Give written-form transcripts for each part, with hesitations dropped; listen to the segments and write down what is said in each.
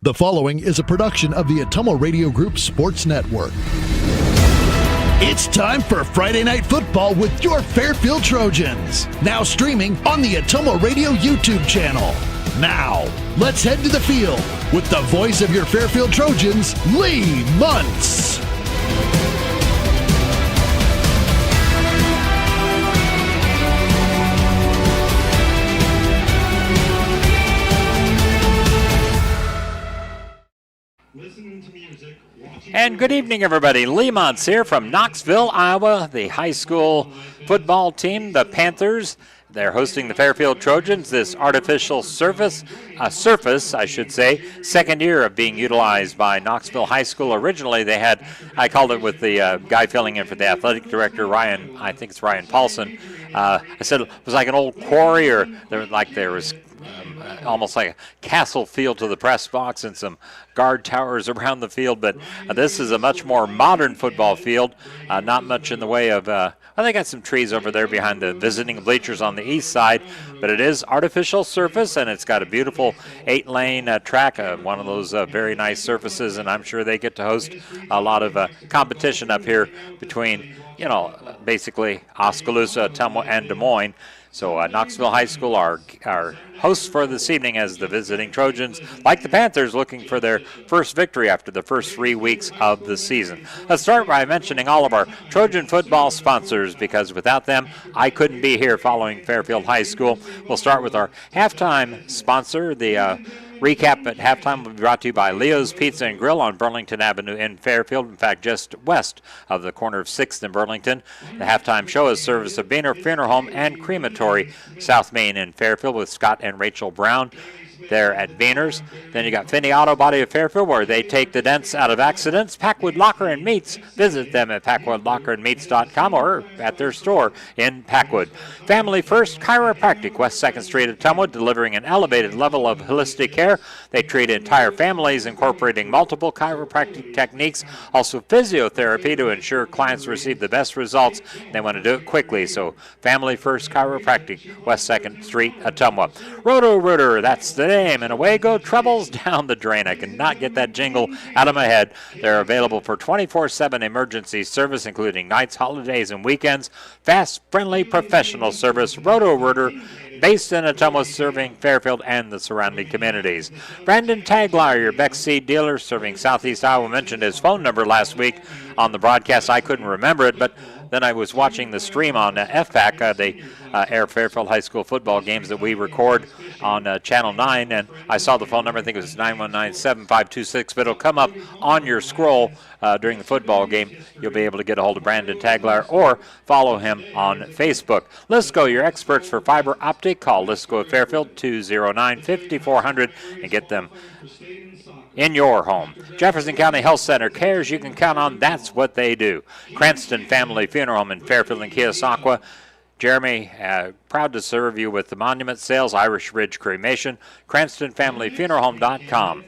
The following is a production of the Ottumwa Radio Group Sports Network. It's time for Friday Night Football with your Fairfield Trojans. Now streaming on the Ottumwa Radio YouTube channel. Now, let's head to the field with the voice of your Fairfield Trojans, Lee Muntz. And good evening, everybody. Lee Muntz here from Knoxville, Iowa. The high school football team, the Panthers, they're hosting the Fairfield Trojans. This artificial surface, I should say, second year of being utilized by Knoxville High School. Originally, they had, I called it with the guy filling in for the athletic director, Ryan, I think it's Ryan Paulson. I said it was like an old quarry, or there was almost like a castle feel to the press box and some guard towers around the field, but this is a much more modern football field. Not much in the way of, they got some trees over there behind the visiting bleachers on the east side, but it is artificial surface, and it's got a beautiful 8-lane track, one of those very nice surfaces, and I'm sure they get to host a lot of competition up here between, basically Oskaloosa, Ottumwa, and Des Moines. So Knoxville High School are hosts for this evening as the visiting Trojans, like the Panthers, looking for their first victory after the first 3 weeks of the season. Let's start by mentioning all of our Trojan football sponsors, because without them, I couldn't be here following Fairfield High School. We'll start with our halftime sponsor. The recap at halftime will be brought to you by Leo's Pizza and Grill on Burlington Avenue in Fairfield. In fact, just west of the corner of 6th and Burlington. The halftime show is service of Boehner Funeral Home and Crematory, South Main in Fairfield, with Scott and Rachel Brown there at Boehner's. Then you got Finney Auto Body of Fairfield, where they take the dents out of accidents. Packwood Locker and Meats. Visit them at packwoodlockerandmeats.com or at their store in Packwood. Family First Chiropractic, West 2nd Street, Ottumwa, delivering an elevated level of holistic care. They treat entire families, incorporating multiple chiropractic techniques, also physiotherapy to ensure clients receive the best results. They want to do it quickly, so Family First Chiropractic, West 2nd Street, Ottumwa. Roto-Rooter, that's the name, and away go troubles down the drain. I cannot get that jingle out of my head. They're available for 24/7 emergency service, including nights, holidays, and weekends. Fast, friendly, professional service. Roto-Rooter, based in Ottumwa, serving Fairfield and the surrounding communities. Brandon Tagler, your Beck Seed dealer, serving Southeast Iowa, mentioned his phone number last week on the broadcast. I couldn't remember it, but then I was watching the stream on FPAC, the Air Fairfield High School football games that we record on Channel 9, and I saw the phone number. I think it was 919-7526, but it'll come up on your scroll during the football game. You'll be able to get a hold of Brandon Tagler or follow him on Facebook. Lisco, your experts for fiber optic. Call Lisco at Fairfield 209-5400 and get them in your home. Jefferson County Health Center, cares you can count on. That's what they do. Cranston Family Funeral Home in Fairfield and Keosauqua. Jeremy, proud to serve you with the monument sales, Irish Ridge Cremation, CranstonFamilyFuneralHome.com.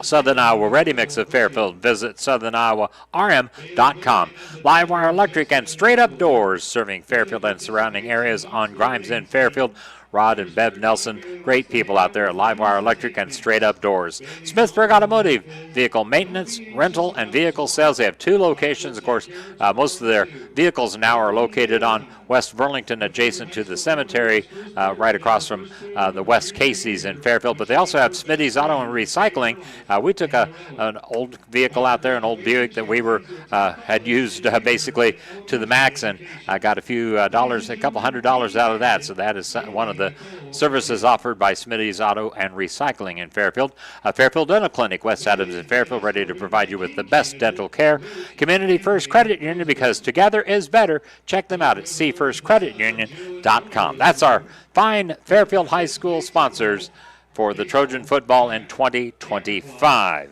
Southern Iowa Ready Mix of Fairfield. Visit SouthernIowaRM.com. Livewire Electric and Straight Up Doors, serving Fairfield and surrounding areas on Grimes in Fairfield. Rod and Bev Nelson, great people out there at Livewire Electric and Straight Up Doors. Smithburg Automotive, vehicle maintenance, rental, and vehicle sales. They have 2 locations. Of course, most of their vehicles now are located on West Burlington, adjacent to the cemetery, right across from the West Casey's in Fairfield. But they also have Smitty's Auto and Recycling. We took an old vehicle out there, an old Buick that we had used basically to the max, and I got a couple $100 out of that. So that is one of the services offered by Smitty's Auto and Recycling in Fairfield. Fairfield Dental Clinic, West Adams in Fairfield, ready to provide you with the best dental care. Community First Credit Union, because together is better. Check them out at cfirstcreditunion.com. That's our fine Fairfield High School sponsors for the Trojan football in 2025.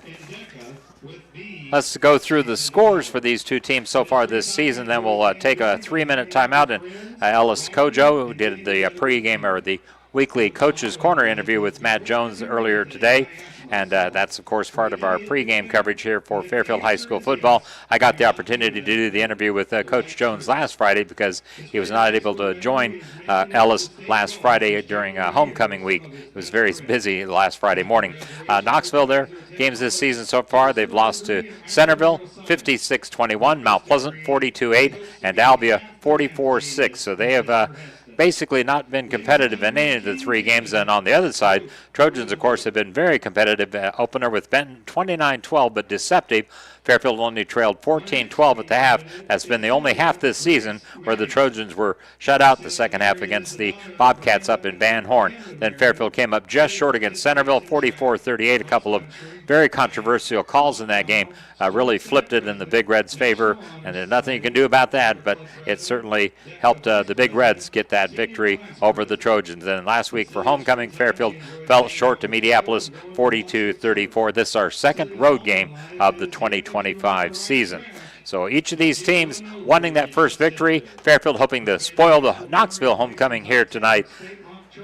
Let's go through the scores for these two teams so far this season. Then we'll take a 3-minute timeout, and Ellis Kojo, who did the pregame or the weekly Coach's Corner interview with Matt Jones earlier today. And that's, of course, part of our pregame coverage here for Fairfield High School football. I got the opportunity to do the interview with Coach Jones last Friday because he was not able to join Ellis last Friday during homecoming week. It was very busy last Friday morning. Knoxville, their games this season so far, they've lost to Centerville 56-21, Mount Pleasant 42-8, and Albia 44-6. So they have basically not been competitive in any of the three games. And on the other side, Trojans, of course, have been very competitive. Opener with Benton 29-12, but deceptive. Fairfield only trailed 14-12 at the half. That's been the only half this season where the Trojans were shut out the second half against the Bobcats up in Van Horn. Then Fairfield came up just short against Centerville, 44-38. A couple of very controversial calls in that game really flipped it in the Big Reds' favor, and there's nothing you can do about that, but it certainly helped the Big Reds get that victory over the Trojans. And last week for homecoming, Fairfield fell short to Mediapolis 42-34. This is our second road game of the 2025 season. So each of these teams wanting that first victory. Fairfield hoping to spoil the Knoxville homecoming here tonight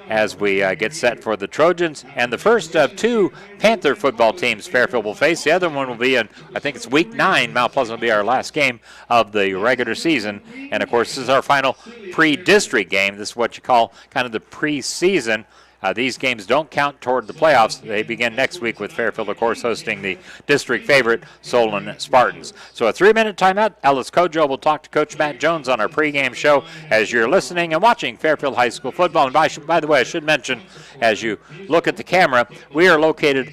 as we get set for the Trojans. And the first of two Panther football teams Fairfield will face. The other one will be in, I think it's week 9. Mount Pleasant will be our last game of the regular season. And, of course, this is our final pre-district game. This is what you call kind of the preseason. These games don't count toward the playoffs. They begin next week with Fairfield, of course, hosting the district favorite, Solon Spartans. So a 3-minute timeout. Ellis Kojo will talk to Coach Matt Jones on our pregame show as you're listening and watching Fairfield High School football. And by the way, I should mention, as you look at the camera, we are located,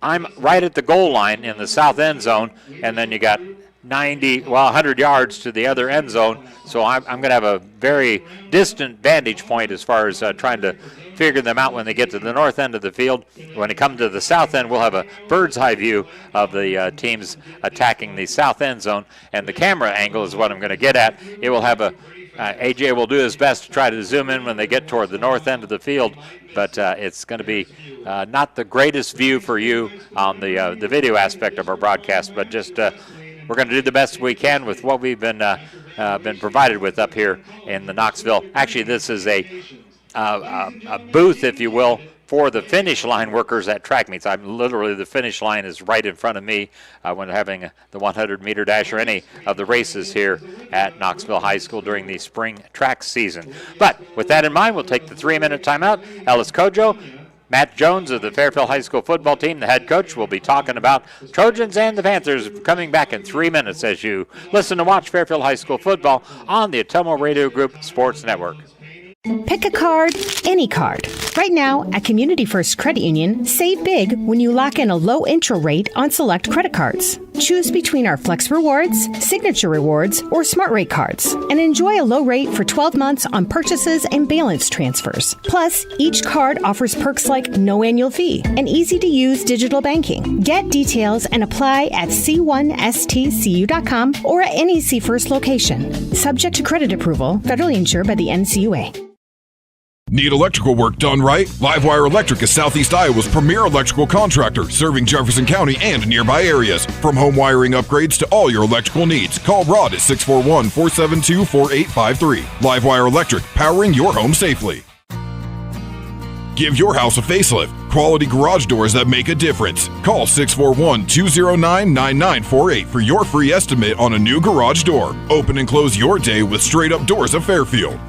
I'm right at the goal line in the south end zone, and then you got 100 yards to the other end zone. So I'm going to have a very distant vantage point as far as trying to figure them out when they get to the north end of the field. When they come to the south end, we'll have a bird's eye view of the teams attacking the south end zone. And the camera angle is what I'm going to get at. It will have AJ will do his best to try to zoom in when they get toward the north end of the field, but it's going to be not the greatest view for you on the video aspect of our broadcast, but just we're going to do the best we can with what we've been provided with up here in the Knoxville. Actually, this is a booth, if you will, for the finish line workers at track meets. Literally, the finish line is right in front of me when having the 100-meter dash or any of the races here at Knoxville High School during the spring track season. But with that in mind, we'll take the 3-minute timeout. Ellis Kojo, Matt Jones of the Fairfield High School football team, the head coach, will be talking about Trojans and the Panthers coming back in 3 minutes as you listen to watch Fairfield High School football on the Atomo Radio Group Sports Network. Pick a card, any card. Right now, at Community First Credit Union, save big when you lock in a low intro rate on select credit cards. Choose between our Flex Rewards, Signature Rewards, or Smart Rate cards, and enjoy a low rate for 12 months on purchases and balance transfers. Plus, each card offers perks like no annual fee and easy-to-use digital banking. Get details and apply at c1stcu.com or at any C First location. Subject to credit approval, federally insured by the NCUA. Need electrical work done right? Livewire Electric is Southeast Iowa's premier electrical contractor, serving Jefferson County and nearby areas. From home wiring upgrades to all your electrical needs, call Rod at 641-472-4853. Livewire Electric, powering your home safely. Give your house a facelift. Quality garage doors that make a difference. Call 641-209-9948 for your free estimate on a new garage door. Open and close your day with straight-up doors of Fairfield.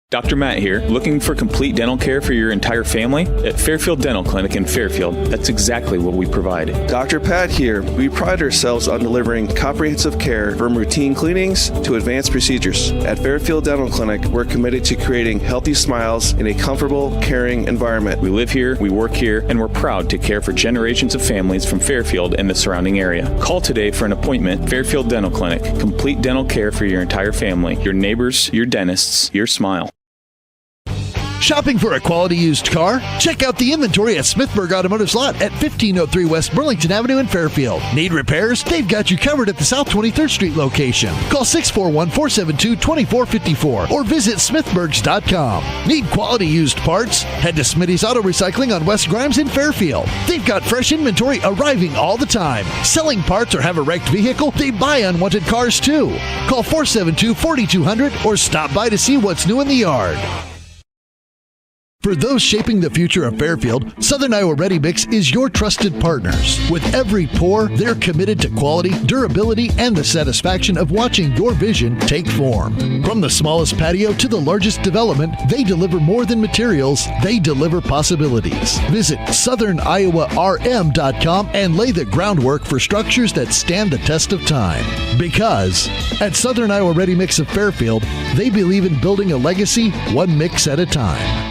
Dr. Matt here, looking for complete dental care for your entire family? At Fairfield Dental Clinic in Fairfield, that's exactly what we provide. Dr. Pat here. We pride ourselves on delivering comprehensive care from routine cleanings to advanced procedures. At Fairfield Dental Clinic, we're committed to creating healthy smiles in a comfortable, caring environment. We live here, we work here, and we're proud to care for generations of families from Fairfield and the surrounding area. Call today for an appointment. Fairfield Dental Clinic, complete dental care for your entire family, your neighbors, your dentists, your smile. Shopping for a quality used car? Check out the inventory at Smithburg Automotive Lot at 1503 West Burlington Avenue in Fairfield. Need repairs? They've got you covered at the South 23rd Street location. Call 641-472-2454 or visit smithburgs.com. Need quality used parts? Head to Smitty's Auto Recycling on West Grimes in Fairfield. They've got fresh inventory arriving all the time. Selling parts or have a wrecked vehicle? They buy unwanted cars too. Call 472-4200 or stop by to see what's new in the yard. For those shaping the future of Fairfield, Southern Iowa Ready Mix is your trusted partners. With every pour, they're committed to quality, durability, and the satisfaction of watching your vision take form. From the smallest patio to the largest development, they deliver more than materials, they deliver possibilities. Visit SouthernIowaRM.com and lay the groundwork for structures that stand the test of time. Because at Southern Iowa Ready Mix of Fairfield, they believe in building a legacy one mix at a time.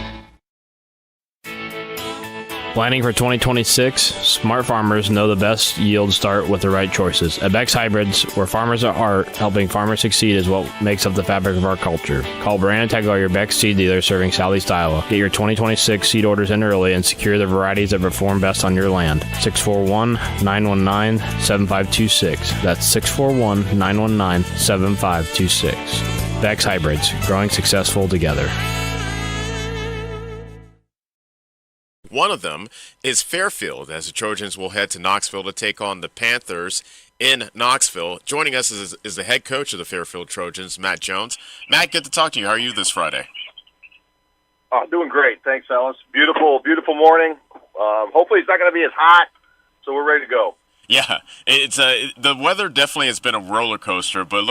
Planning for 2026, smart farmers know the best yields start with the right choices. At Beck's Hybrids, where farmers are art, helping farmers succeed is what makes up the fabric of our culture. Call Brandon Tegler, your Beck's seed dealer serving Southeast Iowa. Get your 2026 seed orders in early and secure the varieties that perform best on your land. 641-919-7526. That's 641-919-7526. Beck's Hybrids, growing successful together. One of them is Fairfield, as the Trojans will head to Knoxville to take on the Panthers in Knoxville. Joining us is the head coach of the Fairfield Trojans, Matt Jones. Matt, good to talk to you. How are you this Friday? Doing great. Thanks, Ellis. Beautiful, beautiful morning. Hopefully it's not going to be as hot, so we're ready to go. Yeah, it's the weather definitely has been a roller coaster, but it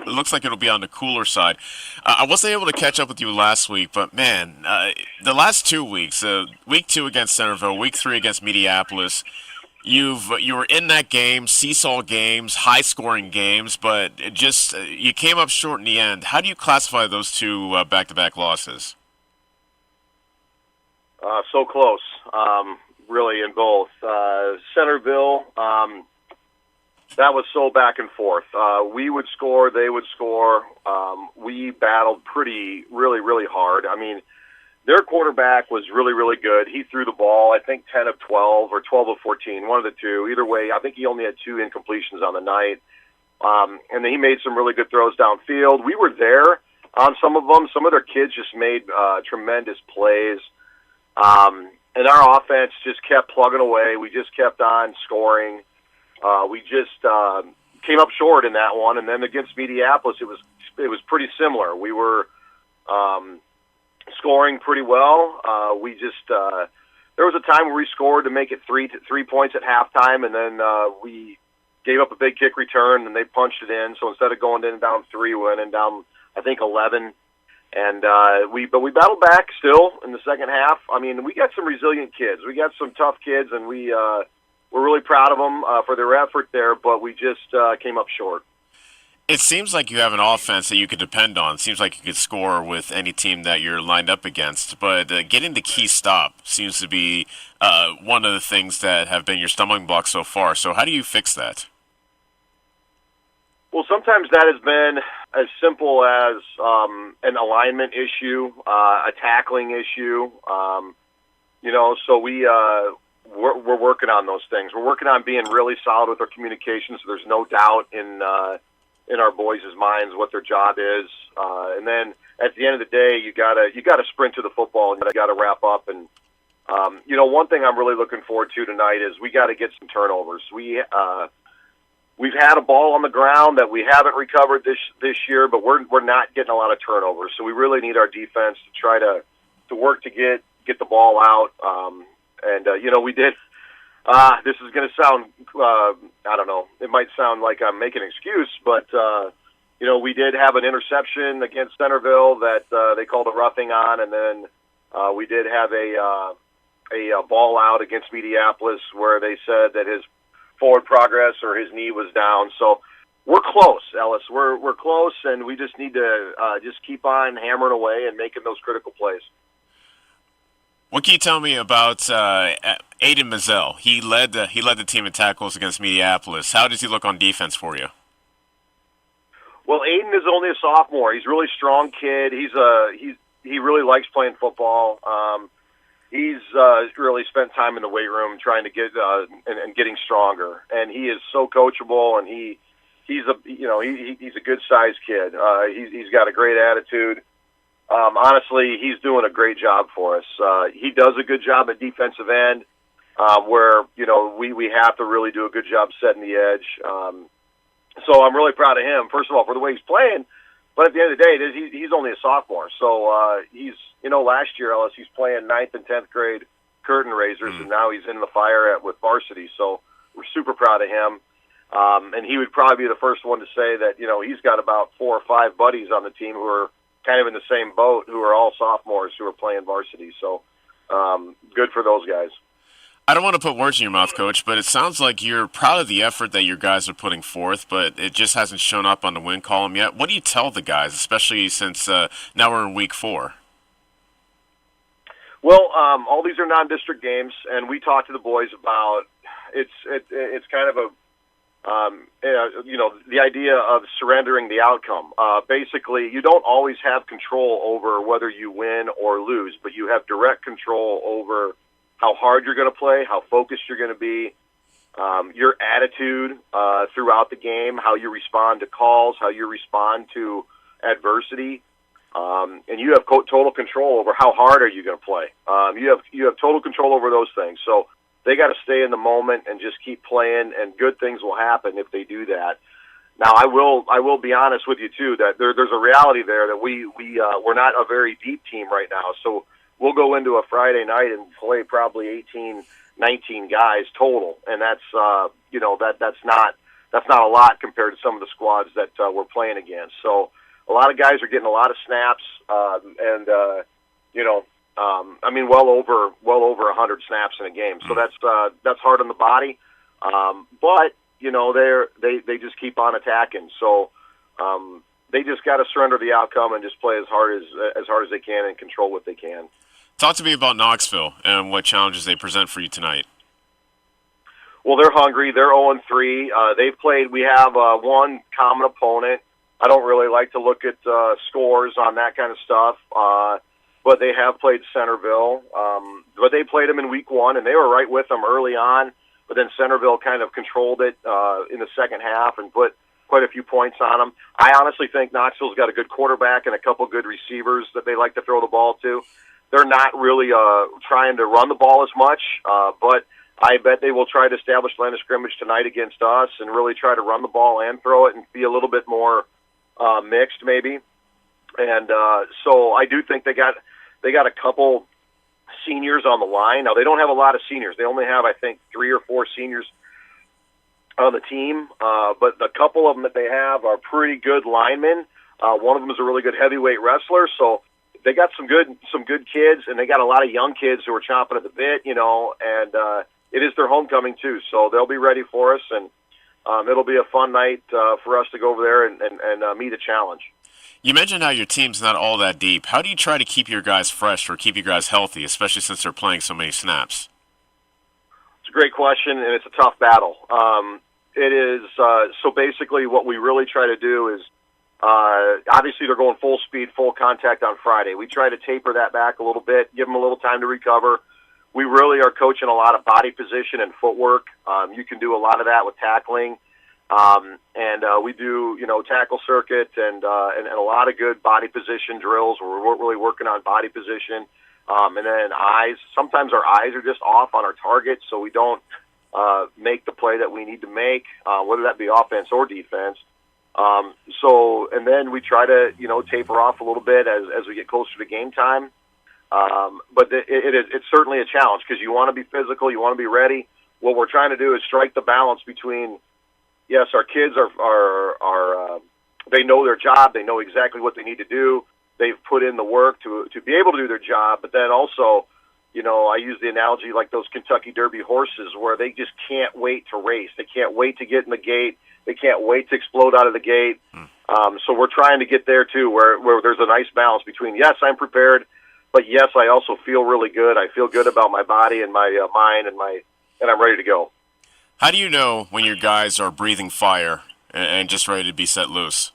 looks like it'll be on the cooler side. I wasn't able to catch up with you last week, but man, the last 2 weeks, week 2 against Centerville, week 3 against Mediapolis, you were in that game, seesaw games, high scoring games, but you came up short in the end. How do you classify those two back-to-back losses? So close. Really in both. Centerville, that was so back and forth. We would score, they would score. We battled really hard. I mean, their quarterback was really, really good. He threw the ball, I think, 10 of 12 or 12 of 14, one of the two. Either way, I think he only had 2 incompletions on the night. And then he made some really good throws downfield. We were there on some of them. Some of their kids just made tremendous plays. And our offense just kept plugging away. We just kept on scoring. We just came up short in that one. And then against Mediapolis, it was pretty similar. We were scoring pretty well. There was a time where we scored to make it 3 points at halftime, and then we gave up a big kick return, and they punched it in. So instead of going in down 3, we went in down, I think, 11. And we battled back still in the second half. I mean, we got some resilient kids. We got some tough kids, and we're really proud of them for their effort there, but we just came up short. It seems like you have an offense that you could depend on. It seems like you could score with any team that you're lined up against, but getting the key stop seems to be one of the things that have been your stumbling block so far. So how do you fix that? Well, sometimes that has been as simple as an alignment issue, a tackling issue. So we're working on those things. We're working on being really solid with our communication, so there's no doubt in our boys' minds what their job is. And then at the end of the day, you gotta sprint to the football and you gotta wrap up. And one thing I'm really looking forward to tonight is we got to get some turnovers. We've had a ball on the ground that we haven't recovered this year, but we're not getting a lot of turnovers. So we really need our defense to try to work to get the ball out. We did. This is going to sound, I don't know, it might sound like I'm making an excuse, but we did have an interception against Centerville that they called a roughing on, and then we did have a ball out against Mediapolis where they said that his forward progress or his knee was down. So we're close, Ellis. We're close, and we just need to just keep on hammering away and making those critical plays. What can you tell me about Aiden Mazzell? He led the team in tackles against Mediapolis. How does he look on defense for you? Well, Aiden is only a sophomore. He's a really strong kid. He's he really likes playing football. He's really spent time in the weight room trying to get and getting stronger, and he is so coachable, and he's a good sized kid. He's got a great attitude. Honestly, he's doing a great job for us. He does a good job at defensive end, where we have to really do a good job setting the edge. So I'm really proud of him. First of all, for the way he's playing. But at the end of the day, he's only a sophomore. So he's, last year, Ellis, he's playing 9th and 10th grade curtain raisers, and now he's in the fire with varsity. So we're super proud of him. And he would probably be the first one to say that, he's got about 4 or 5 buddies on the team who are kind of in the same boat, who are all sophomores who are playing varsity. So good for those guys. I don't want to put words in your mouth, Coach, but it sounds like you're proud of the effort that your guys are putting forth, but it just hasn't shown up on the win column yet. What do you tell the guys, especially since now we're in week 4? Well, all these are non-district games, and we talked to the boys about it's kind of the idea of surrendering the outcome. Basically, you don't always have control over whether you win or lose, but you have direct control over how hard you're going to play, how focused you're going to be, your attitude throughout the game, how you respond to calls, how you respond to adversity, and you have total control over how hard are you going to play. You have total control over those things. So they got to stay in the moment and just keep playing, and good things will happen if they do that. Now, I will be honest with you too that there's a reality there that we're not a very deep team right now. So we'll go into a Friday night and play probably 18, 19 guys total, and that's not a lot compared to some of the squads that we're playing against. So a lot of guys are getting a lot of snaps, well over 100 snaps in a game. So that's hard on the body, but they just keep on attacking. So they just got to surrender the outcome and just play as hard as they can and control what they can. Talk to me about Knoxville and what challenges they present for you tonight. Well, they're hungry. They're 0-3. They've played. We have one common opponent. I don't really like to look at scores on that kind of stuff, but they have played Centerville. But they played them in week 1, and they were right with them early on. But then Centerville kind of controlled it in the second half and put quite a few points on them. I honestly think Knoxville's got a good quarterback and a couple good receivers that they like to throw the ball to. They're not really trying to run the ball as much, but I bet they will try to establish line of scrimmage tonight against us and really try to run the ball and throw it and be a little bit more mixed maybe. And so I do think they got a couple seniors on the line. Now, they don't have a lot of seniors. They only have, I think, 3 or 4 seniors on the team, but the couple of them that they have are pretty good linemen. One of them is a really good heavyweight wrestler, so they got some good kids, and they got a lot of young kids who are chomping at the bit, and it is their homecoming too, so they'll be ready for us, and it'll be a fun night for us to go over there and meet a challenge. You mentioned how your team's not all that deep. How do you try to keep your guys fresh or keep you guys healthy, especially since they're playing so many snaps? It's a great question, and it's a tough battle. It is so basically what we really try to do is obviously they're going full speed, full contact on Friday. We try to taper that back a little bit, give them a little time to recover. We really are coaching a lot of body position and footwork. You can do a lot of that with tackling. And we do, tackle circuit and a lot of good body position drills where we're really working on body position. And then eyes. Sometimes our eyes are just off on our target, so we don't make the play that we need to make, whether that be offense or defense. And then we try to, taper off a little bit as we get closer to game time. But it's certainly a challenge because you want to be physical, you want to be ready. What we're trying to do is strike the balance between, yes, our kids are they know their job, they know exactly what they need to do. They've put in the work to be able to do their job, but then also, I use the analogy like those Kentucky Derby horses where they just can't wait to race. They can't wait to get in the gate. They can't wait to explode out of the gate. So we're trying to get there too, where there's a nice balance between, yes, I'm prepared, but yes, I also feel really good. I feel good about my body and my mind and I'm ready to go. How do you know when your guys are breathing fire and just ready to be set loose?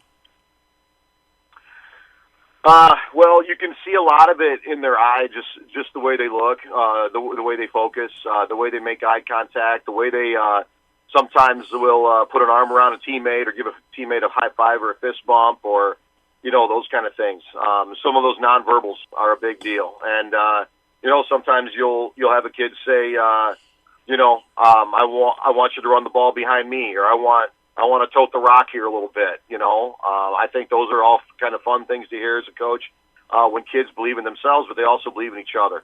Well, you can see a lot of it in their eye, just the way they look, the way they focus, the way they make eye contact, the way they sometimes will put an arm around a teammate or give a teammate a high five or a fist bump or, those kind of things. Some of those nonverbals are a big deal. And, sometimes you'll have a kid say, I want you to run the ball behind me, or I want to tote the rock here a little bit, I think those are all kind of fun things to hear as a coach when kids believe in themselves, but they also believe in each other.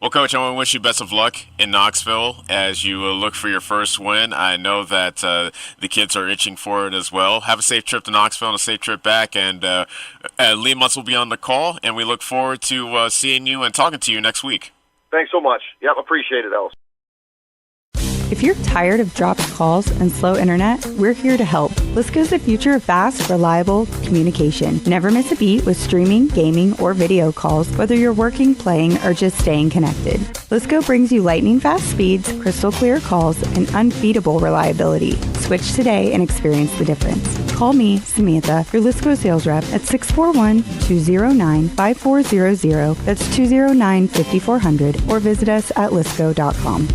Well, Coach, I want to wish you best of luck in Knoxville as you look for your first win. I know that the kids are itching for it as well. Have a safe trip to Knoxville and a safe trip back, and Lee Mutz will be on the call, and we look forward to seeing you and talking to you next week. Thanks so much. Yep, appreciate it, Ellis. If you're tired of dropped calls and slow internet, we're here to help. Lisco's the future of fast, reliable communication. Never miss a beat with streaming, gaming, or video calls, whether you're working, playing, or just staying connected. Lisco brings you lightning fast speeds, crystal clear calls, and unbeatable reliability. Switch today and experience the difference. Call me, Samantha, your Lisco sales rep at 641-209-5400. That's 209-5400, or visit us at lisco.com.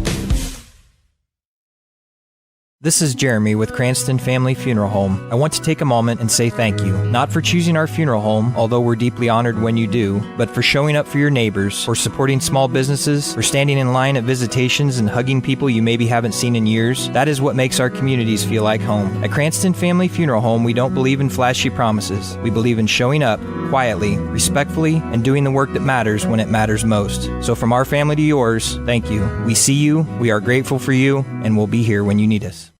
This is Jeremy with Cranston Family Funeral Home. I want to take a moment and say thank you, not for choosing our funeral home, although we're deeply honored when you do, but for showing up for your neighbors, for supporting small businesses, for standing in line at visitations and hugging people you maybe haven't seen in years. That is what makes our communities feel like home. At Cranston Family Funeral Home, we don't believe in flashy promises. We believe in showing up quietly, respectfully, and doing the work that matters when it matters most. So from our family to yours, thank you. We see you, we are grateful for you, and we'll be here when you need us.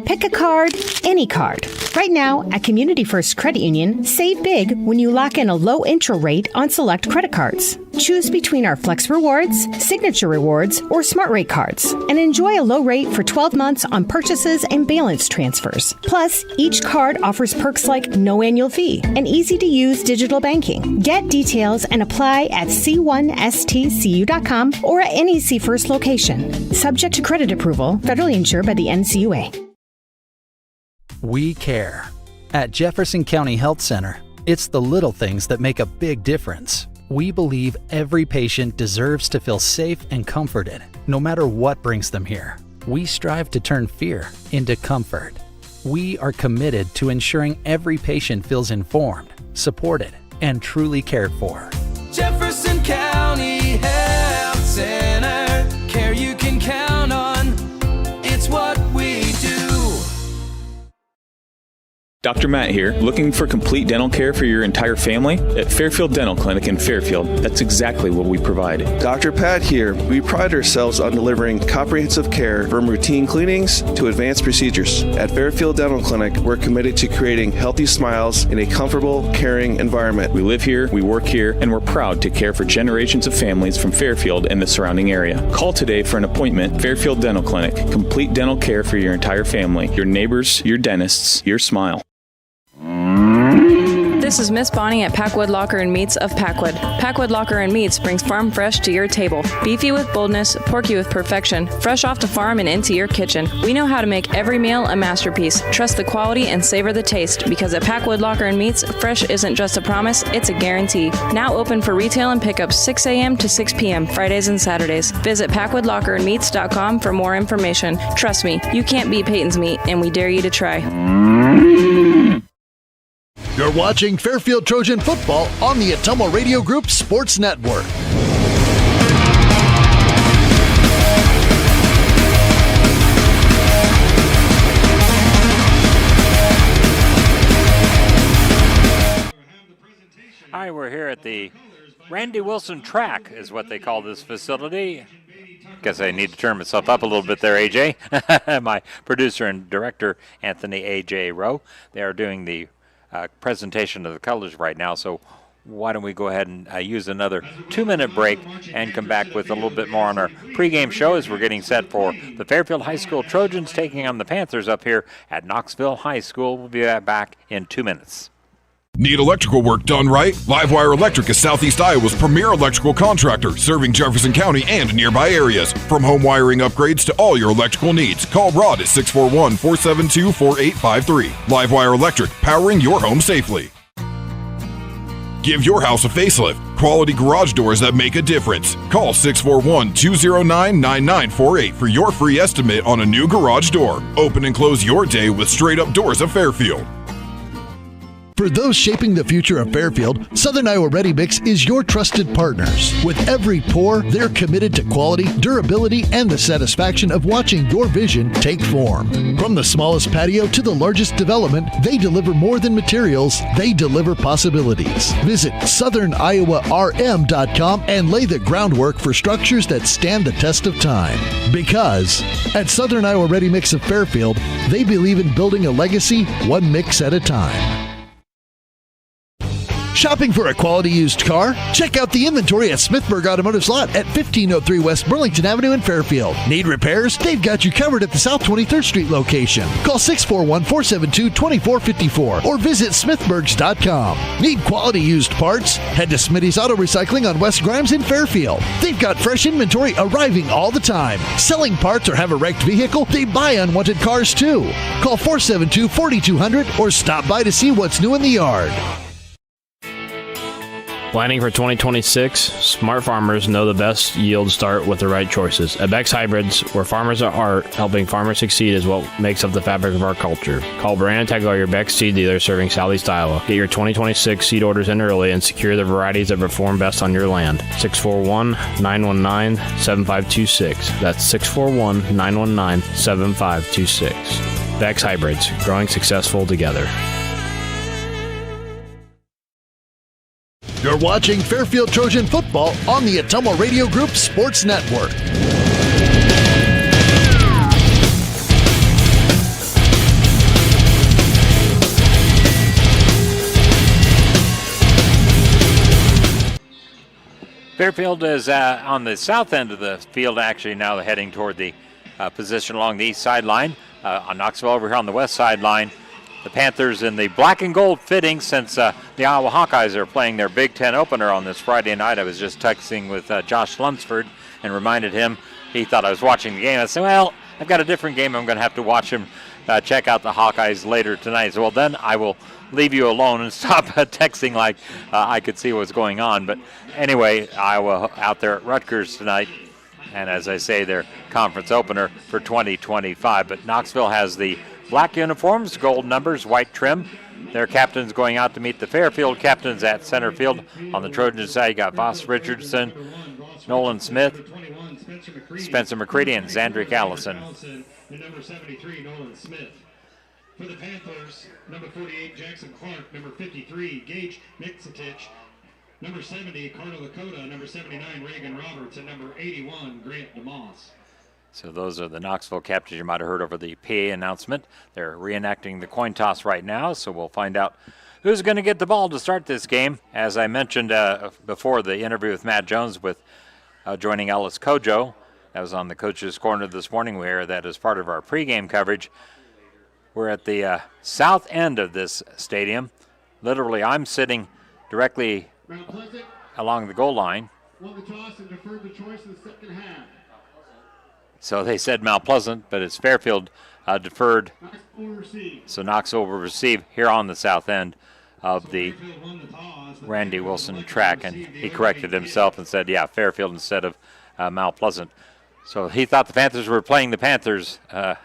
Pick a card, any card. Right now, at Community First Credit Union, save big when you lock in a low intro rate on select credit cards. Choose between our Flex Rewards, Signature Rewards, or Smart Rate cards, and enjoy a low rate for 12 months on purchases and balance transfers. Plus, each card offers perks like no annual fee and easy-to-use digital banking. Get details and apply at c1stcu.com or at any C First location. Subject to credit approval, federally insured by the NCUA. We care. At Jefferson County Health Center, it's the little things that make a big difference. We believe every patient deserves to feel safe and comforted, no matter what brings them here. We strive to turn fear into comfort. We are committed to ensuring every patient feels informed, supported, and truly cared for. Jefferson County Health Center, care you can count on. It's what we do. Dr. Matt here, looking for complete dental care for your entire family? At Fairfield Dental Clinic in Fairfield, that's exactly what we provide. Dr. Pat here. We pride ourselves on delivering comprehensive care from routine cleanings to advanced procedures. At Fairfield Dental Clinic, we're committed to creating healthy smiles in a comfortable, caring environment. We live here, we work here, and we're proud to care for generations of families from Fairfield and the surrounding area. Call today for an appointment. Fairfield Dental Clinic, complete dental care for your entire family, your neighbors, your dentists, your smile. This is Miss Bonnie at Packwood Locker and Meats of Packwood. Packwood Locker and Meats brings farm fresh to your table. Beefy with boldness, porky with perfection, fresh off the farm and into your kitchen. We know how to make every meal a masterpiece. Trust the quality and savor the taste, because at Packwood Locker and Meats, fresh isn't just a promise, it's a guarantee. Now open for retail and pickup 6 a.m. to 6 p.m. Fridays and Saturdays. Visit PackwoodLockerandMeats.com for more information. Trust me, you can't beat Peyton's Meat, and we dare you to try. You're watching Fairfield Trojan football on the Atomo Radio Group Sports Network. All right, we're here at the Randy Wilson track is what they call this facility. Guess I need to turn myself up a little bit there, AJ. My producer and director, Anthony A.J. Rowe. They are doing the presentation of the colors right now, so why don't we go ahead and use another 2-minute break and come back with a little bit more on our pregame show as we're getting set for the Fairfield High School Trojans taking on the Panthers up here at Knoxville High School. We'll be back in 2 minutes. Need electrical work done right? Livewire Electric is Southeast Iowa's premier electrical contractor, serving Jefferson County and nearby areas. From home wiring upgrades to all your electrical needs, call Rod at 641-472-4853. Livewire Electric, powering your home safely. Give your house a facelift. Quality garage doors that make a difference. Call 641-209-9948 for your free estimate on a new garage door. Open and close your day with Straight Up Doors of Fairfield. For those shaping the future of Fairfield, Southern Iowa Ready Mix is your trusted partners. With every pour, they're committed to quality, durability, and the satisfaction of watching your vision take form. From the smallest patio to the largest development, they deliver more than materials, they deliver possibilities. Visit SouthernIowaRM.com and lay the groundwork for structures that stand the test of time. Because at Southern Iowa Ready Mix of Fairfield, they believe in building a legacy one mix at a time. Shopping for a quality used car? Check out the inventory at Smithburg Automotive's lot at 1503 West Burlington Avenue in Fairfield. Need repairs? They've got you covered at the South 23rd Street location. Call 641-472-2454 or visit smithburgs.com. Need quality used parts? Head to Smitty's Auto Recycling on West Grimes in Fairfield. They've got fresh inventory arriving all the time. Selling parts or have a wrecked vehicle? They buy unwanted cars too. Call 472-4200 or stop by to see what's new in the yard. Planning for 2026? Smart farmers know the best yields start with the right choices. At Beck's Hybrids, where farmers are art, helping farmers succeed is what makes up the fabric of our culture. Call Brandon Tegler, your Beck's seed dealer serving Southeast Iowa. Get your 2026 seed orders in early and secure the varieties that perform best on your land. 641-919-7526. That's 641-919-7526. Beck's Hybrids, growing successful together. You're watching Fairfield Trojan football on the Atomo Radio Group Sports Network. Fairfield is on the south end of the field, actually now heading toward the position along the east sideline. On Knoxville over here on the west sideline. The Panthers in the black and gold fitting since the Iowa Hawkeyes are playing their Big Ten opener on this Friday night. I was just texting with Josh Lunsford and reminded him, he thought I was watching the game. I said, well, I've got a different game. I'm going to have to watch him check out the Hawkeyes later tonight. So, well, then I will leave you alone and stop texting like I could see what's going on. But anyway, Iowa out there at Rutgers tonight. And as I say, their conference opener for 2025. But Knoxville has the black uniforms, gold numbers, white trim. Their captains going out to meet the Fairfield captains at center field. On the Trojan side, you got Voss Richardson, Nolan Smith, Spencer McCready, and Zandrick Allison. And number 73, Nolan Smith. For the Panthers, number 48, Jackson Clark. Number 53, Gage Mixitich. Number 70, Carter Lakota. Number 79, Reagan Roberts. And number 81, Grant DeMoss. So those are the Knoxville captains you might have heard over the PA announcement. They're reenacting the coin toss right now, so we'll find out who's going to get the ball to start this game. As I mentioned before the interview with Matt Jones with joining Ellis Kojo, that was on the Coach's Corner this morning. We air that as part of our pregame coverage. We're at the south end of this stadium. Literally, I'm sitting directly along the goal line. Won the toss and deferred the choice in the second half. So they said Mount Pleasant, but it's Fairfield deferred. So Knoxville will receive here on the south end of the Randy Wilson track. And he corrected himself and said, yeah, Fairfield instead of Mount Pleasant. So he thought the Panthers were playing the Panthers. Not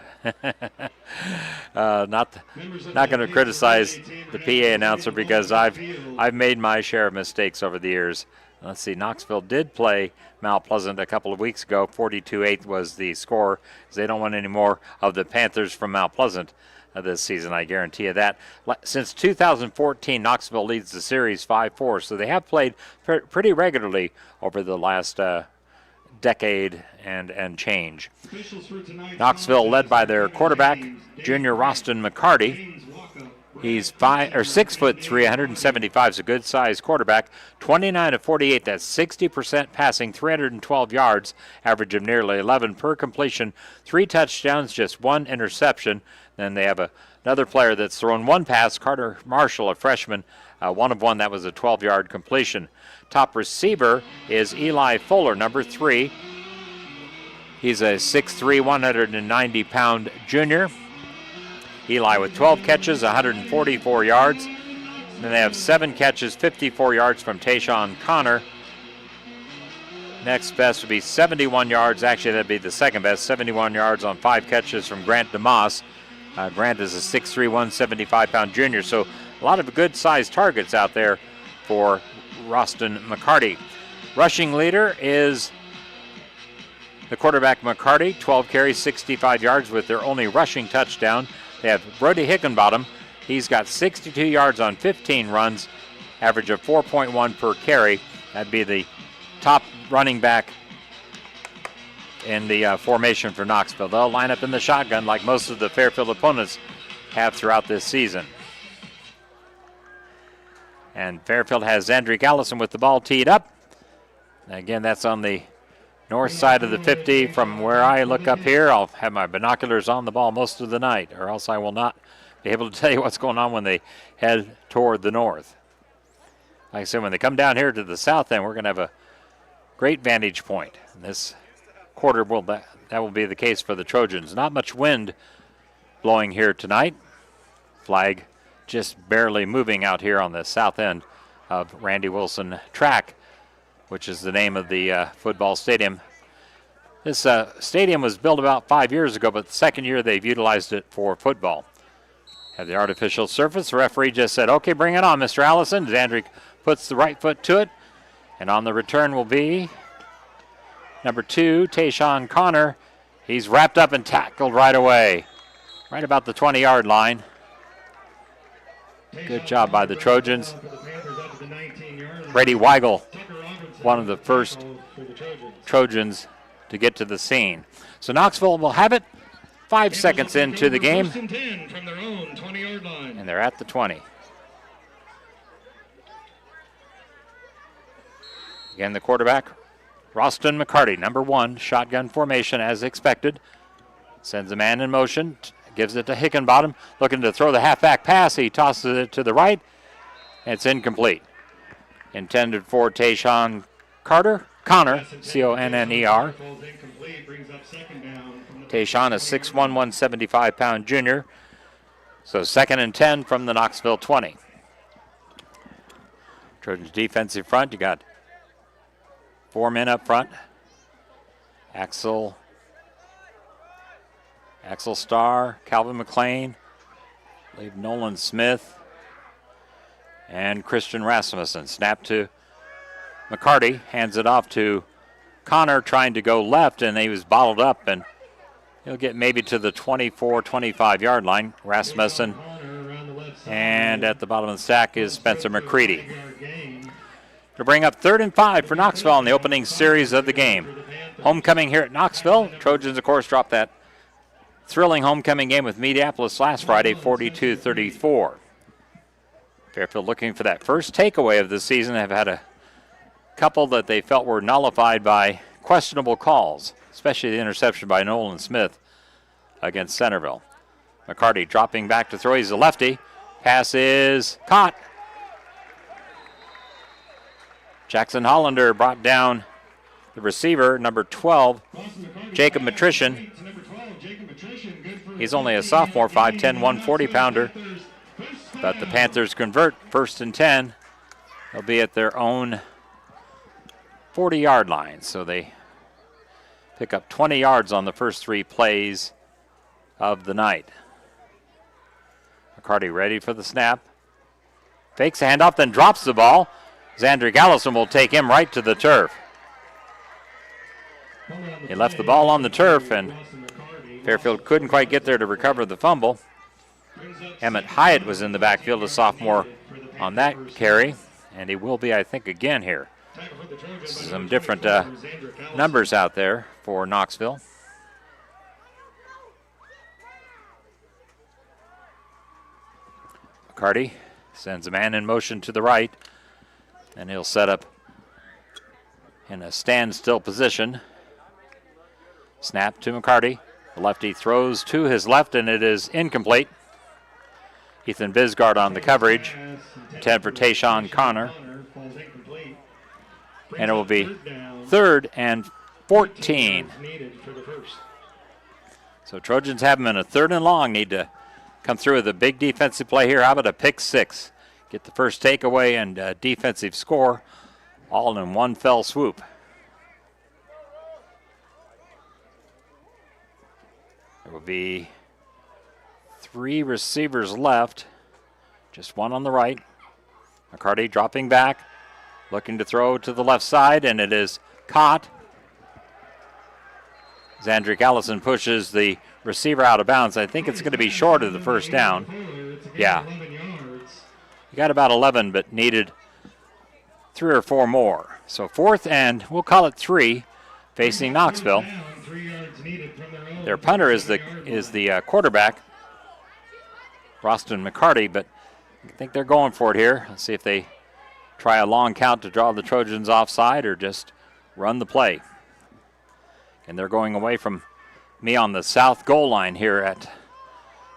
going to criticize the PA announcer because I've made my share of mistakes over the years. Let's see, Knoxville did play Mount Pleasant a couple of weeks ago. 42-8 was the score. They don't want any more of the Panthers from Mount Pleasant this season, I guarantee you that. Since 2014, Knoxville leads the series 5-4, so they have played pretty regularly over the last decade and change. Knoxville led by their quarterback, junior Roston McCarty. He's 6'3", 175, is a good-sized quarterback. 29 of 48, that's 60% passing, 312 yards, average of nearly 11 per completion, 3 touchdowns, just 1 interception. Then they have another player that's thrown 1 pass, Carter Marshall, a freshman, 1 of 1, that was a 12-yard completion. Top receiver is Eli Fuller, number 3. He's a 6'3", 190-pound junior. Eli with 12 catches, 144 yards. Then they have 7 catches, 54 yards from Tayshawn Connor. Next best would be 71 yards. Actually, that'd be the second best. 71 yards on 5 catches from Grant DeMoss. Grant is a 6'3", 175-pound junior. So a lot of good-sized targets out there for Roston McCarty. Rushing leader is the quarterback McCarty, 12 carries, 65 yards with their only rushing touchdown. They have Brody Hickenbottom. He's got 62 yards on 15 runs, average of 4.1 per carry. That'd be the top running back in the formation for Knoxville. They'll line up in the shotgun like most of the Fairfield opponents have throughout this season. And Fairfield has Zandrick Allison with the ball teed up. Again, that's on the north side of the 50. From where I look up here, I'll have my binoculars on the ball most of the night, or else I will not be able to tell you what's going on when they head toward the north. Like I said, when they come down here to the south end, we're going to have a great vantage point. And this quarter, that will be the case for the Trojans. Not much wind blowing here tonight. Flag just barely moving out here on the south end of Randy Wilson Track, which is the name of the football stadium. This stadium was built about 5 years ago, but the second year they've utilized it for football. Have the artificial surface. The referee just said, okay, bring it on, Mr. Allison. Zandrick puts the right foot to it. And on the return will be number 2, Tayshawn Connor. He's wrapped up and tackled right away, right about the 20-yard line. Good job by the Trojans. Brady Weigel, one of the first Trojans to get to the scene. So Knoxville will have it 5 seconds into the game. And they're at the 20. Again, the quarterback, Roston McCarty, number 1, shotgun formation as expected. Sends a man in motion, gives it to Hickenbottom, looking to throw the halfback pass. He tosses it to the right, and it's incomplete. Intended for Tayshawn Connor, C-O-N-N-E-R. Tayshawn is 6'1", 175-pound junior. So 2nd and 10 from the Knoxville 20. Trojans defensive front, you got 4 men up front. Axel Starr, Calvin McLean, I believe Nolan Smith, and Christian Rasmussen. Snap to McCarty, hands it off to Connor, trying to go left, and he was bottled up, and he'll get maybe to the 24, 25-yard line. Rasmussen, and at the bottom of the stack is Spencer McCready. To bring up 3rd and 5 for Knoxville in the opening series of the game. Homecoming here at Knoxville. Trojans, of course, dropped that thrilling homecoming game with Mediapolis last Friday, 42-34. Fairfield looking for that first takeaway of the season. Have had a couple that they felt were nullified by questionable calls, especially the interception by Nolan Smith against Centerville. McCarty dropping back to throw. He's a lefty. Pass is caught. Jackson Hollander brought down the receiver, number 12, Jacob Matrician. He's only a sophomore, 5'10", 140-pounder. But the Panthers convert 1st and 10. They'll be at their own 40-yard line. So they pick up 20 yards on the first 3 plays of the night. McCarty ready for the snap. Fakes a handoff, then drops the ball. Zandrick Allison will take him right to the turf. He left the ball on the turf, and Fairfield couldn't quite get there to recover the fumble. Emmett Hyatt was in the backfield, a sophomore, on that carry, and he will be, I think, again here. Some different numbers out there for Knoxville. McCarty sends a man in motion to the right, and he'll set up in a standstill position. Snap to McCarty. The lefty throws to his left, and it is incomplete. Ethan Bisgard on the coverage. 10 for Tayshawn Connor. And it will be 3rd and 14. So Trojans have him in a 3rd and long. Need to come through with a big defensive play here. How about a pick 6? get the first takeaway and defensive score all in one fell swoop. There will be 3 receivers left, just one on the right. McCarty dropping back, looking to throw to the left side, and it is caught. Zandrick Allison pushes the receiver out of bounds. I think it's going to be short of the first down. Yeah. He got about 11, but needed 3 or 4 more. So 4th and we'll call it 3, facing Knoxville. Their punter is the quarterback, Roston McCarty, but I think they're going for it here. Let's see if they try a long count to draw the Trojans offside or just run the play. And they're going away from me on the south goal line here at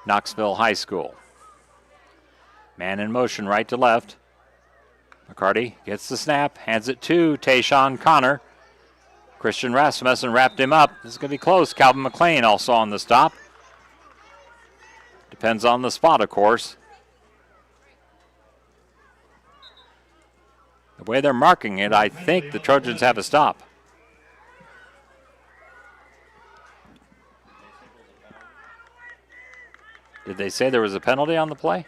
Knoxville High School. Man in motion right to left. McCarty gets the snap, hands it to Tayshawn Connor. Christian Rasmussen wrapped him up. This is going to be close. Calvin McLean also on the stop. Depends on the spot, of course. The way they're marking it, I think the Trojans have a stop. Did they say there was a penalty on the play?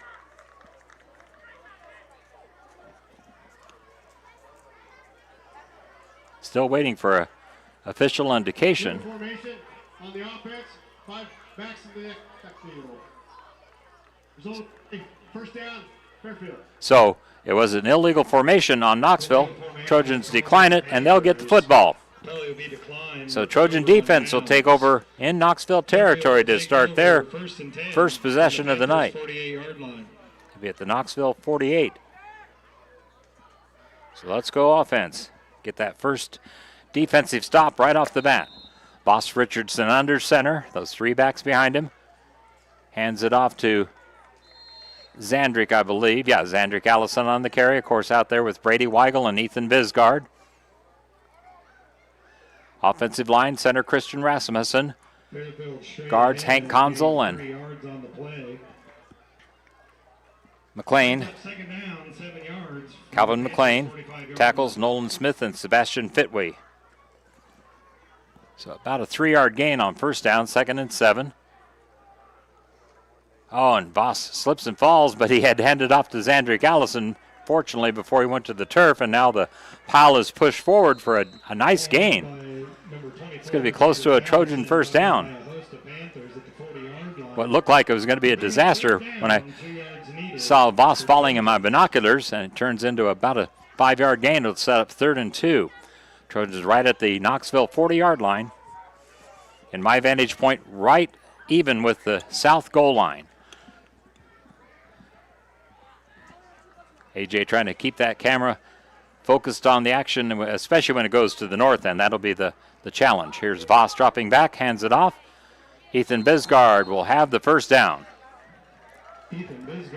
Still waiting for an official indication. Formation on the offense, 5 backs in the backfield. Result, first down, Fairfield. So it was an illegal formation on Knoxville. Trojans decline it, and they'll get the football. So Trojan defense will take over in Knoxville territory to start their first possession of the night. They'll be at the Knoxville 48. So let's go offense. Get that first defensive stop right off the bat. Boss Richardson under center, those 3 backs behind him. Hands it off to Zandrick, I believe. Yeah, Zandrick Allison on the carry, of course, out there with Brady Weigel and Ethan Bisgard. Offensive line, center Christian Rasmussen. Guards Hank Conzel and McLean. Calvin McLean. Tackles Nolan Smith and Sebastian Fitway. So about a 3-yard gain on first down, 2nd and 7. Oh, and Voss slips and falls, but he had handed off to Zandrick Allison, fortunately, before he went to the turf, and now the pile is pushed forward for a nice gain. It's going to be close to a Trojan first down. What looked like it was going to be a disaster when I saw Voss falling in my binoculars, and it turns into about a 5-yard gain. It'll set up 3rd and 2. Trojans right at the Knoxville 40-yard line. In my vantage point, right even with the south goal line. AJ trying to keep that camera focused on the action, especially when it goes to the north end. That'll be the challenge. Here's Voss dropping back, hands it off. Ethan Bisgard will have the first down.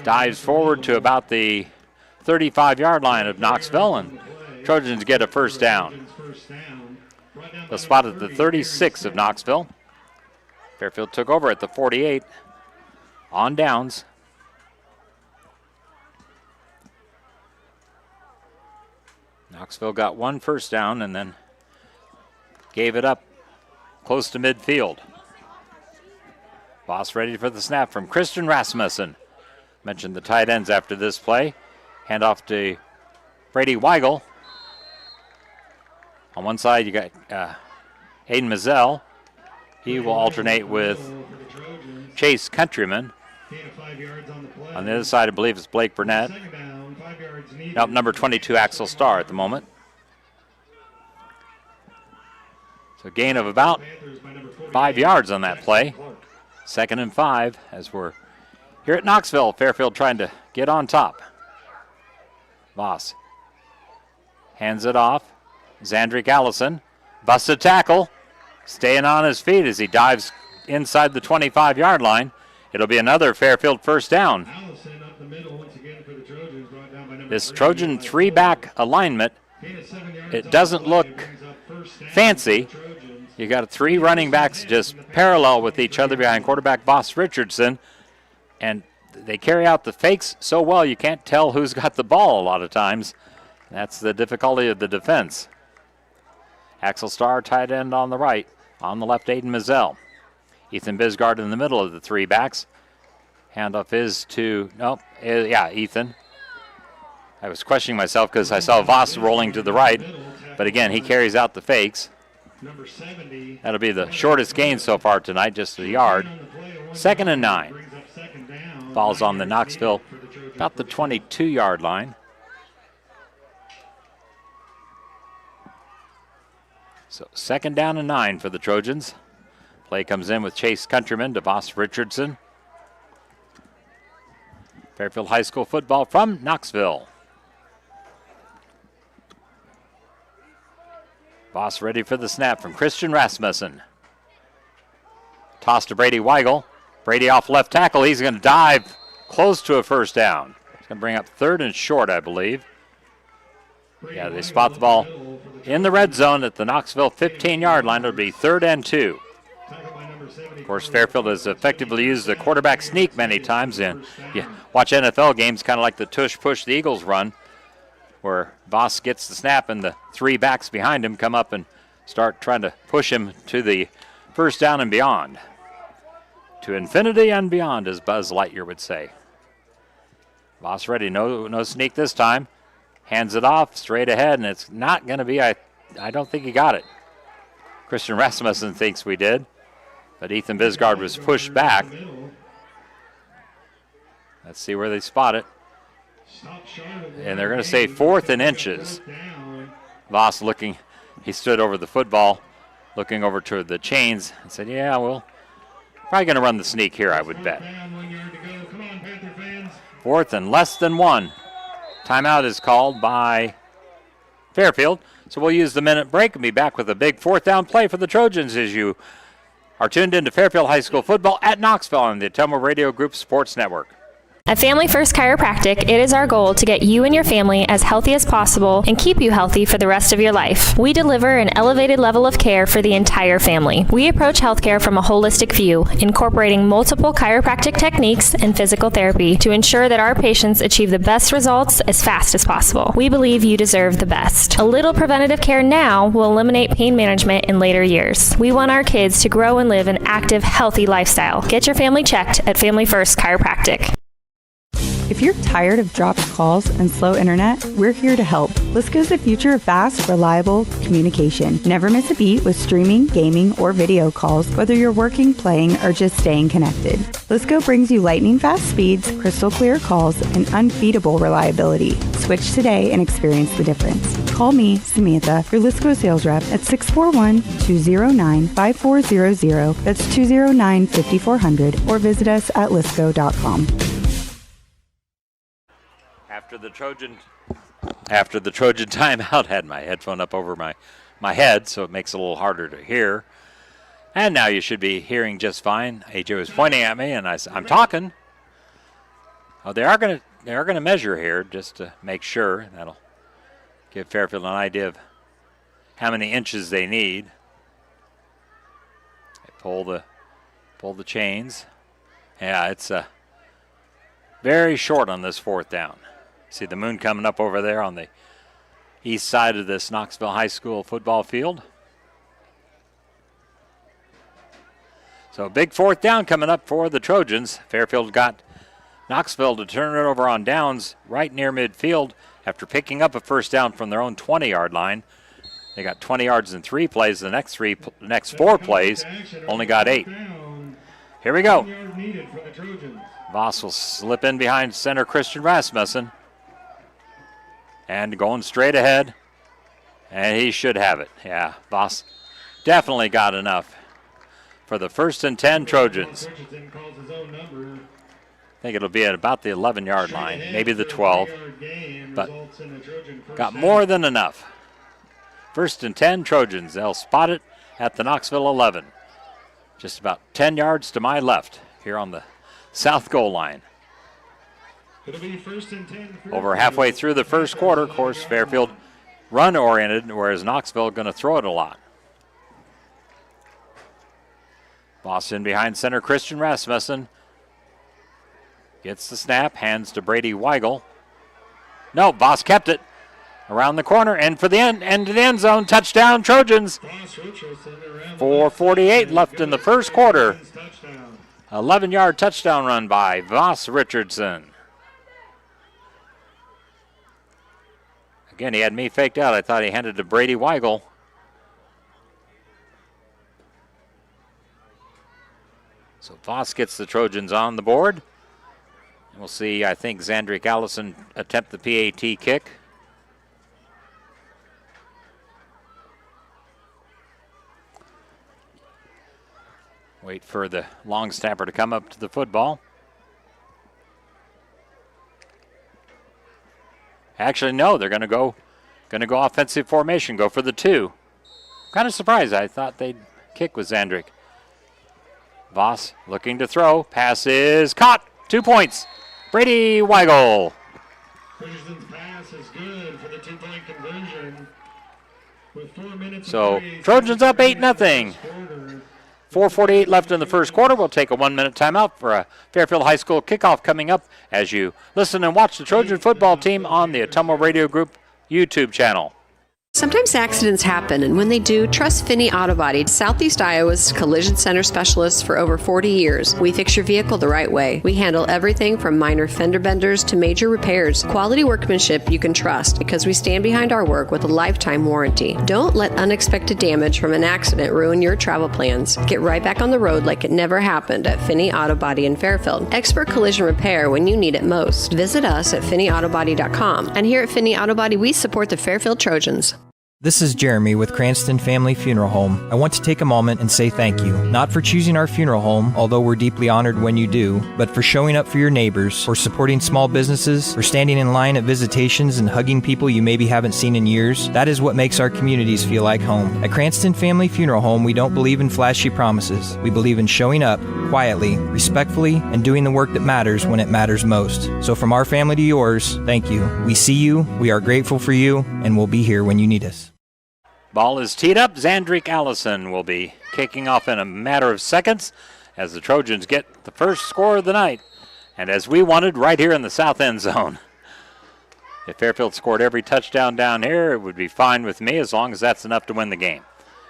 Dives forward to about the 35-yard line of Knoxville, and Trojans get a first down. The spot at the 36 of Knoxville. Fairfield took over at the 48 on downs. Knoxville got 1 first down and then gave it up close to midfield. Voss ready for the snap from Christian Rasmussen. Mentioned the tight ends after this play. Hand off to Brady Weigel. On one side, you got Aiden Mazzell. He will alternate with Chase Countryman. On the other side, I believe it's Blake Burnett. Nope, number 22, Axel Starr at the moment. So gain of about 5 yards on that play. 2nd and 5 as we're here at Knoxville. Fairfield trying to get on top. Voss hands it off. Zandrick Allison, busted tackle, staying on his feet as he dives inside the 25-yard line. It'll be another Fairfield first down. This Trojan 3-back alignment, it doesn't look fancy. You got 3 running backs just parallel with each other behind quarterback Boss Richardson, and they carry out the fakes so well you can't tell who's got the ball a lot of times. That's the difficulty of the defense. Axel Starr, tight end on the right. On the left, Aiden Mazzell. Ethan Bisgard in the middle of the three backs. Handoff is to, Ethan. I was questioning myself because I saw Voss rolling to the right, but again, he carries out the fakes. That'll be the shortest gain so far tonight, just a yard. 2nd and 9. Ball's on the Knoxville, about the 22-yard line. So 2nd down and 9 for the Trojans. Play comes in with Chase Countryman to Voss Richardson. Fairfield High School football from Knoxville. Voss ready for the snap from Christian Rasmussen. Toss to Brady Weigel. Brady off left tackle. He's going to dive close to a first down. He's going to bring up 3rd and short, I believe. Yeah, they spot the ball in the red zone at the Knoxville 15-yard line. It'll be 3rd and 2. Of course, Fairfield has effectively used the quarterback sneak many times. And you watch NFL games kind of like the tush-push the Eagles run, where Voss gets the snap and the three backs behind him come up and start trying to push him to the first down and beyond. To infinity and beyond, as Buzz Lightyear would say. Voss ready, no sneak this time. Hands it off straight ahead, and it's not going to be, I don't think he got it. Christian Rasmussen thinks we did, but Ethan Bisgard was pushed back. Let's see where they spot it. And they're going to say 4th and inches. Voss looking, he stood over the football, looking over to the chains, and said, yeah, well, probably going to run the sneak here, I would bet. 4th and less than 1. Timeout is called by Fairfield. So we'll use the minute break and be back with a big 4th down play for the Trojans as you are tuned into Fairfield High School football at Knoxville on the Ottumwa Radio Group Sports Network. At Family First Chiropractic, it is our goal to get you and your family as healthy as possible and keep you healthy for the rest of your life. We deliver an elevated level of care for the entire family. We approach healthcare from a holistic view, incorporating multiple chiropractic techniques and physical therapy to ensure that our patients achieve the best results as fast as possible. We believe you deserve the best. A little preventative care now will eliminate pain management in later years. We want our kids to grow and live an active, healthy lifestyle. Get your family checked at Family First Chiropractic. If you're tired of dropped calls and slow internet, we're here to help. Lisco is the future of fast, reliable communication. Never miss a beat with streaming, gaming, or video calls, whether you're working, playing, or just staying connected. Lisco brings you lightning fast speeds, crystal clear calls, and unbeatable reliability. Switch today and experience the difference. Call me, Samantha, your Lisco sales rep at 641-209-5400. That's 209-5400, or visit us at lisco.com. After the Trojan timeout, had my headphone up over my head, so it makes it a little harder to hear. And now you should be hearing just fine. AJ was pointing at me, and I'm talking. Oh, they are gonna measure here just to make sure. That'll give Fairfield an idea of how many inches they need. They pull the chains. Yeah, it's very short on this 4th down. See the moon coming up over there on the east side of this Knoxville High School football field. So a big 4th down coming up for the Trojans. Fairfield got Knoxville to turn it over on downs right near midfield after picking up a first down from their own 20-yard line. They got 20 yards in 3 plays. The next 4 plays only got 8. Here we go. Voss will slip in behind center Christian Rasmussen. And going straight ahead. And he should have it. Yeah, Voss definitely got enough for the 1st and 10 Trojans. I think it'll be at about the 11-yard line, maybe the 12. But got more than enough. 1st and 10 Trojans. They'll spot it at the Knoxville 11. Just about 10 yards to my left here on the south goal line. It'll be 1st and 10. Over halfway through the first quarter, of course, Fairfield run-oriented, whereas Knoxville going to throw it a lot. Boston behind center, Christian Rasmussen. Gets the snap, hands to Brady Weigel. No, Voss kept it. Around the corner and for the end to the end zone. Touchdown, Trojans. 4:48 left in the first quarter. 11-yard touchdown run by Voss Richardson. Again, he had me faked out. I thought he handed to Brady Weigel. So Voss gets the Trojans on the board. And we'll see, I think, Zandrick Allison attempt the PAT kick. Wait for the long snapper to come up to the football. Actually, no, they're going to go offensive formation, go for the 2. Kind of surprised. I thought they'd kick with Zandrick. Voss looking to throw. Pass is caught. 2 points. Brady Weigel. Richardson's pass is good for the 2-point conversion. With 4 minutes so Trojans up 8-0. 4:48 left in the first quarter. We'll take a 1-minute timeout for a Fairfield High School kickoff coming up as you listen and watch the Trojan football team on the Ottumwa Radio Group YouTube channel. Sometimes accidents happen, and when they do, trust Finney Auto Body, Southeast Iowa's collision center specialists for over 40 years. We fix your vehicle the right way. We handle everything from minor fender benders to major repairs. Quality workmanship you can trust because we stand behind our work with a lifetime warranty. Don't let unexpected damage from an accident ruin your travel plans. Get right back on the road like it never happened at Finney Auto Body in Fairfield. Expert collision repair when you need it most. Visit us at FinneyAutoBody.com. And here at Finney Auto Body, we support the Fairfield Trojans. This is Jeremy with Cranston Family Funeral Home. I want to take a moment and say thank you, not for choosing our funeral home, although we're deeply honored when you do, but for showing up for your neighbors, for supporting small businesses, for standing in line at visitations and hugging people you maybe haven't seen in years. That is what makes our communities feel like home. At Cranston Family Funeral Home, we don't believe in flashy promises. We believe in showing up quietly, respectfully, and doing the work that matters when it matters most. So from our family to yours, thank you. We see you, we are grateful for you, and we'll be here when you need us. Ball is teed up. Zandrick Allison will be kicking off in a matter of seconds as the Trojans get the first score of the night. And as we wanted, right here in the south end zone. If Fairfield scored every touchdown down here, it would be fine with me as long as that's enough to win the game.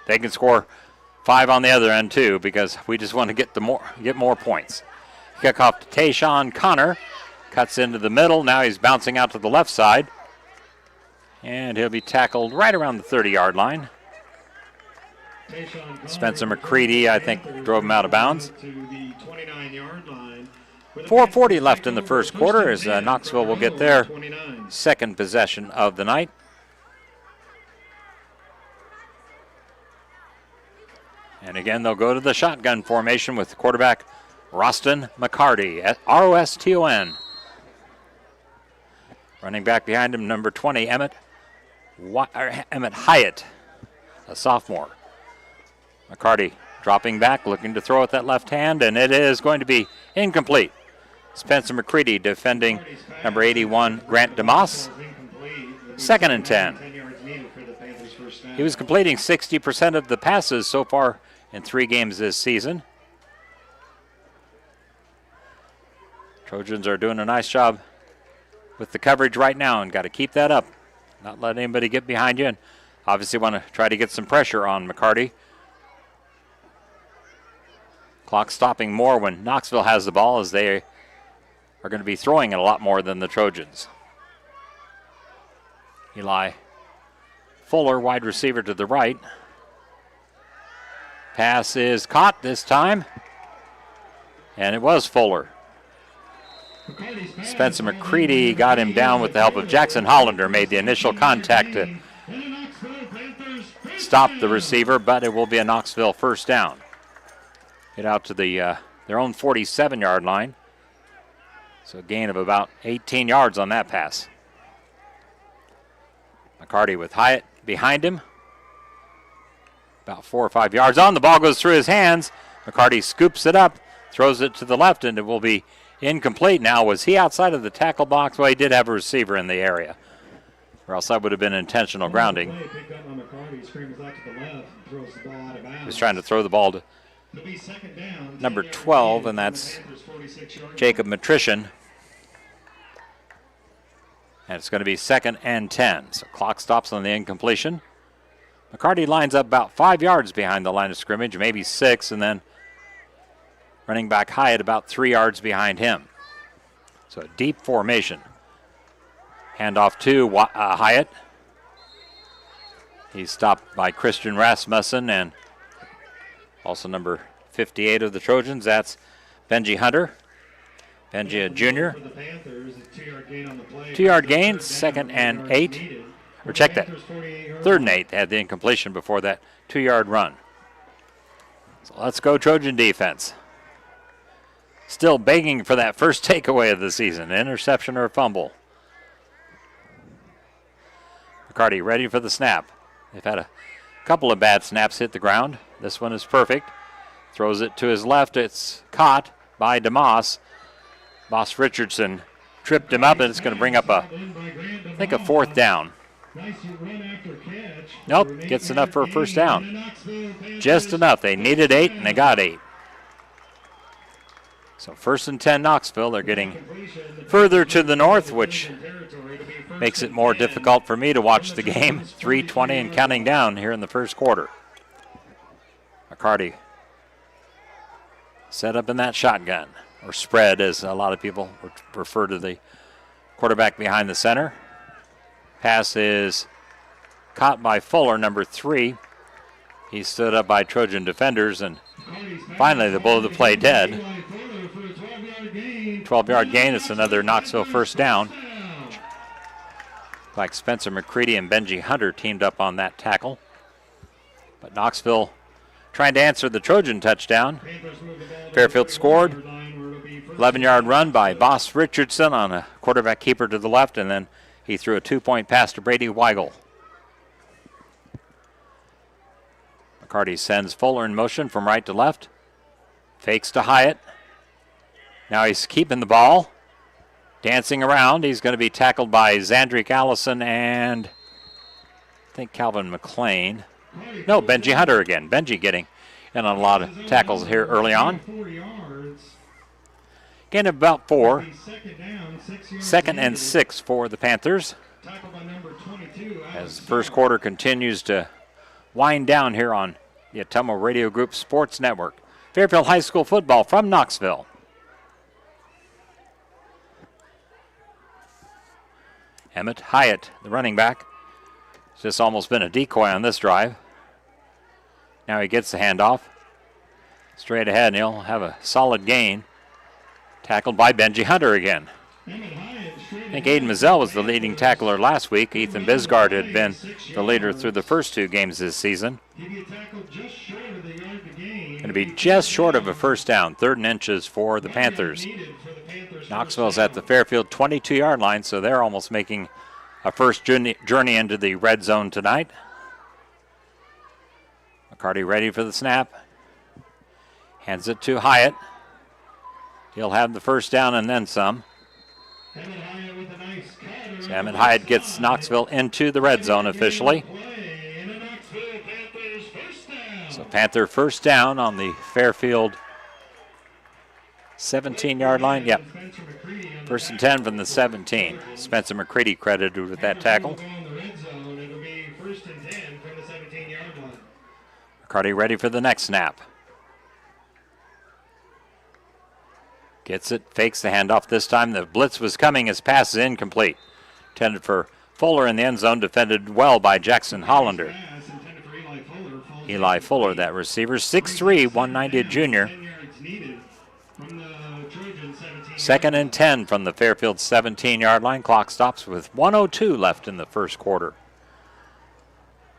They can score 5 on the other end too because we just want to get more points. Kickoff to Tayshawn Connor. Cuts into the middle. Now he's bouncing out to the left side. And he'll be tackled right around the 30-yard line. Spencer McCready, I think, drove him out of bounds. 4:40 left in the first quarter as Knoxville will get their second possession of the night. And again, they'll go to the shotgun formation with quarterback Roston McCarty at Roston. Running back behind him, number 20, Emmett Hyatt, a sophomore. McCarty dropping back, looking to throw at that left hand, and it is going to be incomplete. Spencer McCready defending number 81, Grant DeMoss. 2nd and 10. He was completing 60% of the passes so far in 3 games this season. Trojans are doing a nice job with the coverage right now and got to keep that up. Not let anybody get behind you, and obviously want to try to get some pressure on McCarty. Clock stopping more when Knoxville has the ball as they are going to be throwing it a lot more than the Trojans. Eli Fuller, wide receiver to the right. Pass is caught this time, and it was Fuller. Spencer McCready got him down with the help of Jackson Hollander, made the initial contact to stop the receiver, but it will be a Knoxville first down. Get out to their own 47-yard line. So a gain of about 18 yards on that pass. McCarty with Hyatt behind him. About 4 or 5 yards on. The ball goes through his hands. McCarty scoops it up, throws it to the left, and it will be incomplete. Now, was he outside of the tackle box? Well, he did have a receiver in the area, or else that would have been intentional grounding. He was trying to throw the ball to number 12, and that's Jacob Matrician. And it's going to be 2nd and 10. So clock stops on the incompletion. McCarty lines up about 5 yards behind the line of scrimmage, maybe 6, and then running back Hyatt about 3 yards behind him. So a deep formation. Handoff to Hyatt. He's stopped by Christian Rasmussen and also number 58 of the Trojans. That's Benji Hunter. Benji, a junior. 2-yard gain, 2nd and 8. Or check that. 3rd and 8. They had the incompletion before that 2-yard run. So let's go Trojan defense. Still begging for that first takeaway of the season, interception or fumble. McCarty ready for the snap. They've had a couple of bad snaps hit the ground. This one is perfect. Throws it to his left. It's caught by DeMoss. Boss Richardson tripped him up, and it's going to bring up I think a 4th down. Nope, gets enough for a first down. Just enough. They needed 8, and they got 8. So 1st and 10 Knoxville. They're getting further to the north, which makes it more difficult for me to watch the game. 3:20 and counting down here in the first quarter. McCarty set up in that shotgun, or spread as a lot of people refer to the quarterback behind the center. Pass is caught by Fuller, number 3. He stood up by Trojan defenders, and finally they blow the play dead. 12-yard gain. It's another Knoxville first down. Like Spencer McCready and Benji Hunter teamed up on that tackle. But Knoxville trying to answer the Trojan touchdown. Fairfield scored. 11-yard run by Boss Richardson on a quarterback keeper to the left, and then he threw a 2-point pass to Brady Weigel. McCarty sends Fuller in motion from right to left. Fakes to Hyatt. Now he's keeping the ball. Dancing around. He's going to be tackled by Zandrick Allison and I think Calvin McLean. No, Benji Hunter again. Benji getting in on a lot of tackles here early on. Gain of about 4. 2nd and 6 for the Panthers. As the first quarter continues to wind down here on the Atomo Radio Group Sports Network. Fairfield High School football from Knoxville. Emmett Hyatt, the running back. It's just almost been a decoy on this drive. Now he gets the handoff. Straight ahead, and he'll have a solid gain. Tackled by Benji Hunter again. I think Aiden Mazzell was the leading tackler last week. Ethan Bisgard had been the leader through the first 2 games this season. Going to be just short of a first down. 3rd and inches for the Panthers. Knoxville's at the Fairfield 22-yard line, so they're almost making a first journey into the red zone tonight. McCarty ready for the snap. Hands it to Hyatt. He'll have the first down and then some. So Emmett Hyatt gets Knoxville into the red zone officially. So Panther first down on the Fairfield 17-yard line. Yep. 1st and 10 from the 17. Spencer McCready credited with that tackle. McCarty ready for the next snap. Gets it, fakes the handoff this time. The blitz was coming. His pass is incomplete. Intended for Fuller in the end zone, defended well by Jackson Hollander. Eli Fuller, that receiver, 6'3", 190 junior. 2nd and 10 from the Fairfield 17-yard line. Clock stops with 1:02 left in the first quarter.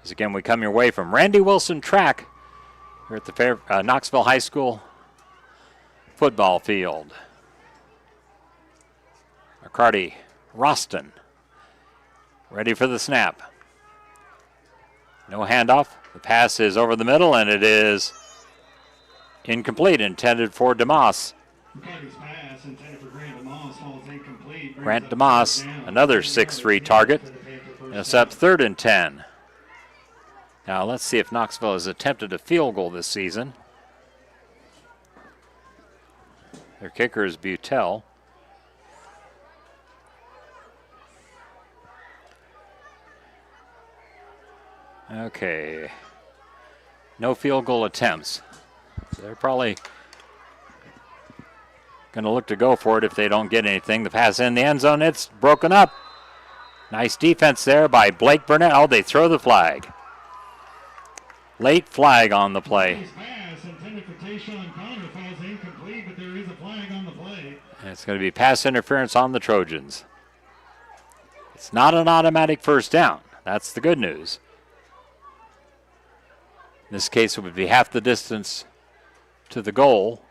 As again, we come your way from Randy Wilson Track here at the Knoxville High School football field. McCarty, Roston, ready for the snap. No handoff. The pass is over the middle, and it is incomplete, intended for DeMoss. Grant DeMoss, another 6'3" target. And it's up 3rd and 10. Now let's see if Knoxville has attempted a field goal this season. Their kicker is Butel. Okay. No field goal attempts. So they're probably going to look to go for it if they don't get anything. The pass in the end zone, it's broken up. Nice defense there by Blake Burnett. Oh, they throw the flag. Late flag on the play. And it's going to be pass interference on the Trojans. It's not an automatic first down. That's the good news. In this case, it would be half the distance to the goal.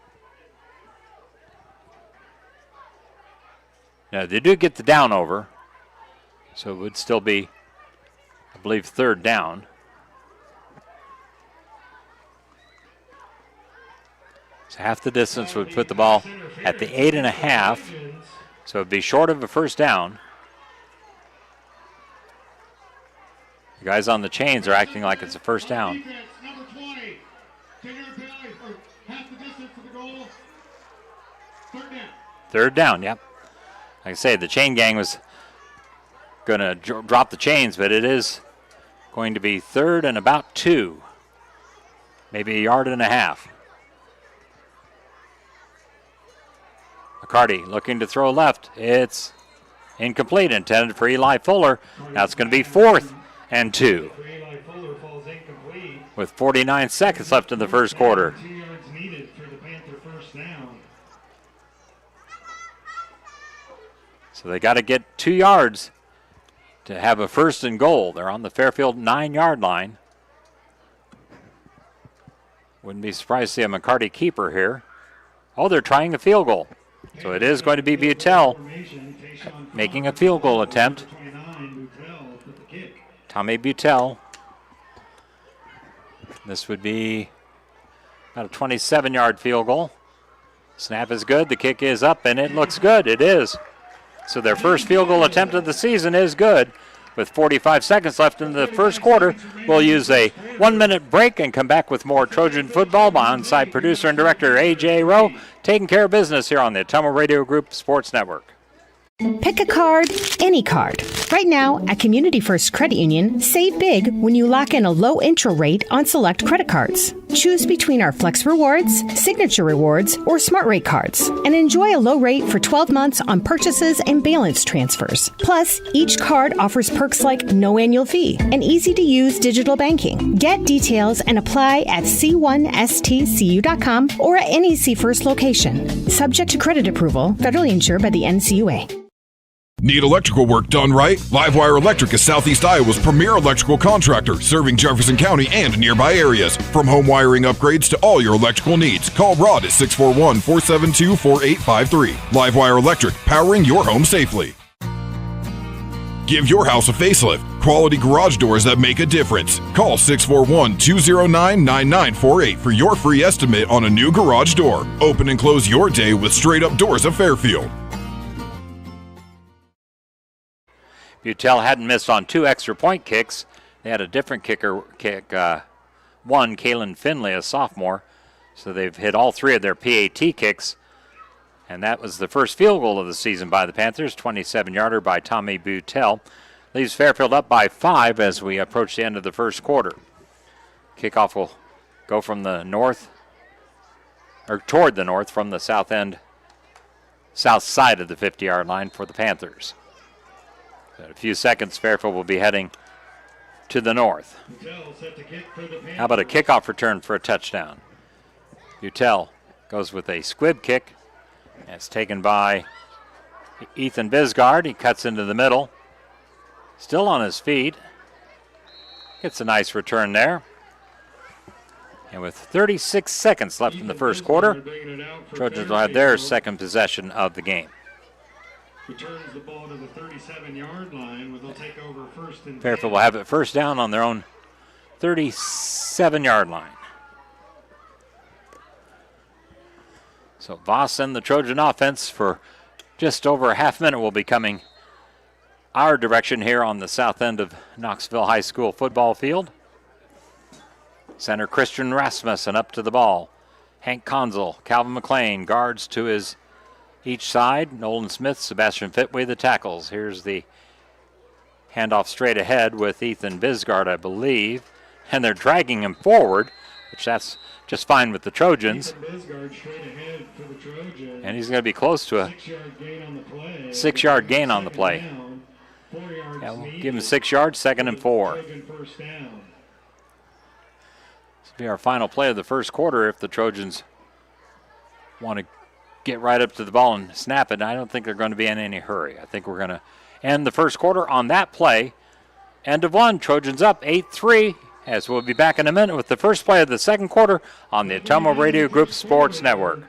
Now, they do get the down over, so it would still be, I believe, third down. So half the distance would put the ball at the 8.5, so it would be short of a first down. The guys on the chains are acting like it's a first down. Third down, yep. Like I say, the chain gang was going to drop the chains, but it is going to be third and about 2. Maybe a yard and a half. McCarty looking to throw left. It's incomplete, intended for Eli Fuller. Now it's going to be 4th and 2. With 49 seconds left in the first quarter. So they got to get 2 yards to have a first and goal. They're on the Fairfield 9-yard line. Wouldn't be surprised to see a McCarty keeper here. Oh, they're trying a field goal. So it is going to be Butel making a field goal attempt. Tommy Butel. This would be about a 27-yard field goal. Snap is good. The kick is up, and it looks good. It is. So their first field goal attempt of the season is good. With 45 seconds left in the first quarter, we'll use a 1-minute break and come back with more Trojan football. My on-site producer and director, A.J. Rowe, taking care of business here on the Ottumwa Radio Group Sports Network. Pick a card, any card. Right now, at Community First Credit Union, save big when you lock in a low intro rate on select credit cards. Choose between our Flex Rewards, Signature Rewards, or Smart Rate cards, and enjoy a low rate for 12 months on purchases and balance transfers. Plus, each card offers perks like no annual fee and easy-to-use digital banking. Get details and apply at c1stcu.com or at any C First location. Subject to credit approval, federally insured by the NCUA. Need electrical work done right? Livewire Electric is Southeast Iowa's premier electrical contractor, serving Jefferson County and nearby areas. From home wiring upgrades to all your electrical needs, call Rod at 641-472-4853. Livewire Electric, powering your home safely. Give your house a facelift. Quality garage doors that make a difference. Call 641-209-9948 for your free estimate on a new garage door. Open and close your day with Straight Up Doors of Fairfield. Butel hadn't missed on 2 extra point kicks. They had a different kicker kick, one, Kalen Finley, a sophomore. So they've hit all 3 of their PAT kicks. And that was the first field goal of the season by the Panthers, 27-yarder by Tommy Butel. Leaves Fairfield up by 5 as we approach the end of the first quarter. Kickoff will go from the north, or toward the north from the south side of the 50-yard line for the Panthers. In a few seconds, Fairfield will be heading to the north. How about a kickoff return for a touchdown? Butel goes with a squib kick. It's taken by Ethan Bisgard. He cuts into the middle. Still on his feet. Gets a nice return there. And with 36 seconds left in the first quarter, Trojans will have their second possession of the game. Returns the ball to the 37-yard line where they'll take over first and Fairfield will have it first down on their own 37-yard line. So Voss and the Trojan offense for just over a half minute will be coming our direction here on the south end of Knoxville High School football field. Center Christian Rasmussen up to the ball. Hank Conzel, Calvin McLean, guards to his each side. Nolan Smith, Sebastian Fitway, the tackles. Here's the handoff straight ahead with Ethan Bisgard, I believe. and they're dragging him forward, which that's just fine with the Trojans. And he's going to be close to a 6-yard gain on the play. Yeah, we'll give him 6 yards, 2nd and 4. This will be our final play of the first quarter if the Trojans want to get right up to the ball and snap it. I don't think they're going to be in any hurry. I think we're going to end the first quarter on that play. End of one, Trojans up 8-3, as we'll be back in a minute with the first play of the second quarter on the Atomo Radio Group Sports Network.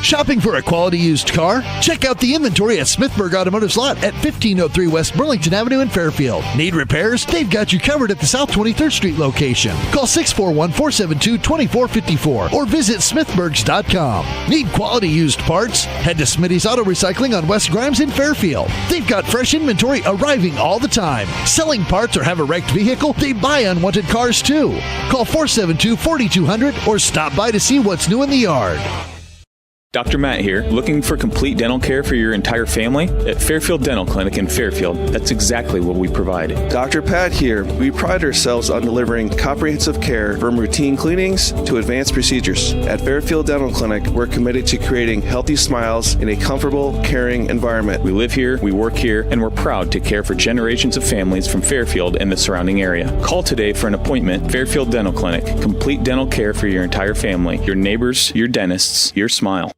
Shopping for a quality used car? Check out the inventory at Smithburg Automotive's lot at 1503 West Burlington Avenue in Fairfield. Need repairs? They've got you covered at the South 23rd Street location. Call 641-472-2454 or visit smithburgs.com. Need quality used parts? Head to Smitty's Auto Recycling on West Grimes in Fairfield. They've got fresh inventory arriving all the time. Selling parts or have a wrecked vehicle? They buy unwanted cars too. Call 472-4200 or stop by to see what's new in the yard. Dr. Matt here, looking for complete dental care for your entire family? At Fairfield Dental Clinic in Fairfield, that's exactly what we provide. Dr. Pat here. We pride ourselves on delivering comprehensive care from routine cleanings to advanced procedures. At Fairfield Dental Clinic, we're committed to creating healthy smiles in a comfortable, caring environment. We live here, we work here, and we're proud to care for generations of families from Fairfield and the surrounding area. Call today for an appointment. Fairfield Dental Clinic, complete dental care for your entire family, your neighbors, your dentists, your smile.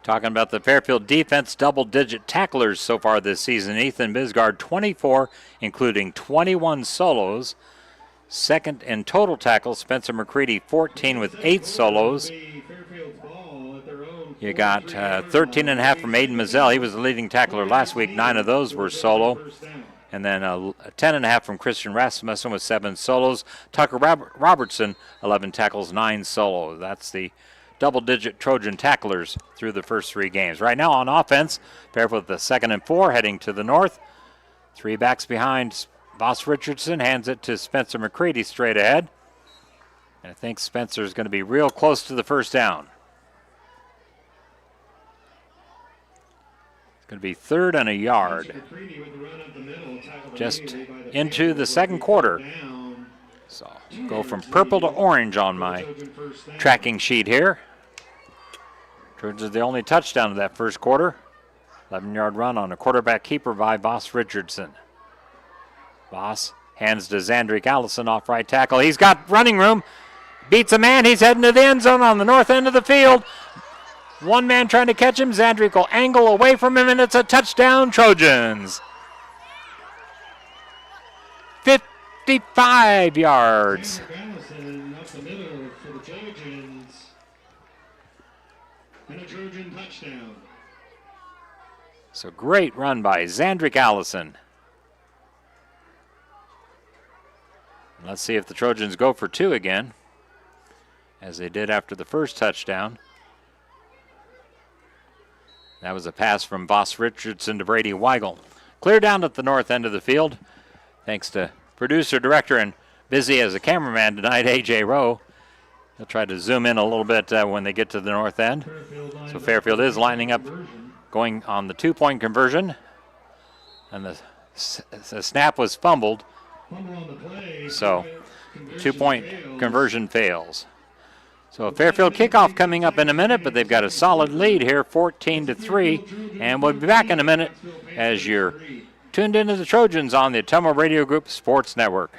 Talking about the Fairfield defense, double-digit tacklers so far this season. Ethan Bisgard, 24, including 21 solos. Second in total tackles, Spencer McCready, 14 with 8 solos. You got 13.5 from Aiden Mazzell. He was the leading tackler last week. 9 of those were solo. And then 10.5 from Christian Rasmussen with 7 solos. Tucker Robertson, 11 tackles, 9 solos. That's the double-digit Trojan tacklers through the first 3 games. Right now on offense, Fairfield with the 2nd and 4 heading to the north. 3 backs behind. Boss Richardson hands it to Spencer McCready straight ahead. And I think Spencer's going to be real close to the first down. It's going to be 3rd and a yard. Just into the second quarter. So go from purple to orange on my tracking sheet here. Trojans are the only touchdown of that first quarter. 11-yard run on a quarterback keeper by Boss Richardson. Boss hands to Zandrick Allison off right tackle. He's got running room. Beats a man. He's heading to the end zone on the north end of the field. One man trying to catch him. Zandrick will angle away from him, and it's a touchdown, Trojans. 55 yards. And a Trojan touchdown. So great run by Zandrick Allison. Let's see if the Trojans go for 2 again, as they did after the first touchdown. That was a pass from Boss Richardson to Brady Weigel. Clear down at the north end of the field, thanks to producer, director, and busy as a cameraman tonight, A.J. Rowe. He'll try to zoom in a little bit when they get to the north end. So Fairfield is lining up, going on the 2-point conversion. And the snap was fumbled. So 2-point conversion fails. So a Fairfield kickoff coming up in a minute, but they've got a solid lead here, 14-3. And we'll be back in a minute as you're tuned into the Trojans on the Atomo Radio Group Sports Network.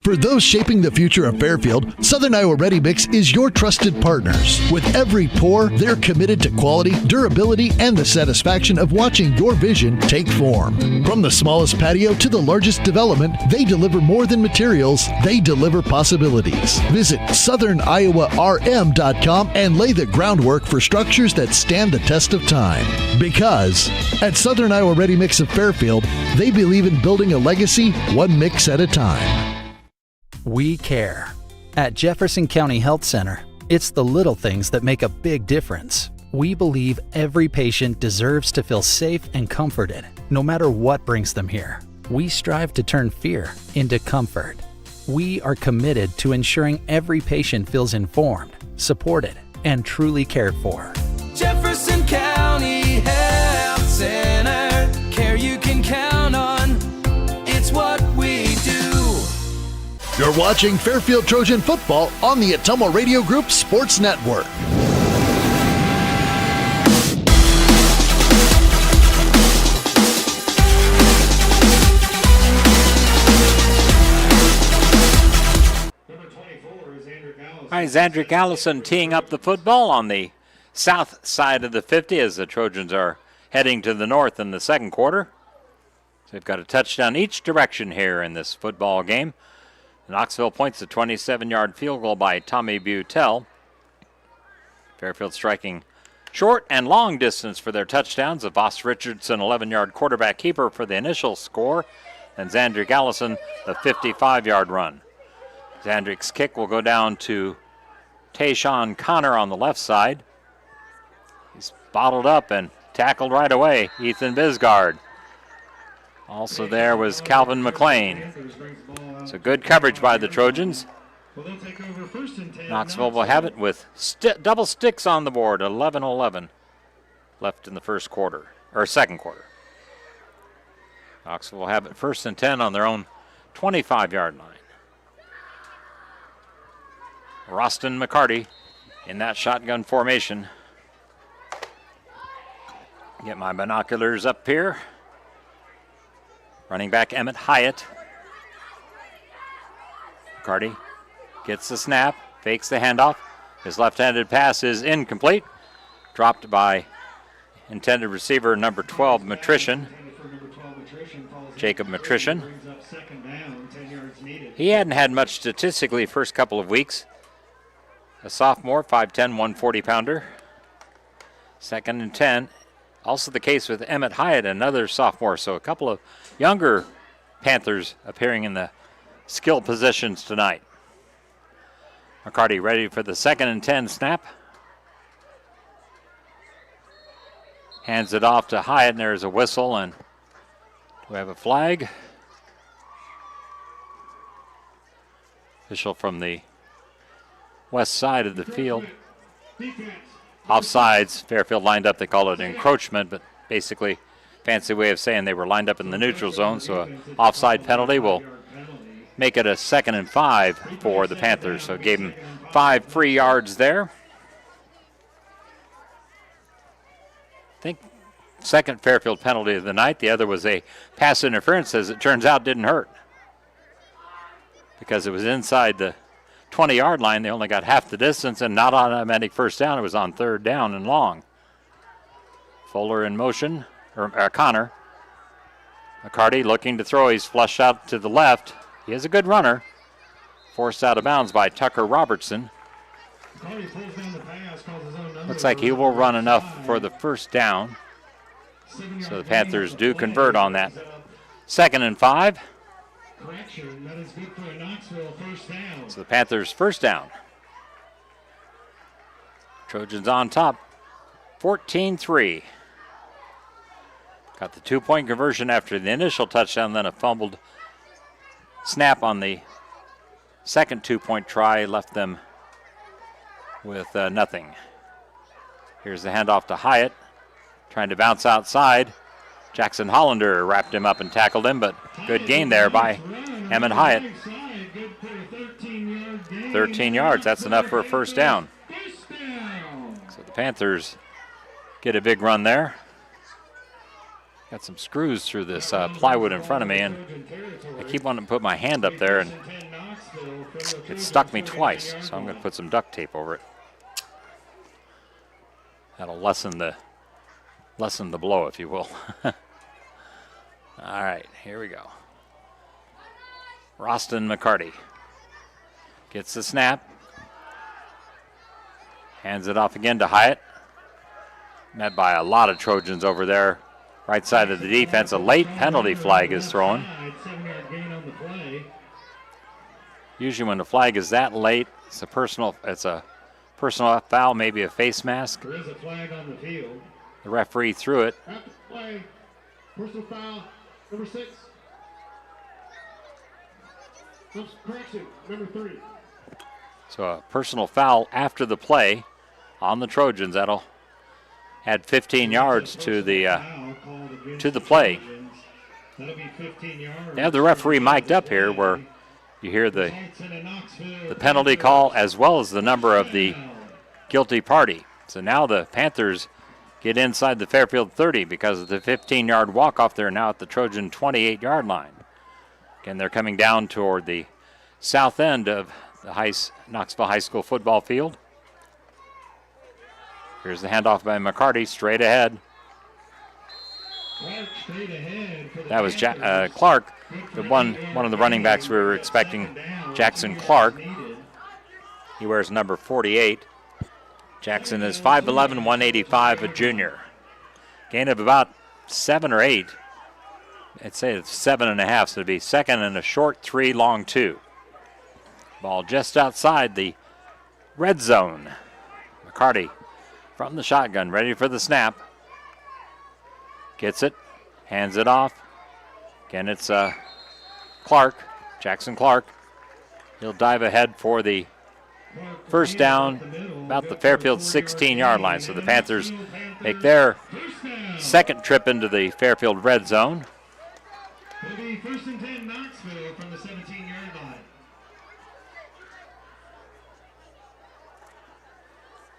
For those shaping the future of Fairfield, Southern Iowa Ready Mix is your trusted partners. With every pour, they're committed to quality, durability, and the satisfaction of watching your vision take form. From the smallest patio to the largest development, they deliver more than materials, they deliver possibilities. Visit SouthernIowaRM.com and lay the groundwork for structures that stand the test of time. Because at Southern Iowa Ready Mix of Fairfield, they believe in building a legacy one mix at a time. We care. At Jefferson County Health Center, it's the little things that make a big difference. We believe every patient deserves to feel safe and comforted, no matter what brings them here. We strive to turn fear into comfort. We are committed to ensuring every patient feels informed, supported, and truly cared for. Jefferson County Health Center, care you can count on. It's what we do. You're watching Fairfield Trojan football on the Atomo Radio Group Sports Network. All right, Zandrick Allison teeing up the football on the south side of the 50 as the Trojans are heading to the north in the second quarter. So they've got a touchdown each direction here in this football game. Knoxville points a 27-yard field goal by Tommy Butel. Fairfield striking short and long distance for their touchdowns. A Voss Richardson 11-yard quarterback keeper for the initial score. And Zandrick Allison the 55-yard run. Zandrick's kick will go down to Tayshawn Connor on the left side. He's bottled up and tackled right away. Ethan Bisgard. Also there was Calvin McLean. So good coverage by the Trojans. Knoxville will have it with double sticks on the board. 11-11 left in the first quarter, or second quarter. Knoxville will have it 1st and 10 on their own 25-yard line. Roston McCarty in that shotgun formation. Get my binoculars up here. Running back Emmett Hyatt. McCarty gets the snap, fakes the handoff. His left-handed pass is incomplete. Dropped by intended receiver number 12, Matrician. Jacob Matrician. He hadn't had much statistically first couple of weeks. A sophomore, 5'10", 140-pounder. 2nd and 10. Also the case with Emmett Hyatt, another sophomore. So a couple of younger Panthers appearing in the skill positions tonight. McCarty ready for the 2nd and 10 snap. Hands it off to Hyatt, and there's a whistle. And do we have a flag? Official from the west side of the field. Offsides, Fairfield lined up. They call it encroachment, but basically fancy way of saying they were lined up in the neutral zone, so an offside penalty will make it a 2nd and 5 for the Panthers. So it gave them 5 free yards there. I think second Fairfield penalty of the night. The other was a pass interference, as it turns out didn't hurt. Because it was inside the 20-yard line, they only got half the distance, and not on automatic first down. It was on 3rd down and long. Fuller in motion, or Connor. McCarty looking to throw. He's flushed out to the left. He is a good runner. Forced out of bounds by Tucker Robertson. Looks like he will run enough for the first down. So the Panthers do convert on that. 2nd and 5. So the Panthers first down. Trojans on top, 14-3. Got the 2-point conversion after the initial touchdown, then a fumbled snap on the second 2-point try left them with nothing. Here's the handoff to Hyatt, trying to bounce outside. Jackson Hollander wrapped him up and tackled him, but good gain there by Emmett Hyatt. 13 yards, that's enough for a first down. So the Panthers get a big run there. Got some screws through this plywood in front of me, and I keep wanting to put my hand up there, and it stuck me twice, so I'm going to put some duct tape over it. That'll lessen the blow, if you will. All right, here we go. Roston McCarty gets the snap. Hands it off again to Hyatt. Met by a lot of Trojans over there. Right side of the defense. A late penalty flag is thrown. Usually when the flag is that late, it's a personal foul, maybe a face mask. There is a flag on the field. The referee threw it. Flag. Personal foul, number 6. Correction, number 3. So a personal foul after the play on the Trojans. That'll add 15 yards to the play. That'll be 15 yards. They have the referee mic'd up here where You hear the penalty call as well as the number of the guilty party. So now the Panthers get inside the Fairfield 30 because of the 15-yard walk-off. They're now at the Trojan 28-yard line. Again, they're coming down toward the south end of the Knoxville High School football field. Here's the handoff by McCarty, straight ahead. That was Clark, one of the running backs we were expecting, Jackson Clark. He wears number 48. Jackson is 5'11", 185, a junior. Gain of about 7 or 8. I'd say it's 7.5, so it'd be second and a short 3, long 2. Ball just outside the red zone. McCarty from the shotgun, ready for the snap. Gets it, hands it off. Again, it's Clark, Jackson Clark. He'll dive ahead for the first down about the Fairfield 16-yard line. So the Panthers make their second trip into the Fairfield red zone. It'll be 1st and 10 Knoxville from the 17-yard line.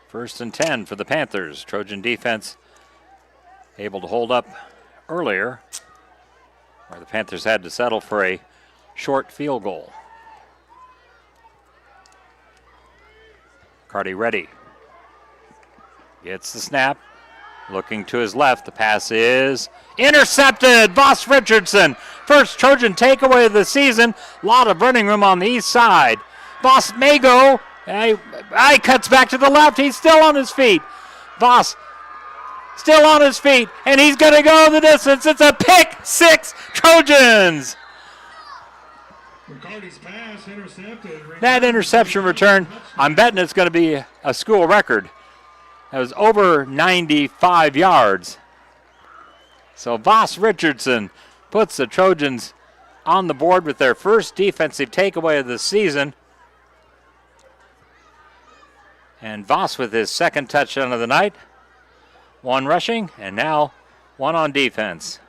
First and 10 for the Panthers. Trojan defense able to hold up earlier, where the Panthers had to settle for a short field goal. Carty ready. Gets the snap. Looking to his left. The pass is intercepted. Voss Richardson. First Trojan takeaway of the season. A lot of running room on the east side. Voss may go. Cuts back to the left. He's still on his feet. Voss still on his feet, and he's going to go the distance. It's a pick six, Trojans. Pass intercepted. That interception return, I'm betting it's going to be a school record. That was over 95 yards. So Voss Richardson puts the Trojans on the board with their first defensive takeaway of the season. And Voss with his second touchdown of the night. 1 rushing, and now 1 on defense.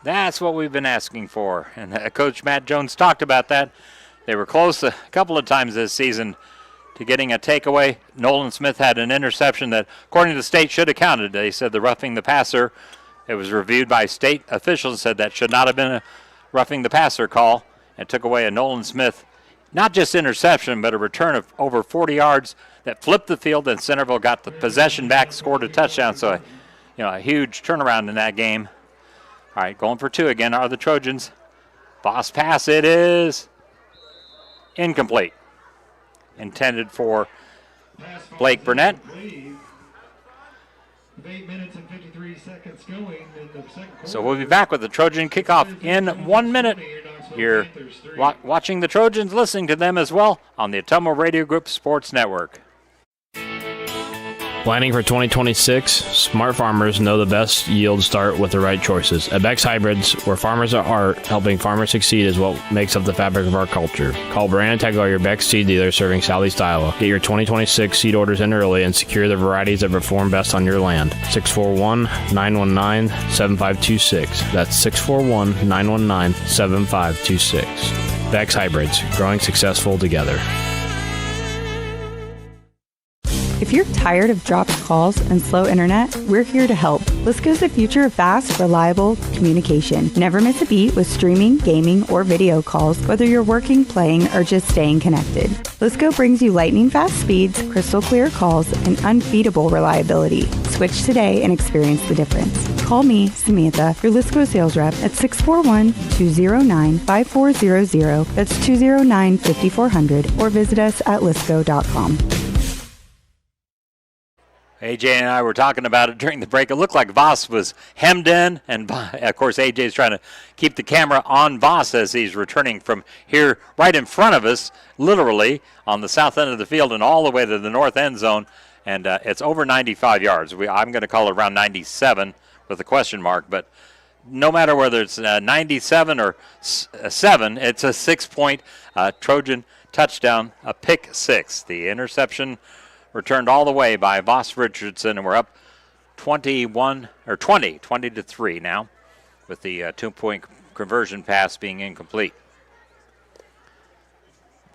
That's what we've been asking for. And Coach Matt Jones talked about that. They were close a couple of times this season to getting a takeaway. Nolan Smith had an interception that, according to the state, should have counted. They said the roughing the passer. It was reviewed by state officials and said that should not have been a roughing the passer call, and took away a Nolan Smith, not just interception, but a return of over 40 yards that flipped the field, and Centerville got the possession back, scored a touchdown. So, a huge turnaround in that game. All right, going for 2 again are the Trojans. Voss pass, it is incomplete. Intended for Blake Burnett. 8 minutes and 53 seconds going in the second quarter. So we'll be back with the Trojan kickoff in 1 minute. You're watching the Trojans, listening to them as well on the Atomo Radio Group Sports Network. Planning for 2026, smart farmers know the best yields start with the right choices. At Beck's Hybrids, where farmers are art, helping farmers succeed is what makes up the fabric of our culture. Call Brandon Tegler, your Beck's seed dealer serving Southeast Iowa. Get your 2026 seed orders in early and secure the varieties that perform best on your land. 641-919-7526. That's 641-919-7526. Beck's Hybrids, growing successful together. If you're tired of dropped calls and slow internet, we're here to help. Lisco's the future of fast, reliable communication. Never miss a beat with streaming, gaming, or video calls, whether you're working, playing, or just staying connected. Lisco brings you lightning fast speeds, crystal clear calls, and unbeatable reliability. Switch today and experience the difference. Call me, Samantha, your Lisco sales rep at 641-209-5400. That's 209-5400, or visit us at lisco.com. AJ and I were talking about it during the break. It looked like Voss was hemmed in, and of course AJ's trying to keep the camera on Voss as he's returning from here right in front of us, literally on the south end of the field and all the way to the north end zone, and it's over 95 yards. I'm going to call it around 97 with a question mark, but no matter whether it's 97 or 7, it's a 6-point Trojan touchdown, a pick 6. The interception returned all the way by Voss Richardson, and we're up 20 to 3 now, with the 2-point conversion pass being incomplete.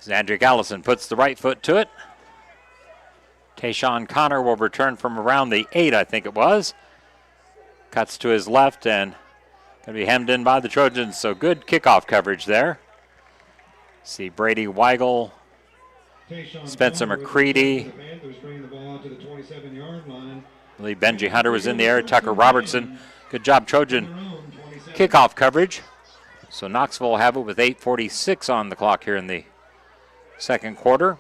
Zandrick Allison puts the right foot to it. Tayshawn Connor will return from around the 8, I think it was. Cuts to his left and going to be hemmed in by the Trojans, so good kickoff coverage there. See Brady Weigel, Spencer McCready. I believe Benji Hunter was in the air. Tucker Robertson. Good job, Trojan kickoff coverage. So Knoxville will have it with 8:46 on the clock here in the second quarter.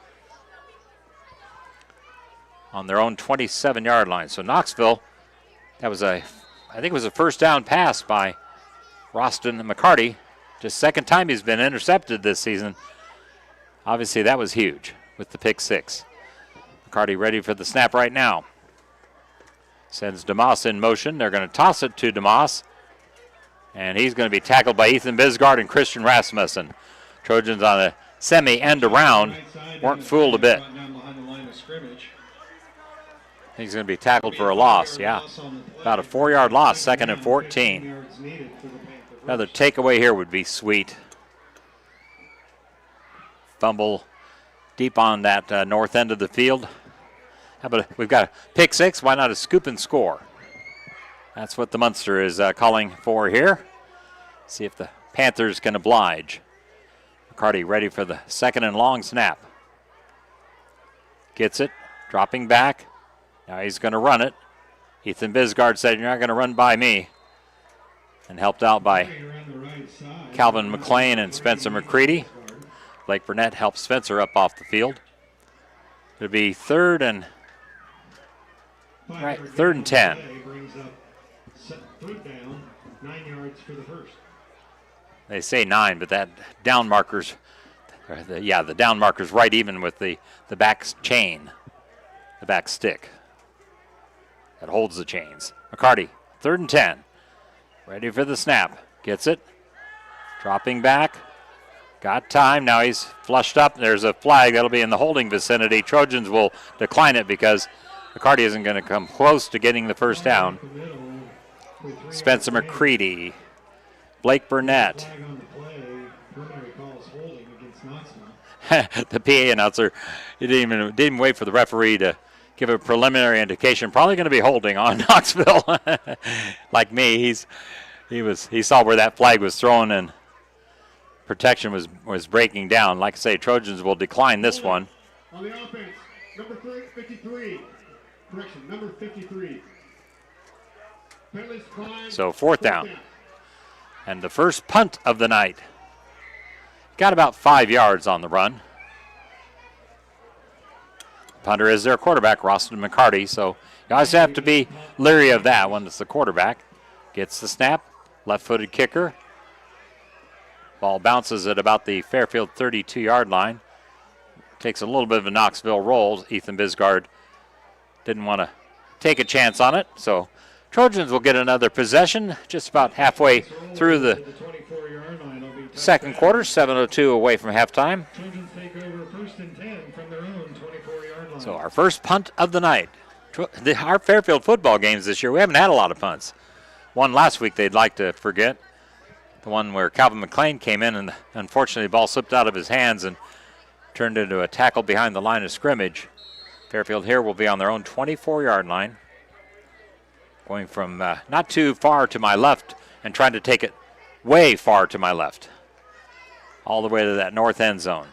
On their own 27-yard line. So Knoxville, that was I think it was a first down pass by Roston McCarty. Just second time he's been intercepted this season. Obviously that was huge with the pick 6. McCarty ready for the snap right now. Sends DeMoss in motion. They're going to toss it to DeMoss. And he's going to be tackled by Ethan Bisgard and Christian Rasmussen. Trojans on a semi-end around. Weren't fooled a bit. He's going to be tackled for a loss, yeah. About a 4-yard loss, 2nd and 14. Another takeaway here would be sweet. Fumble deep on that north end of the field. How about we've got a pick 6, why not a scoop and score? That's what the Munster is calling for here. See if the Panthers can oblige. McCarty ready for the 2nd and long snap. Gets it, dropping back. Now he's going to run it. Ethan Bisgard said, "You're not going to run by me." And helped out by Calvin McLean and Spencer McCready. Blake Burnett helps Spencer up off the field. It'll be third and 10. They say 9, but that down marker's, the down marker's right even with the back chain, the back stick that holds the chains. McCarty, 3rd and 10. Ready for the snap. Gets it. Dropping back. Got time. Now he's flushed up. There's a flag that'll be in the holding vicinity. Trojans will decline it because McCarty isn't going to come close to getting the first down. Spencer McCready. Blake Burnett. The PA announcer didn't even wait for the referee to give a preliminary indication. Probably going to be holding on Knoxville. Like me, he saw where that flag was thrown and protection was breaking down. Like I say, Trojans will decline this one. On the offense, number 53. Correction, number 53. So 4th down. And the first punt of the night. Got about 5 yards on the run. Punter is their quarterback, Roston McCarty, so you always have to be leery of that when it's the quarterback. Gets the snap, left-footed kicker. Ball bounces at about the Fairfield 32-yard line. Takes a little bit of a Knoxville roll. Ethan Bisgard didn't want to take a chance on it, so Trojans will get another possession just about halfway through the second quarter, 7:02 away from halftime. So our first punt of the night. Our Fairfield football games this year, we haven't had a lot of punts. One last week they'd like to forget. The one where Calvin McLean came in and unfortunately the ball slipped out of his hands and turned into a tackle behind the line of scrimmage. Fairfield here will be on their own 24-yard line. Going from not too far to my left and trying to take it way far to my left. All the way to that north end zone.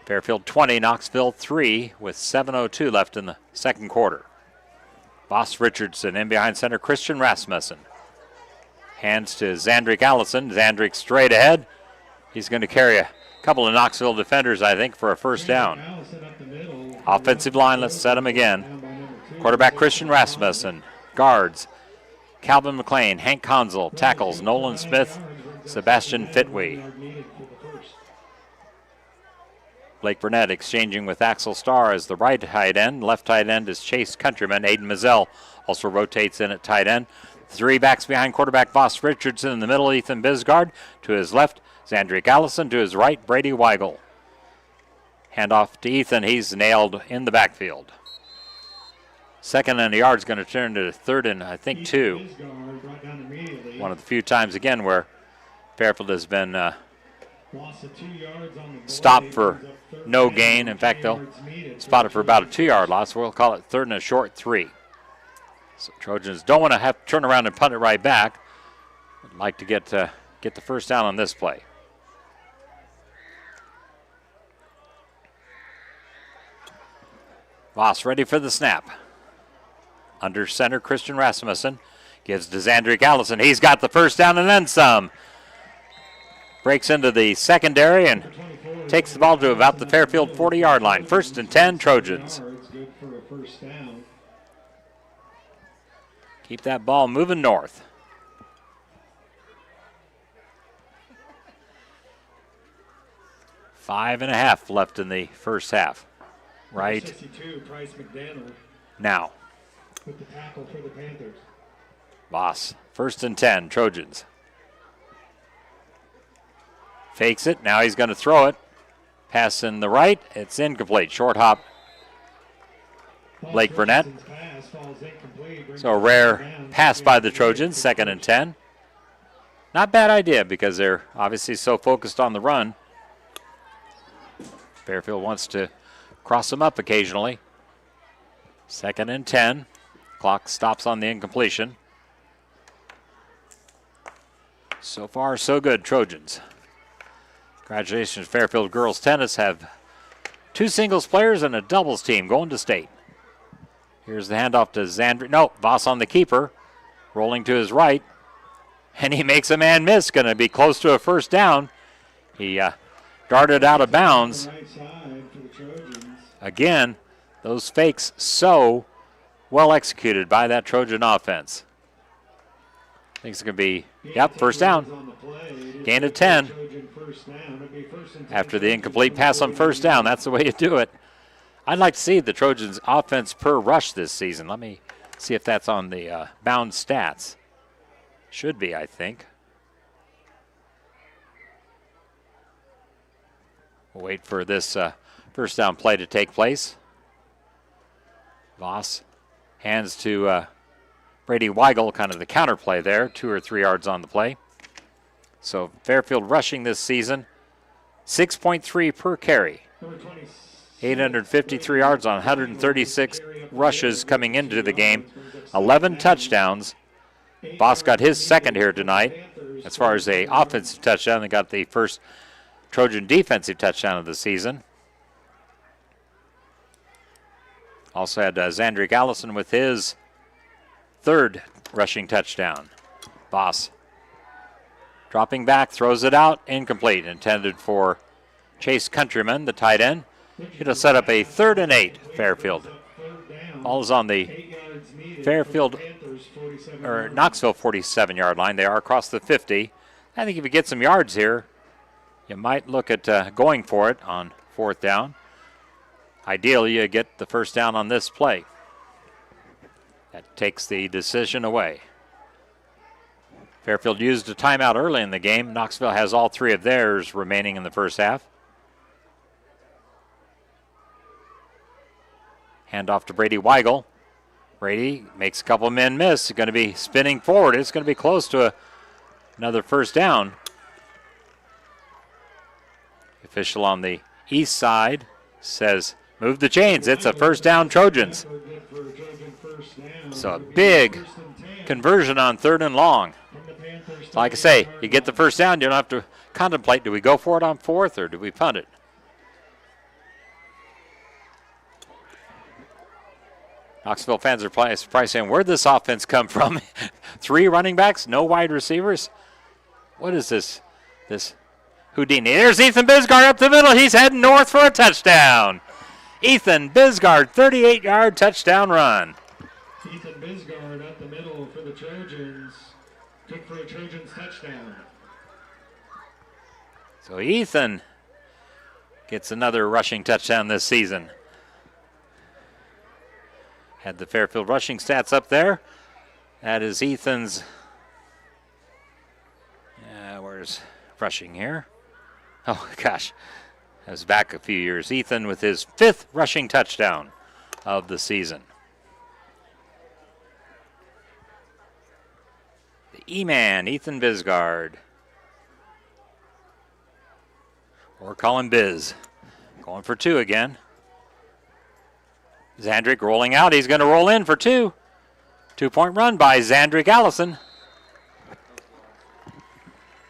Fairfield 20, Knoxville 3 with 7:02 left in the second quarter. Voss Richardson in behind center, Christian Rasmussen. Hands to Zandrick Allison. Zandrick straight ahead. He's going to carry a couple of Knoxville defenders, I think, for a first down. Offensive line, let's set them again. Quarterback Christian Rasmussen. Guards Calvin McLean, Hank Conzel. Tackles Nolan Smith, Sebastian Fitwee. Blake Burnett exchanging with Axel Starr as the right tight end. Left tight end is Chase Countryman. Aiden Mazzell also rotates in at tight end. 3 backs behind quarterback Voss Richardson. In the middle, Ethan Bisgard. To his left, Zandrick Allison. To his right, Brady Weigel. Handoff to Ethan. He's nailed in the backfield. 2nd and a yard is going to turn to 3rd and, I think, 2. One of the few times, again, where Fairfield has been stop for no gain. In fact, they'll spot it for about a 2-yard loss. We'll call it third and a short 3. So Trojans don't want to have to turn around and punt it right back. Would like to get the first down on this play. Voss ready for the snap. Under center, Christian Rasmussen gives to Zandrick Allison. He's got the first down and then some. Breaks into the secondary and takes the ball to about the Fairfield 40-yard line. 1st and 10, Trojans. Keep that ball moving north. 5.5 left in the first half. Right now. With the tackle for the Panthers. Voss, 1st and 10, Trojans. Fakes it. Now he's going to throw it. Pass in the right. It's incomplete. Short hop. Blake Burnett. So a rare pass by the Trojans. 2nd and 10. Not bad idea because they're obviously so focused on the run. Fairfield wants to cross them up occasionally. 2nd and 10. Clock stops on the incompletion. So far, so good, Trojans. Congratulations, Fairfield girls tennis have 2 singles players and a doubles team going to state. Here's the handoff to Zandri. No, Voss on the keeper, rolling to his right, and he makes a man miss. Going to be close to a first down. He darted out of bounds. Again, those fakes so well executed by that Trojan offense. I think it's going to be, first down. Gain of 10. After the incomplete pass on first down, that's the way you do it. I'd like to see the Trojans' offense per rush this season. Let me see if that's on the bound stats. Should be, I think. We'll wait for this first down play to take place. Voss hands to Brady Weigel, kind of the counter play there, 2 or 3 yards on the play. So Fairfield rushing this season, 6.3 per carry. 853 yards on 136 rushes coming into the game. 11 touchdowns. Voss got his second here tonight. As far as a offensive touchdown, they got the first Trojan defensive touchdown of the season. Also had Zandrick Allison with his 3rd rushing touchdown. Voss dropping back, throws it out, incomplete, intended for Chase Countryman, the tight end. It'll set up a 3rd and 8, Fairfield. Ball is on the Fairfield or Knoxville 47-yard line. They are across the 50. I think if you get some yards here, you might look at going for it on 4th down. Ideally, you get the first down on this play. That takes the decision away. Fairfield used a timeout early in the game. Knoxville has all 3 of theirs remaining in the first half. Handoff to Brady Weigel. Brady makes a couple of men miss. He's going to be spinning forward. It's going to be close to another first down. The official on the east side says, move the chains. It's a first down, Trojans. So a big conversion on 3rd and long. Like I say, you get the first down, you don't have to contemplate, do we go for it on 4th or do we punt it? Knoxville fans are probably saying, where'd this offense come from? 3 running backs, no wide receivers? What is this Houdini? There's Ethan Bisgard up the middle. He's heading north for a touchdown. Ethan Bisgard, 38-yard touchdown run. Ethan Bisgard up the middle for the Trojans. Good for a Trojans touchdown. So Ethan gets another rushing touchdown this season. Had the Fairfield rushing stats up there. That is Ethan's. Where's rushing here? Oh, gosh. That was back a few years. Ethan with his 5th rushing touchdown of the season. The E-Man, Ethan Bisgard. or Colin Biz. Going for two again. Zandrick rolling out. He's going to roll in for two. 2-point run by Zandrick Allison.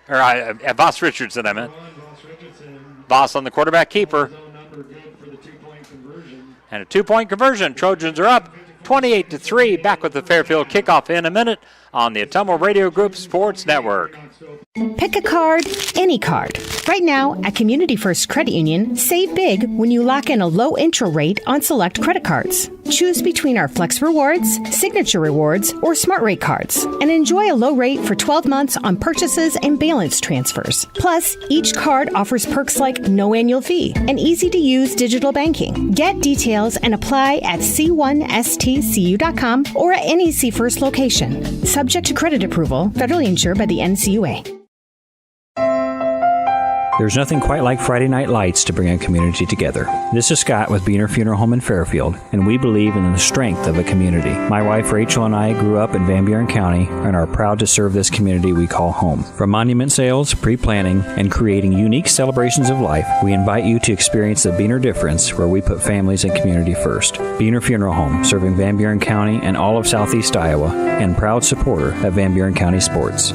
Or Voss Richardson, I meant. Voss on the quarterback keeper. And a 2-point conversion. Trojans are up 28-3. Back with the Fairfield kickoff in a minute on the Atomo Radio Group Sports Network. Pick a card, any card. Right now, at Community First Credit Union, save big when you lock in a low intro rate on select credit cards. Choose between our Flex Rewards, Signature Rewards, or Smart Rate cards, and enjoy a low rate for 12 months on purchases and balance transfers. Plus, each card offers perks like no annual fee and easy-to-use digital banking. Get details and apply at c1stcu.com or at any C First location. Subject to credit approval, federally insured by the NCUA. There's nothing quite like Friday Night Lights to bring a community together. This is Scott with Beaner Funeral Home in Fairfield, and we believe in the strength of a community. My wife Rachel and I grew up in Van Buren County and are proud to serve this community we call home. From monument sales, pre-planning, and creating unique celebrations of life, we invite you to experience the Beaner difference where we put families and community first. Beaner Funeral Home, serving Van Buren County and all of Southeast Iowa, and proud supporter of Van Buren County sports.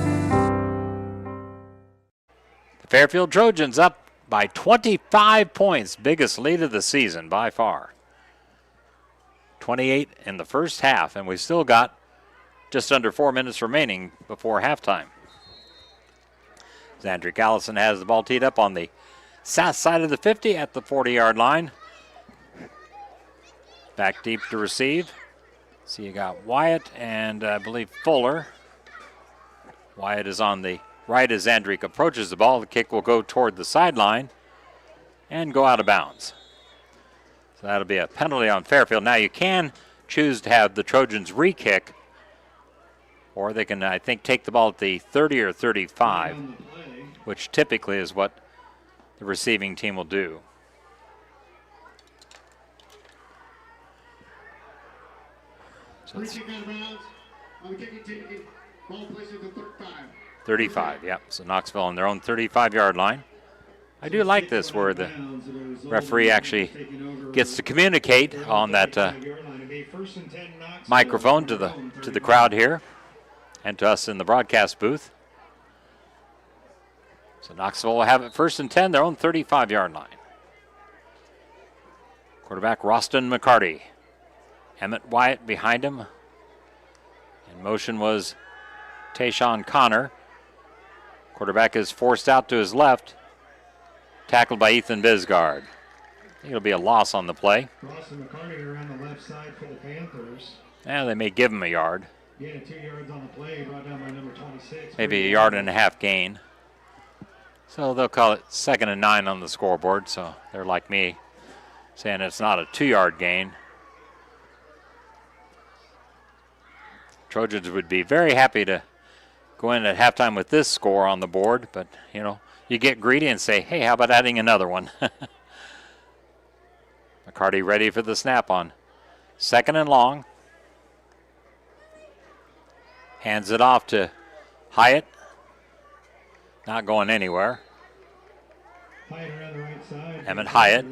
Fairfield Trojans up by 25 points, biggest lead of the season by far. 28 in the first half, and we still got just under 4 minutes remaining before halftime. Zandrick Allison has the ball teed up on the south side of the 50 at the 40-yard line. Back deep to receive. So you got Wyatt and I believe Fuller. Wyatt is on the right as Zandrick approaches the ball. The kick will go toward the sideline and go out of bounds. So that'll be a penalty on Fairfield. Now you can choose to have the Trojans re-kick, or they can, I think, take the ball at the 30 or 35, which typically is what the receiving team will do. So 35, yep. So Knoxville on their own 35-yard line. I do like this where the referee actually gets to communicate on that microphone to the crowd here and to us in the broadcast booth. So Knoxville will have it 1st and 10, their own 35-yard line. Quarterback Roston McCarty. Emmett Wyatt behind him. In motion was Tayshawn Connor. Quarterback is forced out to his left. Tackled by Ethan Bisgard. I think it'll be a loss on the play. Roston McCarty around the left side for the Panthers. Yeah, they may give him a yard. Yeah, 2 yards on the play, brought down by number 26. Maybe a yard and a half gain. So they'll call it 2nd and 9 on the scoreboard. So they're like me, saying it's not a 2-yard gain. Trojans would be very happy to go in at halftime with this score on the board, but, you know, you get greedy and say, hey, how about adding another one? McCarty ready for the snap on 2nd and long. Hands it off to Hyatt. Not going anywhere. Emmett Hyatt.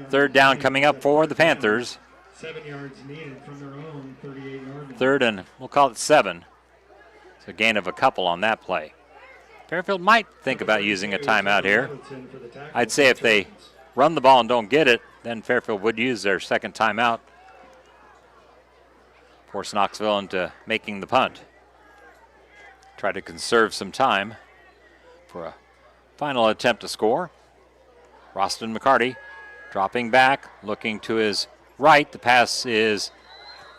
3rd down coming up for the Panthers. 7 yards needed from their own 38-yard line. 3rd and we'll call it 7. It's a gain of a couple on that play. Fairfield might think about using a timeout here. I'd say if they run the ball and don't get it, then Fairfield would use their 2nd timeout. Force Knoxville into making the punt. Try to conserve some time for a final attempt to score. Roston McCarty dropping back, looking to his right. The pass is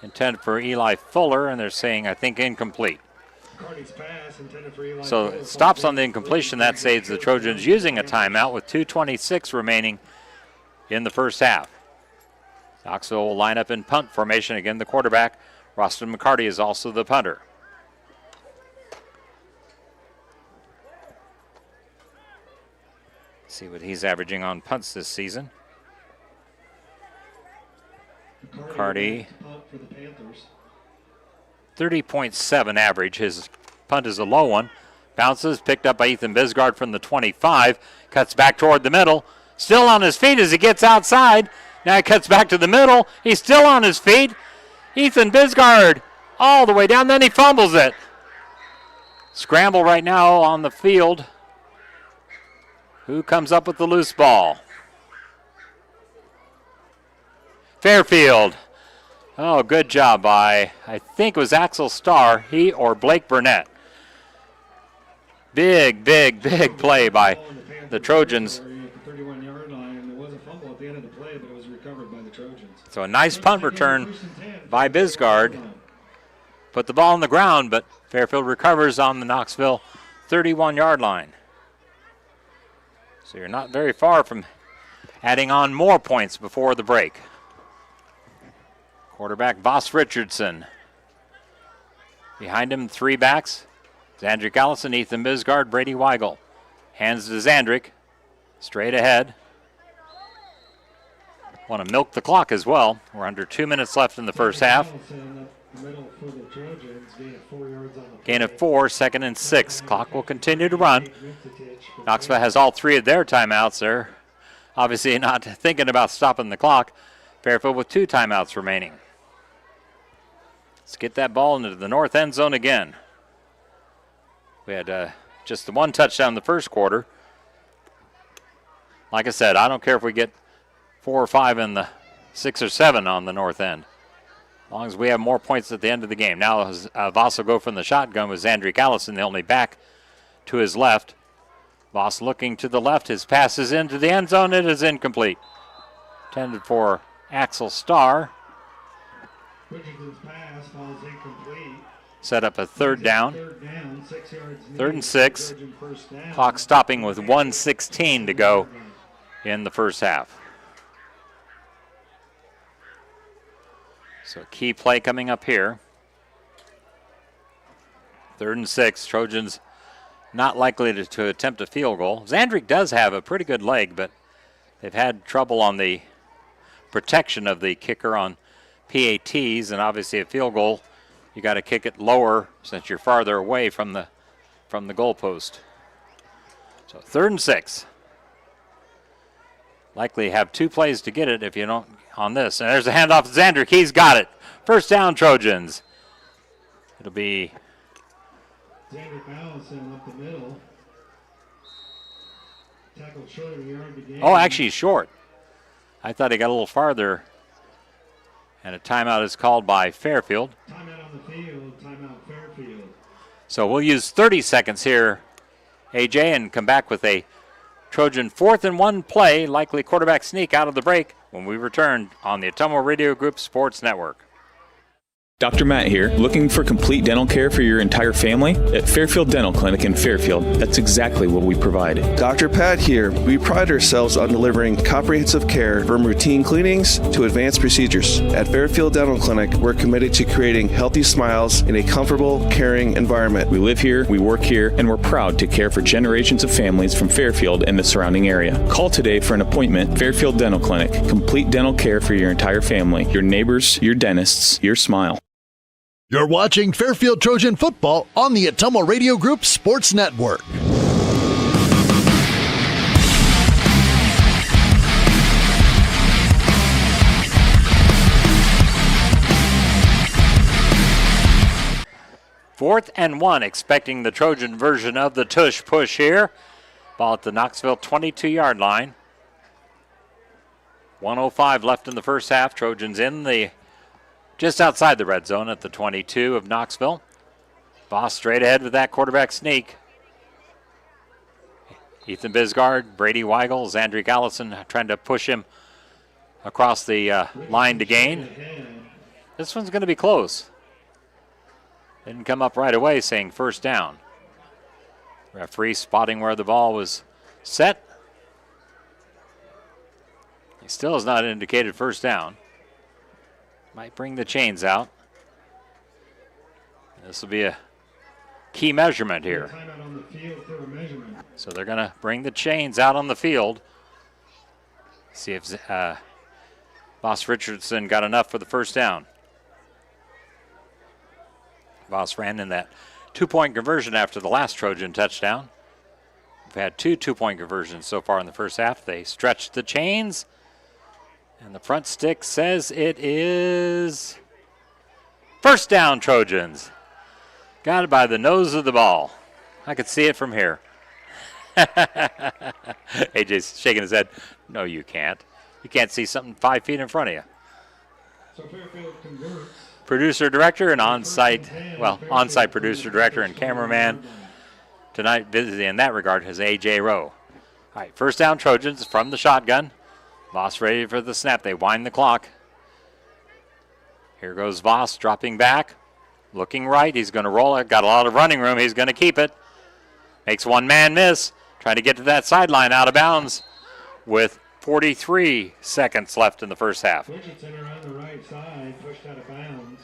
intended for Eli Fuller, and they're saying, I think, incomplete. So it stops on the incompletion. That saves the Trojans using a timeout with 2:26 remaining in the first half. Knoxville will line up in punt formation. Again, the quarterback, Roston McCarty, is also the punter. See what he's averaging on punts this season. McCarty, 30.7 average. His punt is a low one, Bounces, picked up by Ethan Bisgard from the 25. Cuts back toward the middle. Still on his feet as he gets outside. Now he cuts back to the middle. He's still on his feet. Ethan Bisgard all the way down. Then he fumbles it. Scramble right now on the field. Who comes up with the loose ball? Fairfield. Oh, good job by, I think it was Axel Starr, he or Blake Burnett. Big play by the Trojans. So a nice punt return by Bisgard. Put the ball on the ground, but Fairfield recovers on the Knoxville 31-yard line. So you're not very far from adding on more points before the break. Quarterback Voss Richardson. Behind him, 3 backs. Zandrick Allison, Ethan Bisgard, Brady Weigel. Hands to Zandrick. Straight ahead. Want to milk the clock as well. We're under 2 minutes left in the first half. Gain of 4, 2nd and 6. Clock will continue to run. Knoxville has all 3 of their timeouts. They're obviously not thinking about stopping the clock. Fairfield with 2 timeouts remaining. Let's get that ball into the north end zone again. We had just the 1 touchdown in the first quarter. Like I said, I don't care if we get 4 or 5 in the 6 or 7 on the north end, as long as we have more points at the end of the game. Now Voss will go from the shotgun with Zandrick Allison, the only back to his left. Voss looking to the left. His pass is into the end zone. It is incomplete. Intended for Axel Starr. Richardson's pass falls incomplete. Set up a 3rd down. 3rd and 6. Clock stopping with 1:16 to go in the first half. So a key play coming up here. 3rd and 6. Trojans not likely to attempt a field goal. Zandrick does have a pretty good leg, but they've had trouble on the protection of the kicker on PATs, and obviously a field goal, you got to kick it lower since you're farther away from the goalpost. So 3rd and 6. Likely have 2 plays to get it if you don't on this. And there's a handoff to Zandrick. He's got it. First down, Trojans. It'll be Zandrick Allison up the middle. Tackled short of the yard to gain. Oh, actually short. I thought he got a little farther. And a timeout is called by Fairfield. Timeout on the field, timeout Fairfield. So we'll use 30 seconds here, AJ, and come back with a Trojan 4th and 1 play, likely quarterback sneak out of the break when we return on the Atomo Radio Group Sports Network. Dr. Matt here. Looking for complete dental care for your entire family? At Fairfield Dental Clinic in Fairfield, that's exactly what we provide. Dr. Pat here. We pride ourselves on delivering comprehensive care from routine cleanings to advanced procedures. At Fairfield Dental Clinic, we're committed to creating healthy smiles in a comfortable, caring environment. We live here, we work here, and we're proud to care for generations of families from Fairfield and the surrounding area. Call today for an appointment. Fairfield Dental Clinic. Complete dental care for your entire family. Your neighbors, your dentists, your smile. You're watching Fairfield Trojan football on the Atomo Radio Group Sports Network. Fourth and 1, expecting the Trojan version of the tush push here. Ball at the Knoxville 22-yard line. 1:05 left in the first half. Trojans in the just outside the red zone at the 22 of Knoxville. Voss straight ahead with that quarterback sneak. Ethan Bisgard, Brady Weigel, Zandrick Allison trying to push him across the line to gain. This one's going to be close. Didn't come up right away saying first down. Referee spotting where the ball was set. He still has not indicated first down. Might bring the chains out. This will be a key measurement here. So they're going to bring the chains out on the field. See if Voss Richardson got enough for the first down. Voss ran in that 2-point conversion after the last Trojan touchdown. We've had 2 2-point conversions so far in the first half. They stretched the chains, and the front stick says it is first down, Trojans. Got it by the nose of the ball. I could see it from here. AJ's shaking his head. No, you can't. You can't see something 5 feet in front of you. So Fairfield converts. Producer director and on-site producer director and cameraman tonight visiting in that regard is AJ Rowe. All right, first down, Trojans from the shotgun. Voss ready for the snap. They wind the clock. Here goes Voss dropping back, looking right. He's going to roll it. Got a lot of running room. He's going to keep it. Makes one man miss. Trying to get to that sideline out of bounds with 43 seconds left in the first half. Richardson around the right side, pushed out of bounds.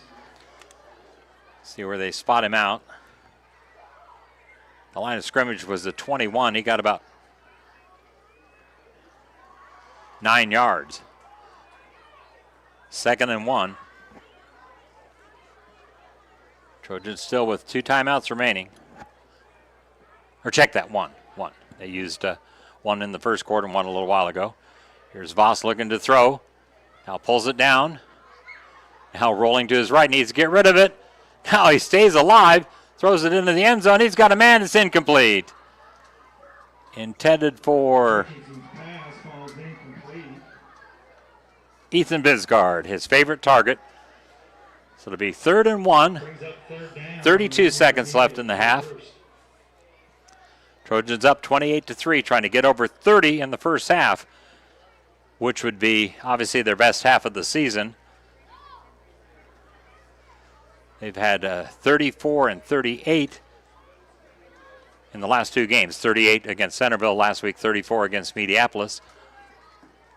See where they spot him out. The line of scrimmage was the 21. He got about 9 yards. 2nd and 1. Trojans still with 2 timeouts remaining. Or check that, one. They used one in the first quarter and one a little while ago. Here's Voss looking to throw. Now pulls it down. Now rolling to his right, needs to get rid of it. Now he stays alive, throws it into the end zone. He's got a man, it's incomplete. Intended for Ethan Bisgard, his favorite target. So it'll be 3rd and 1. 32 seconds left in the half. Trojans up 28-3, trying to get over 30 in the first half, which would be obviously their best half of the season. They've had 34 and 38 in the last 2 games. 38 against Centerville last week, 34 against Mediapolis.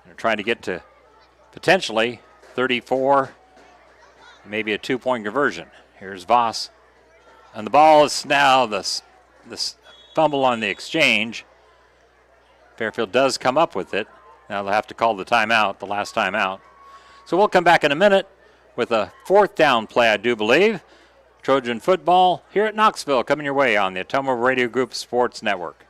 They're trying to get to potentially 34, maybe a 2-point conversion. Here's Voss. And the ball is now this fumble on the exchange. Fairfield does come up with it. Now they'll have to call the timeout, the last timeout. So we'll come back in a minute with a 4th down play, I do believe. Trojan football here at Knoxville coming your way on the Atomo Radio Group Sports Network.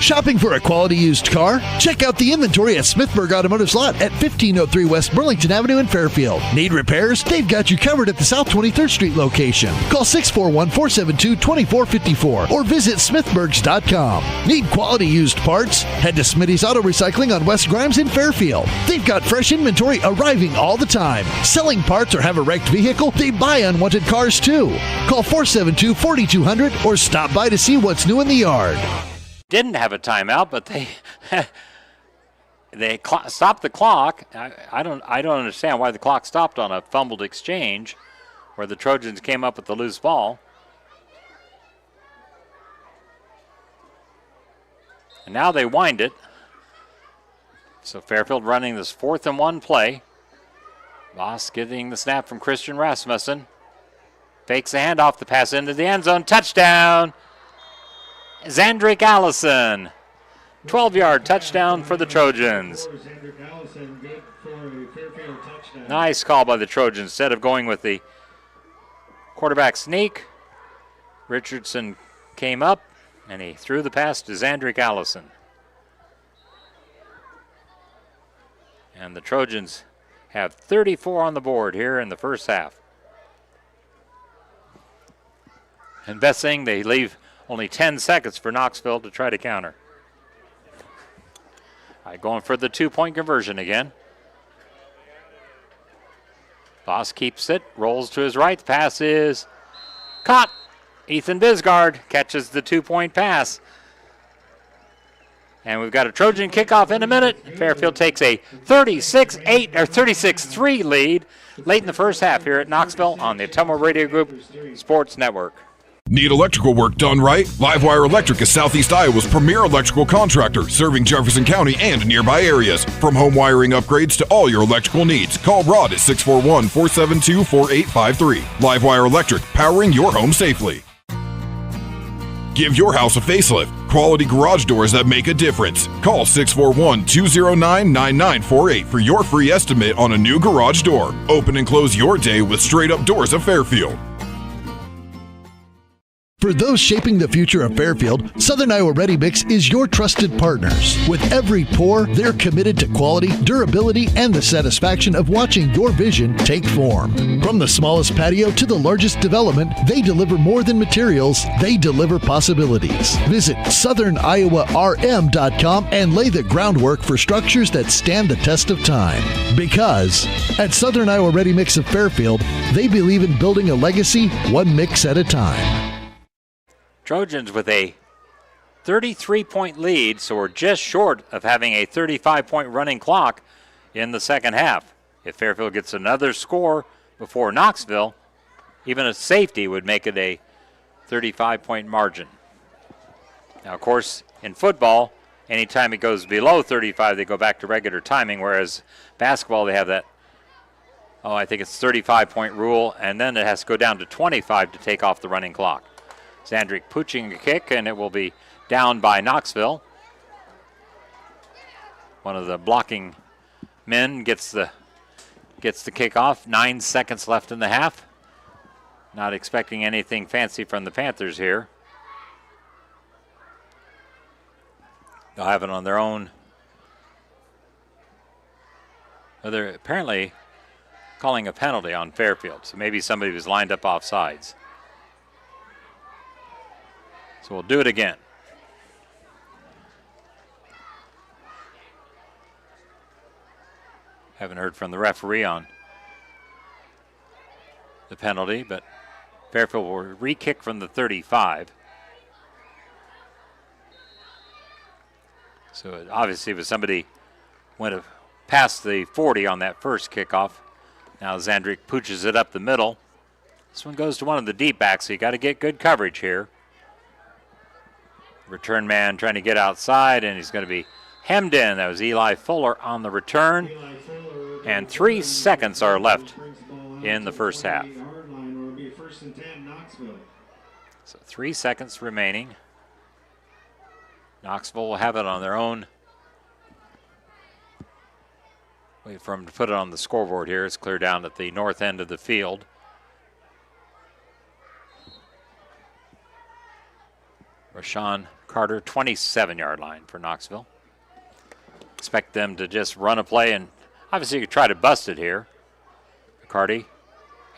Shopping for a quality used car? Check out the inventory at Smithburg Automotive's lot at 1503 West Burlington Avenue in Fairfield. Need repairs? They've got you covered at the South 23rd Street location. Call 641-472-2454 or visit smithburgs.com. Need quality used parts? Head to Smitty's Auto Recycling on West Grimes in Fairfield. They've got fresh inventory arriving all the time. Selling parts or have a wrecked vehicle? They buy unwanted cars too. Call 472-4200 or stop by to see what's new in the yard. Didn't have a timeout, but they stopped the clock. I don't understand why the clock stopped on a fumbled exchange where the Trojans came up with the loose ball. And now they wind it. So Fairfield running this 4th and 1 play. Voss getting the snap from Christian Rasmussen. Fakes the handoff, the pass into the end zone. Touchdown! Zandrick Allison, 12-yard touchdown for the Trojans. Nice call by the Trojans. Instead of going with the quarterback sneak, Richardson came up and he threw the pass to Zandrick Allison. And the Trojans have 34 on the board here in the first half. And best thing, they leave only 10 seconds for Knoxville to try to counter. All right, going for the 2-point conversion again. Voss keeps it, rolls to his right. The pass is caught. Ethan Bisgard catches the 2-point pass. And we've got a Trojan kickoff in a minute. Fairfield takes a 36-8 or 36-3 lead late in the first half here at Knoxville on the Atomo Radio Group Sports Network. Need electrical work done right? Livewire Electric is Southeast Iowa's premier electrical contractor, serving Jefferson County and nearby areas. From home wiring upgrades to all your electrical needs, call Rod at 641-472-4853. Livewire Electric, powering your home safely. Give your house a facelift. Quality garage doors that make a difference. Call 641-209-9948 for your free estimate on a new garage door. Open and close your day with Straight Up Doors of Fairfield. For those shaping the future of Fairfield, Southern Iowa Ready Mix is your trusted partners. With every pour, they're committed to quality, durability, and the satisfaction of watching your vision take form. From the smallest patio to the largest development, they deliver more than materials, they deliver possibilities. Visit SouthernIowaRM.com and lay the groundwork for structures that stand the test of time. Because at Southern Iowa Ready Mix of Fairfield, they believe in building a legacy one mix at a time. Trojans with a 33-point lead, so we're just short of having a 35-point running clock in the second half. If Fairfield gets another score before Knoxville, even a safety would make it a 35-point margin. Now, of course, in football, anytime it goes below 35, they go back to regular timing, whereas basketball, they have that, I think it's 35-point rule, and then it has to go down to 25 to take off the running clock. Zandrick pushing a kick, and it will be down by Knoxville. One of the blocking men gets the kick off. 9 seconds left in the half. Not expecting anything fancy from the Panthers here. They'll have it on their own. Well, they're apparently calling a penalty on Fairfield, so maybe somebody was lined up off sides. So we'll do it again. Haven't heard from the referee on the penalty, but Fairfield will re-kick from the 35. So it obviously was somebody went past the 40 on that first kickoff. Now Zandrick pooches it up the middle. This one goes to one of the deep backs, so you got to get good coverage here. Return man trying to get outside, and he's going to be hemmed in. That was Eli Fuller on the return. And 3 seconds are left in the first half. So 3 seconds remaining. Knoxville will have it on their own. Wait for him to put it on the scoreboard here. It's clear down at the north end of the field. Rashawn Carter, 27-yard line for Knoxville. Expect them to just run a play, and obviously you could try to bust it here. McCarty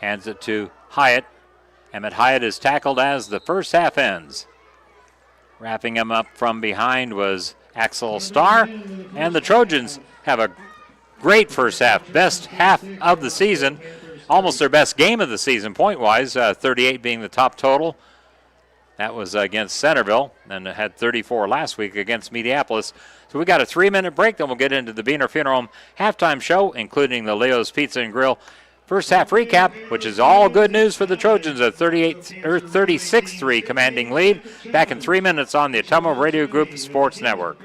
hands it to Hyatt. Emmett Hyatt is tackled as the first half ends. Wrapping him up from behind was Axel Starr, and the Trojans have a great first half. Best half of the season, almost their best game of the season point-wise, 38 being the top total. That was against Centerville, and it had 34 last week against Mediapolis. So we got a 3-minute break, then we'll get into the Beaner Funeral Home halftime show, including the Leo's Pizza and Grill first half recap, which is all good news for the Trojans. A 36-3 commanding lead. Back in 3 minutes on the Atomo Radio Group Sports Network.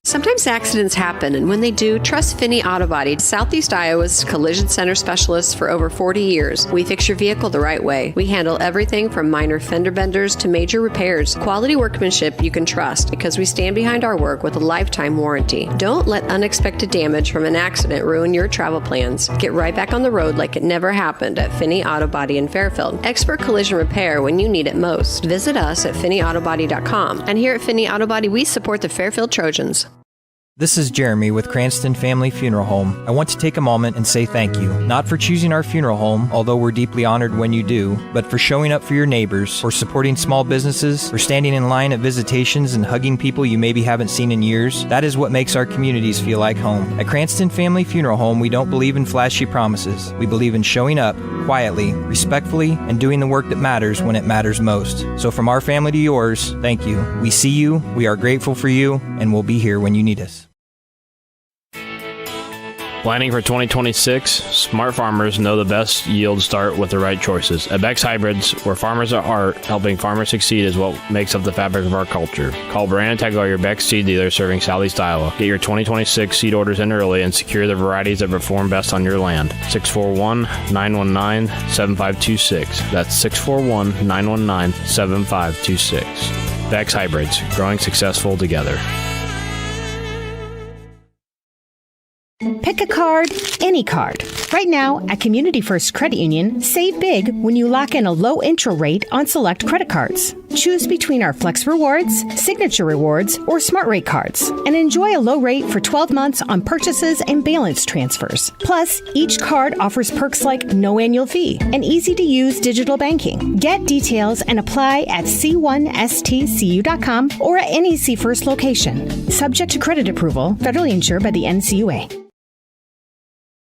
Sometimes accidents happen, and when they do, trust Finney Auto Body, Southeast Iowa's collision center specialists for over 40 years. We fix your vehicle the right way. We handle everything from minor fender benders to major repairs. Quality workmanship you can trust because we stand behind our work with a lifetime warranty. Don't let unexpected damage from an accident ruin your travel plans. Get right back on the road like it never happened at Finney Auto Body in Fairfield. Expert collision repair when you need it most. Visit us at FinneyAutoBody.com. And here at Finney Auto Body, we support the Fairfield Trojans. This is Jeremy with Cranston Family Funeral Home. I want to take a moment and say thank you, not for choosing our funeral home, although we're deeply honored when you do, but for showing up for your neighbors, for supporting small businesses, for standing in line at visitations and hugging people you maybe haven't seen in years. That is what makes our communities feel like home. At Cranston Family Funeral Home, we don't believe in flashy promises. We believe in showing up quietly, respectfully, and doing the work that matters when it matters most. So from our family to yours, thank you. We see you, we are grateful for you, and we'll be here when you need us. Planning for 2026, smart farmers know the best yields start with the right choices. At Beck's Hybrids, where farmers are art, helping farmers succeed is what makes up the fabric of our culture. Call Brandon Tegler, your Beck's seed dealer serving Southeast Iowa. Get your 2026 seed orders in early and secure the varieties that perform best on your land. 641-919-7526. That's 641-919-7526. Beck's Hybrids, growing successful together. Pick a card, any card. Right now, at Community First Credit Union, save big when you lock in a low intro rate on select credit cards. Choose between our Flex Rewards, Signature Rewards, or Smart Rate cards, and enjoy a low rate for 12 months on purchases and balance transfers. Plus, each card offers perks like no annual fee and easy-to-use digital banking. Get details and apply at c1stcu.com or at NEC First location. Subject to credit approval, federally insured by the NCUA.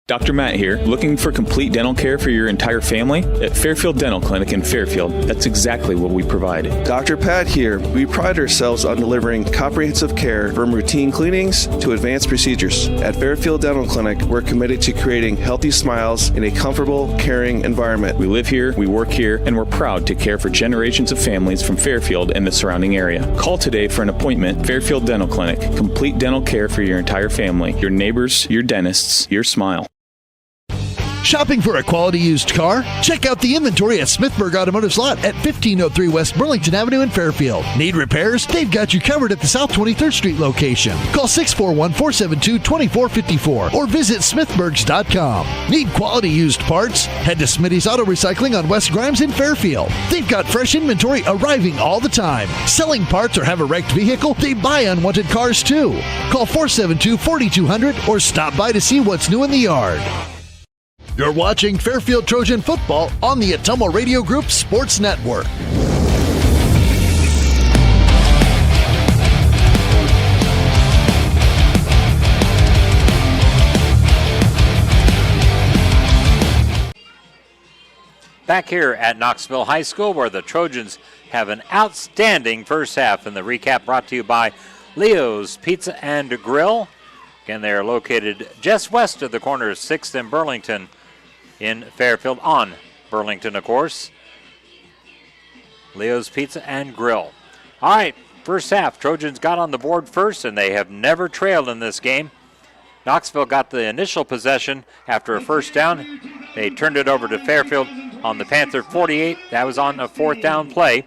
Dr. Matt here. Looking for complete dental care for your entire family? At Fairfield Dental Clinic in Fairfield, that's exactly what we provide. Dr. Pat here. We pride ourselves on delivering comprehensive care from routine cleanings to advanced procedures. At Fairfield Dental Clinic, we're committed to creating healthy smiles in a comfortable, caring environment. We live here, we work here, and we're proud to care for generations of families from Fairfield and the surrounding area. Call today for an appointment. Fairfield Dental Clinic. Complete dental care for your entire family. Your neighbors, your dentists, your smile. Shopping for a quality used car? Check out the inventory at Smithburg Automotive's lot at 1503 West Burlington Avenue in Fairfield. Need repairs? They've got you covered at the South 23rd Street location. Call 641-472-2454 or visit smithburgs.com. Need quality used parts? Head to Smitty's Auto Recycling on West Grimes in Fairfield. They've got fresh inventory arriving all the time. Selling parts or have a wrecked vehicle? They buy unwanted cars too. Call 472-4200 or stop by to see what's new in the yard. You're watching Fairfield Trojan football on the Atomo Radio Group Sports Network. Back here at Knoxville High School, where the Trojans have an outstanding first half, and the recap brought to you by Leo's Pizza and Grill. Again, they are located just west of the corner of 6th and Burlington in Fairfield, on Burlington, of course. Leo's Pizza and Grill. All right, first half, Trojans got on the board first, and they have never trailed in this game. Knoxville got the initial possession after a first down. They turned it over to Fairfield on the Panther 48. That was on a fourth down play.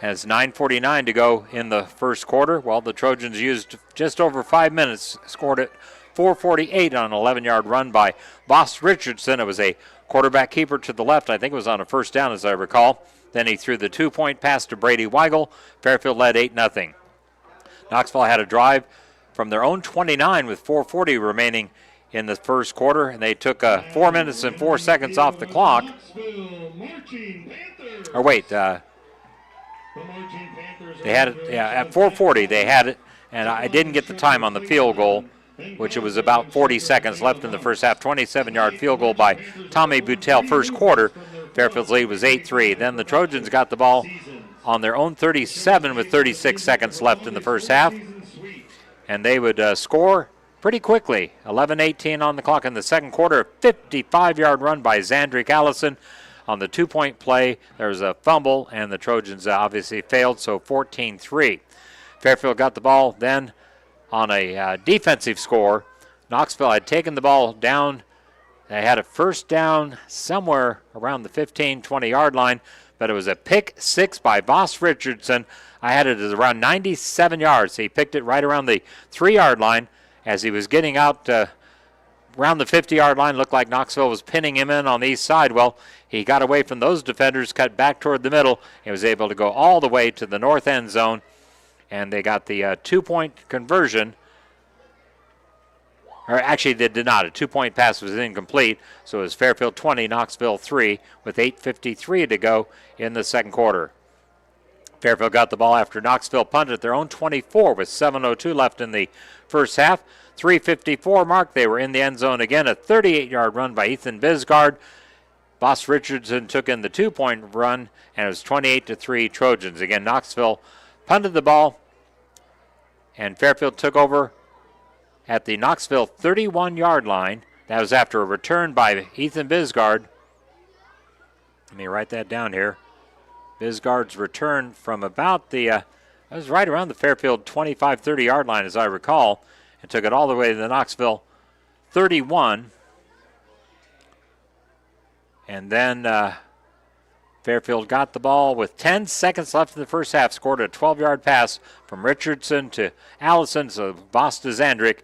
Has 9:49 to go in the first quarter. Well, the Trojans used just over 5 minutes, scored it 4:48 on an 11-yard run by Boss Richardson. It was a quarterback keeper to the left. I think it was on a first down, as I recall. Then he threw the 2-point pass to Brady Weigel. Fairfield led 8-0. Knoxville had a drive from their own 29 with 4:40 remaining in the first quarter, and they took 4 minutes and 4 seconds off the clock. Or wait, they had it, at 4:40 they had it, and I didn't get the time on the field goal, which it was about 40 seconds left in the first half. 27-yard field goal by Tommy Boutel first quarter. Fairfield's lead was 8-3. Then the Trojans got the ball on their own 37 with 36 seconds left in the first half, and they would score pretty quickly. 11:18 on the clock in the second quarter. A 55-yard run by Zandrick Allison. On the 2-point play, there was a fumble, and the Trojans obviously failed, so 14-3. Fairfield got the ball then on a defensive score. Knoxville had taken the ball down. They had a first down somewhere around the 15, 20-yard line, but it was a pick six by Boss Richardson. I had it as around 97 yards. He picked it right around the 3-yard line as he was getting out around the 50-yard line. Looked like Knoxville was pinning him in on the east side. Well, he got away from those defenders, cut back toward the middle, and was able to go all the way to the north end zone, and they got the 2-point conversion. Or actually, they did not. A 2-point pass was incomplete, so it was Fairfield 20, Knoxville 3, with 8:53 to go in the second quarter. Fairfield got the ball after Knoxville punted at their own 24 with 7:02 left in the first half. 3:54 mark, they were in the end zone again. A 38-yard run by Ethan Bisgard. Boss Richardson took in the 2-point run, and it was 28-3 Trojans. Again, Knoxville punted the ball, and Fairfield took over at the Knoxville 31-yard line. That was after a return by Ethan Bisgard. Let me write that down here. Bisgard's return from about the, that was right around the Fairfield 25, 30-yard line, as I recall, and took it all the way to the Knoxville 31. And then Fairfield got the ball with 10 seconds left in the first half, scored a 12-yard pass from Richardson to Allison to Vosta Zandrick,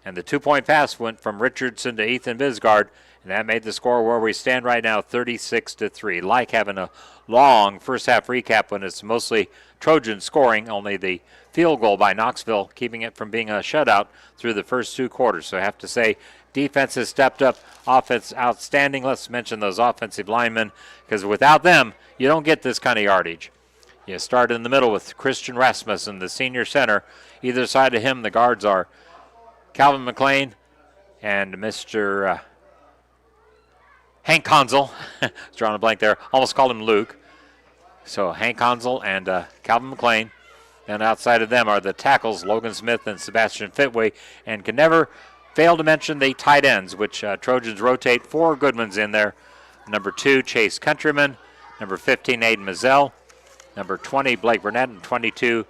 and the 2-point pass went from Richardson to Ethan Bisgard, and that made the score where we stand right now, 36-3. Like having a long first half recap when it's mostly Trojan scoring, only the field goal by Knoxville keeping it from being a shutout through the first 2 quarters. So I have to say, defense has stepped up, offense outstanding. Let's mention those offensive linemen, because without them, you don't get this kind of yardage. You start in the middle with Christian Rasmussen, the senior center. Either side of him, the guards are Calvin McLean and Mr. Hank Konzel. Drawing a blank there. Almost called him Luke. So Hank Konzel and Calvin McLean. And outside of them are the tackles, Logan Smith and Sebastian Fitway. And can never fail to mention the tight ends, which Trojans rotate. 4 good ones in there. Number 2, Chase Countryman. Number 15, Aiden Mazzell. Number 20, Blake Burnett. And 22,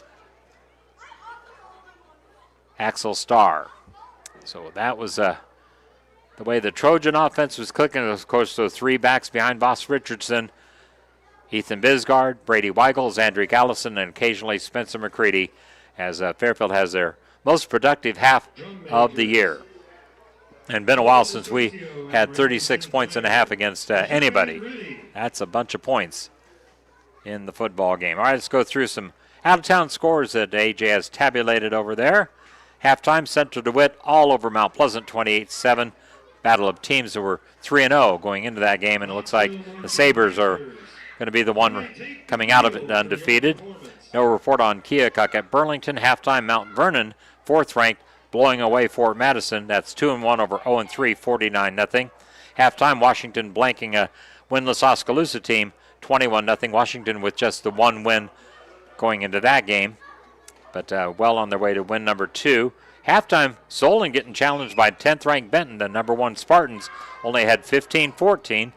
Axel Starr. So that was the way the Trojan offense was clicking. Of course, those 3 backs behind Voss Richardson, Ethan Bisgard, Brady Weigel, Zandrick Allison, and occasionally Spencer McCready, as Fairfield has their most productive half of the year. And been a while since we had 36 points and a half against anybody. That's a bunch of points in the football game. All right, let's go through some out-of-town scores that AJ has tabulated over there. Halftime, Central DeWitt all over Mount Pleasant, 28-7. Battle of teams that were 3-0 going into that game, and it looks like the Sabres are going to be the one coming out of it undefeated. No report on Keokuk at Burlington. Halftime, Mount Vernon, 4th ranked, blowing away Fort Madison. That's 2-1 over 0-3, 49-0. Halftime, Washington blanking a winless Oskaloosa team, 21-0. Washington with just the 1 win going into that game, but well on their way to win number 2. Halftime, Solon getting challenged by 10th-ranked Benton. The number 1 Spartans only had 15-14.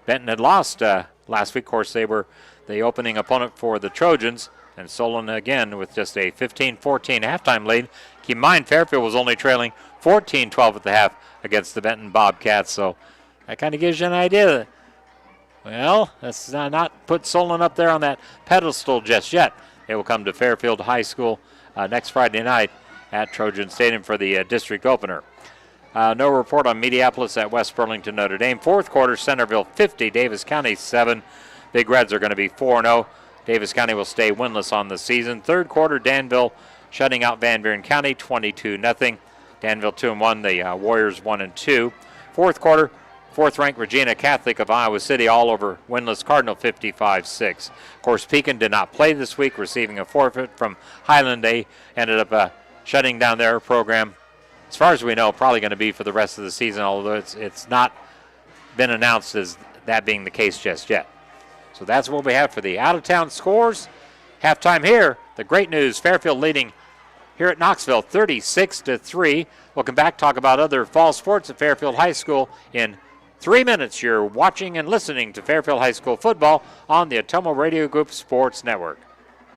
Benton had lost last week. Of course, they were the opening opponent for the Trojans, and Solon again with just a 15-14 halftime lead. Keep in mind, Fairfield was only trailing 14-12 at the half against the Benton Bobcats, so that kind of gives you an idea. Well, let's not put Solon up there on that pedestal just yet. They will come to Fairfield High School next Friday night at Trojan Stadium for the district opener. No report on Mediapolis at West Burlington, Notre Dame. 4th quarter, Centerville 50, Davis County 7. Big Reds are going to be 4-0. Davis County will stay winless on the season. 3rd quarter, Danville shutting out Van Buren County 22-0. Danville 2-1, the Warriors 1-2. 4th quarter, 4th-ranked Regina Catholic of Iowa City all over winless Cardinal 55-6. Of course, Pekin did not play this week, receiving a forfeit from Highland. They ended up shutting down their program, as far as we know, probably going to be for the rest of the season, although it's not been announced as that being the case just yet. So that's what we have for the out-of-town scores. Halftime here, the great news, Fairfield leading here at Knoxville 36-3. We'll come back, talk about other fall sports at Fairfield High School in 3 minutes. You're watching and listening to Fairfield High School football on the Atomo Radio Group Sports Network.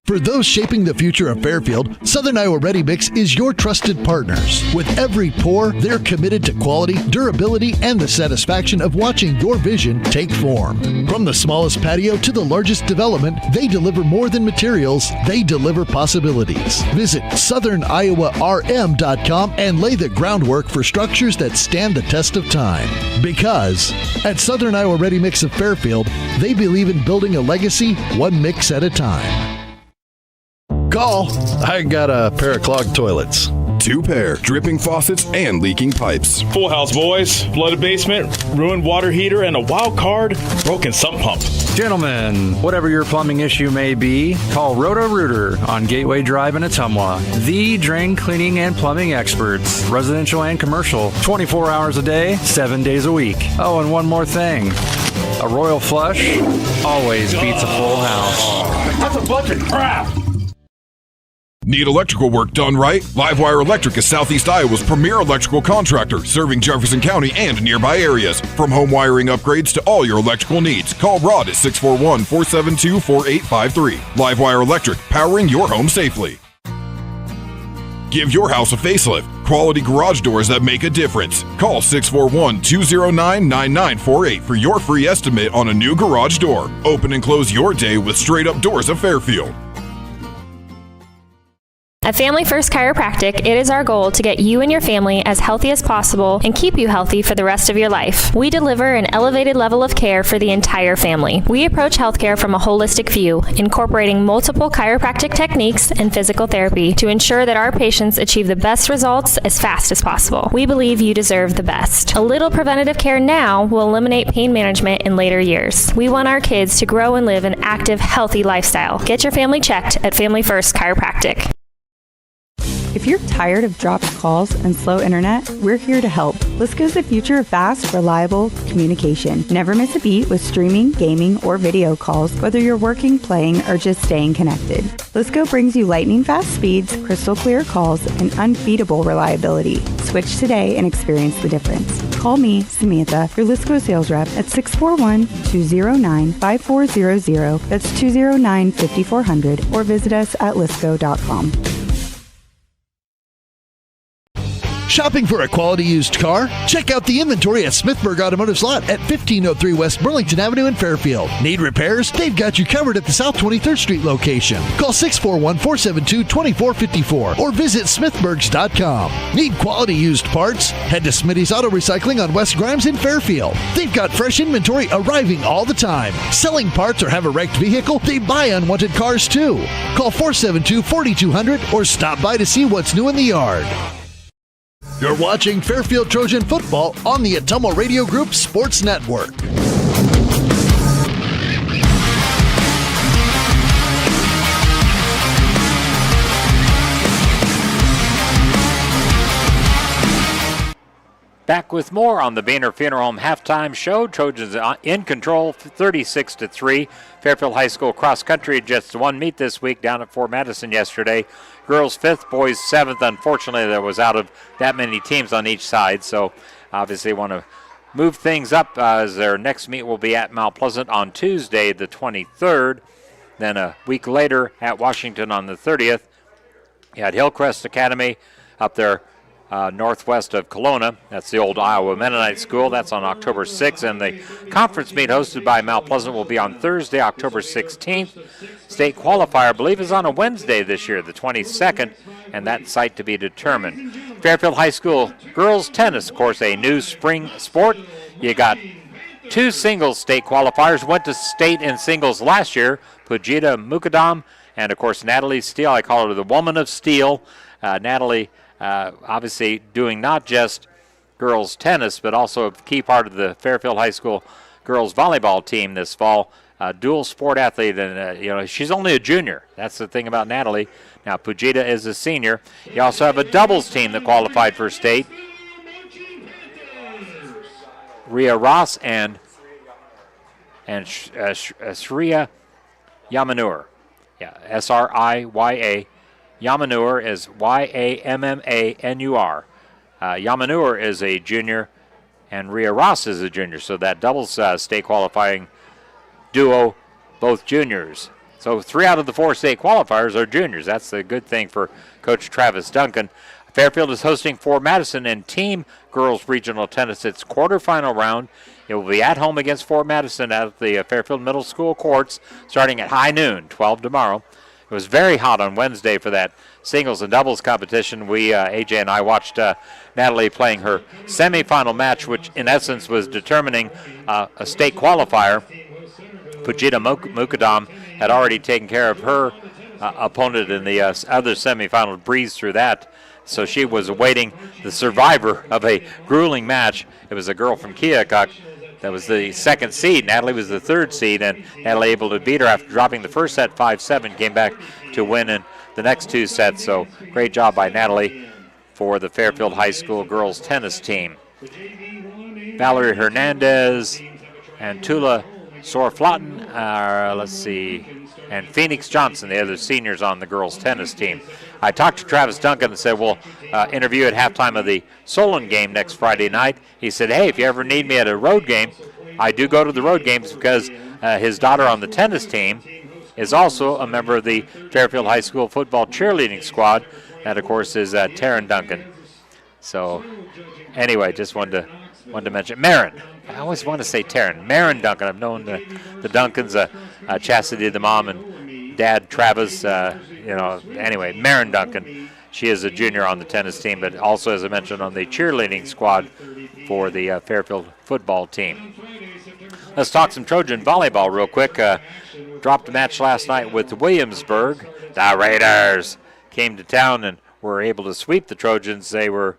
For those shaping the future of Fairfield, Southern Iowa Ready Mix is your trusted partners. With every pour, they're committed to quality, durability, and the satisfaction of watching your vision take form. From the smallest patio to the largest development, they deliver more than materials, they deliver possibilities. Visit SouthernIowaRM.com and lay the groundwork for structures that stand the test of time. Because at Southern Iowa Ready Mix of Fairfield, they believe in building a legacy one mix at a time. Call. I got a pair of clogged toilets. 2 pair, dripping faucets, and leaking pipes. Full house, boys. Flooded basement, ruined water heater, and a wild card, broken sump pump. Gentlemen, whatever your plumbing issue may be, call Roto-Rooter on Gateway Drive in Ottumwa. The drain cleaning and plumbing experts, residential and commercial, 24 hours a day, 7 days a week. Oh, and one more thing. A royal flush always beats a full house. That's a bunch of crap. Need electrical work done right? Livewire Electric is Southeast Iowa's premier electrical contractor, serving Jefferson County and nearby areas. From home wiring upgrades to all your electrical needs, call Rod at 641-472-4853. Livewire Electric, powering your home safely. Give your house a facelift. Quality garage doors that make a difference. Call 641-209-9948 for your free estimate on a new garage door. Open and close your day with Straight Up Doors of Fairfield. At Family First Chiropractic, it is our goal to get you and your family as healthy as possible and keep you healthy for the rest of your life. We deliver an elevated level of care for the entire family. We approach healthcare from a holistic view, incorporating multiple chiropractic techniques and physical therapy to ensure that our patients achieve the best results as fast as possible. We believe you deserve the best. A little preventative care now will eliminate pain management in later years. We want our kids to grow and live an active, healthy lifestyle. Get your family checked at Family First Chiropractic. If you're tired of dropped calls and slow internet, we're here to help. Lisco's the future of fast, reliable communication. Never miss a beat with streaming, gaming, or video calls, whether you're working, playing, or just staying connected. Lisco brings you lightning fast speeds, crystal clear calls, and unbeatable reliability. Switch today and experience the difference. Call me, Samantha, your Lisco sales rep at 641-209-5400. That's 209-5400, or visit us at lisco.com. Shopping for a quality used car? Check out the inventory at Smithburg Automotive Lot at 1503 West Burlington Avenue in Fairfield. Need repairs? They've got you covered at the South 23rd Street location. Call 641-472-2454 or visit smithburgs.com. Need quality used parts? Head to Smitty's Auto Recycling on West Grimes in Fairfield. They've got fresh inventory arriving all the time. Selling parts or have a wrecked vehicle? They buy unwanted cars too. Call 472-4200 or stop by to see what's new in the yard. You're watching Fairfield Trojan football on the Atomo Radio Group Sports Network. Back with more on the Boehner Funeral Home halftime show. Trojans in control, 36-3. Fairfield High School cross country just one meet this week down at Fort Madison yesterday. Girls 5th, boys 7th. Unfortunately, there was out of that many teams on each side, so obviously want to move things up as their next meet will be at Mount Pleasant on Tuesday, the 23rd. Then a week later at Washington on the 30th. You had Hillcrest Academy up there northwest of Kelowna. That's the old Iowa Mennonite School. That's on October 6th. And the conference meet hosted by Mount Pleasant will be on Thursday, October 16th. State qualifier, I believe, is on a Wednesday this year, the 22nd, and that site to be determined. Fairfield High School girls tennis, of course, a new spring sport. You got two singles state qualifiers, went to state in singles last year. Pujita Mukadam and, of course, Natalie Steele. I call her the woman of steel. Natalie obviously doing not just girls tennis, but also a key part of the Fairfield High School girls volleyball team this fall. Dual sport athlete, and she's only a junior. That's the thing about Natalie. Now Pujita is a senior. You also have a doubles team that qualified for state. Rhea Ross and Sriya Yamanur. Yeah, S-R-I-Y-A. Yamanur is Y-A-M-M-A-N-U-R. Yamanur is a junior, and Rhea Ross is a junior. So that doubles state qualifying duo, both juniors. So 3 out of the 4 state qualifiers are juniors. That's the good thing for Coach Travis Duncan. Fairfield is hosting Fort Madison in team girls regional tennis. Its quarterfinal round. It will be at home against Fort Madison at the Fairfield Middle School courts starting at high noon, 12 tomorrow. It was very hot on Wednesday for that singles and doubles competition. AJ and I watched Natalie playing her semifinal match, which in essence was determining a state qualifier. Pujita Mukadam had already taken care of her opponent in the other semifinal, breezed through that. So she was awaiting the survivor of a grueling match. It was a girl from Keokuk that was the 2nd seed. Natalie was the 3rd seed, and Natalie able to beat her after dropping the first set 5-7, came back to win in the next 2 sets. So great job by Natalie for the Fairfield High School girls tennis team. Valerie Hernandez and Tula Sorflatten, and Phoenix Johnson, the other seniors on the girls tennis team. I talked to Travis Duncan and said, we'll interview at halftime of the Solon game next Friday night. He said, hey, if you ever need me at a road game, I do go to the road games because his daughter on the tennis team is also a member of the Fairfield High School football cheerleading squad. That, of course, is Taryn Duncan. So anyway, just wanted to mention Marin. I always want to say Taryn. Marin Duncan. I've known the Duncans, Chastity, the mom, and dad Travis. Anyway, Marin Duncan. She is a junior on the tennis team, but also, as I mentioned, on the cheerleading squad for the Fairfield football team. Let's talk some Trojan volleyball real quick. Dropped a match last night with Williamsburg. The Raiders came to town and were able to sweep the Trojans. They were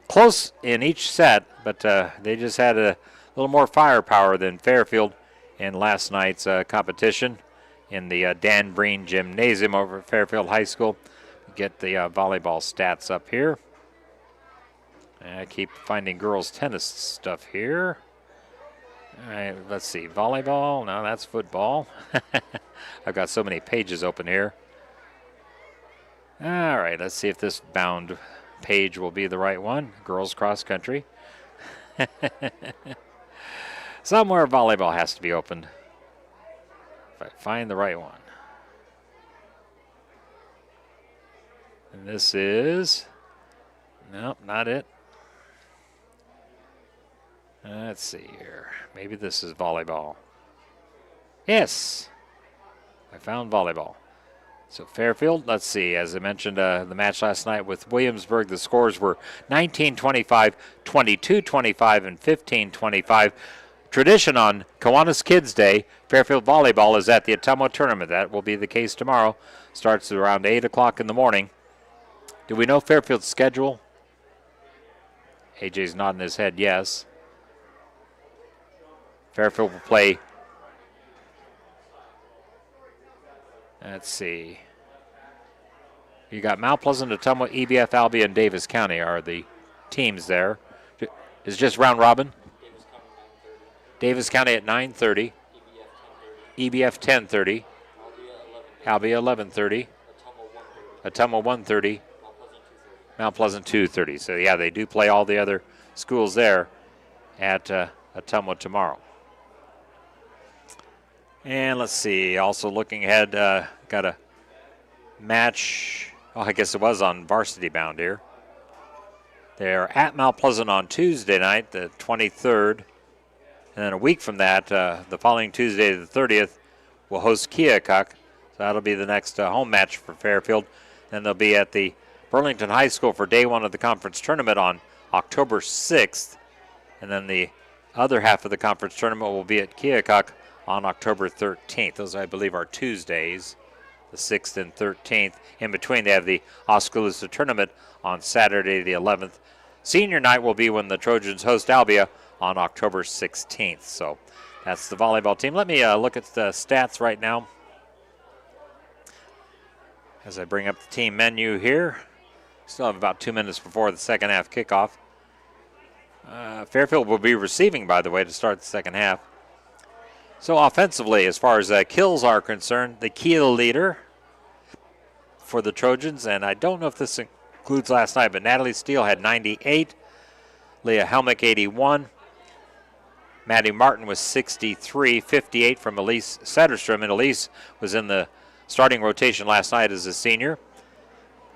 close in each set, but they just had a little more firepower than Fairfield in last night's competition in the Dan Breen Gymnasium over at Fairfield High School. Get the volleyball stats up here. I keep finding girls tennis stuff here. All right, let's see. Volleyball. No, that's football. I've got so many pages open here. All right, let's see if this bound page will be the right one. Girls cross country. Somewhere volleyball has to be opened. If I find the right one. And this is, nope, not it. Let's see here. Maybe this is volleyball. Yes, I found volleyball. So Fairfield, let's see, as I mentioned, the match last night with Williamsburg, the scores were 19-25, 22-25, and 15-25. Tradition on Kiwanis Kids Day, Fairfield Volleyball is at the Ottumwa Tournament. That will be the case tomorrow. Starts around 8 o'clock in the morning. Do we know Fairfield's schedule? AJ's nodding his head yes. Fairfield will play, let's see. You got Mount Pleasant, Ottumwa, EBF, Albion, and Davis County are the teams there. Is it just round robin? Davis County at 9:30. EBF 10:30. Albion 11:30. Ottumwa 1:30. Mount Pleasant 2:30. So yeah, they do play all the other schools there at Ottumwa tomorrow. And let's see, also looking ahead, got a match, I guess it was on varsity bound here. They're at Mount Pleasant on Tuesday night, the 23rd. And then a week from that, the following Tuesday, the 30th, we'll host Keokuk. So that'll be the next home match for Fairfield. Then they'll be at the Burlington High School for day one of the conference tournament on October 6th. And then the other half of the conference tournament will be at Keokuk on October 13th. Those, I believe, are Tuesdays, the 6th and 13th. In between, they have the Oskaloosa tournament on Saturday the 11th. Senior night will be when the Trojans host Albia on October 16th. So that's the volleyball team. Let me look at the stats right now as I bring up the team menu here. Still have about 2 minutes before the second half kickoff. Fairfield will be receiving, by the way, to start the second half. So offensively, as far as kills are concerned, the kill leader for the Trojans, and I don't know if this includes last night, but Natalie Steele had 98, Leah Helmick 81, Maddie Martin was 63, 58 from Elise Setterstrom, and Elise was in the starting rotation last night as a senior.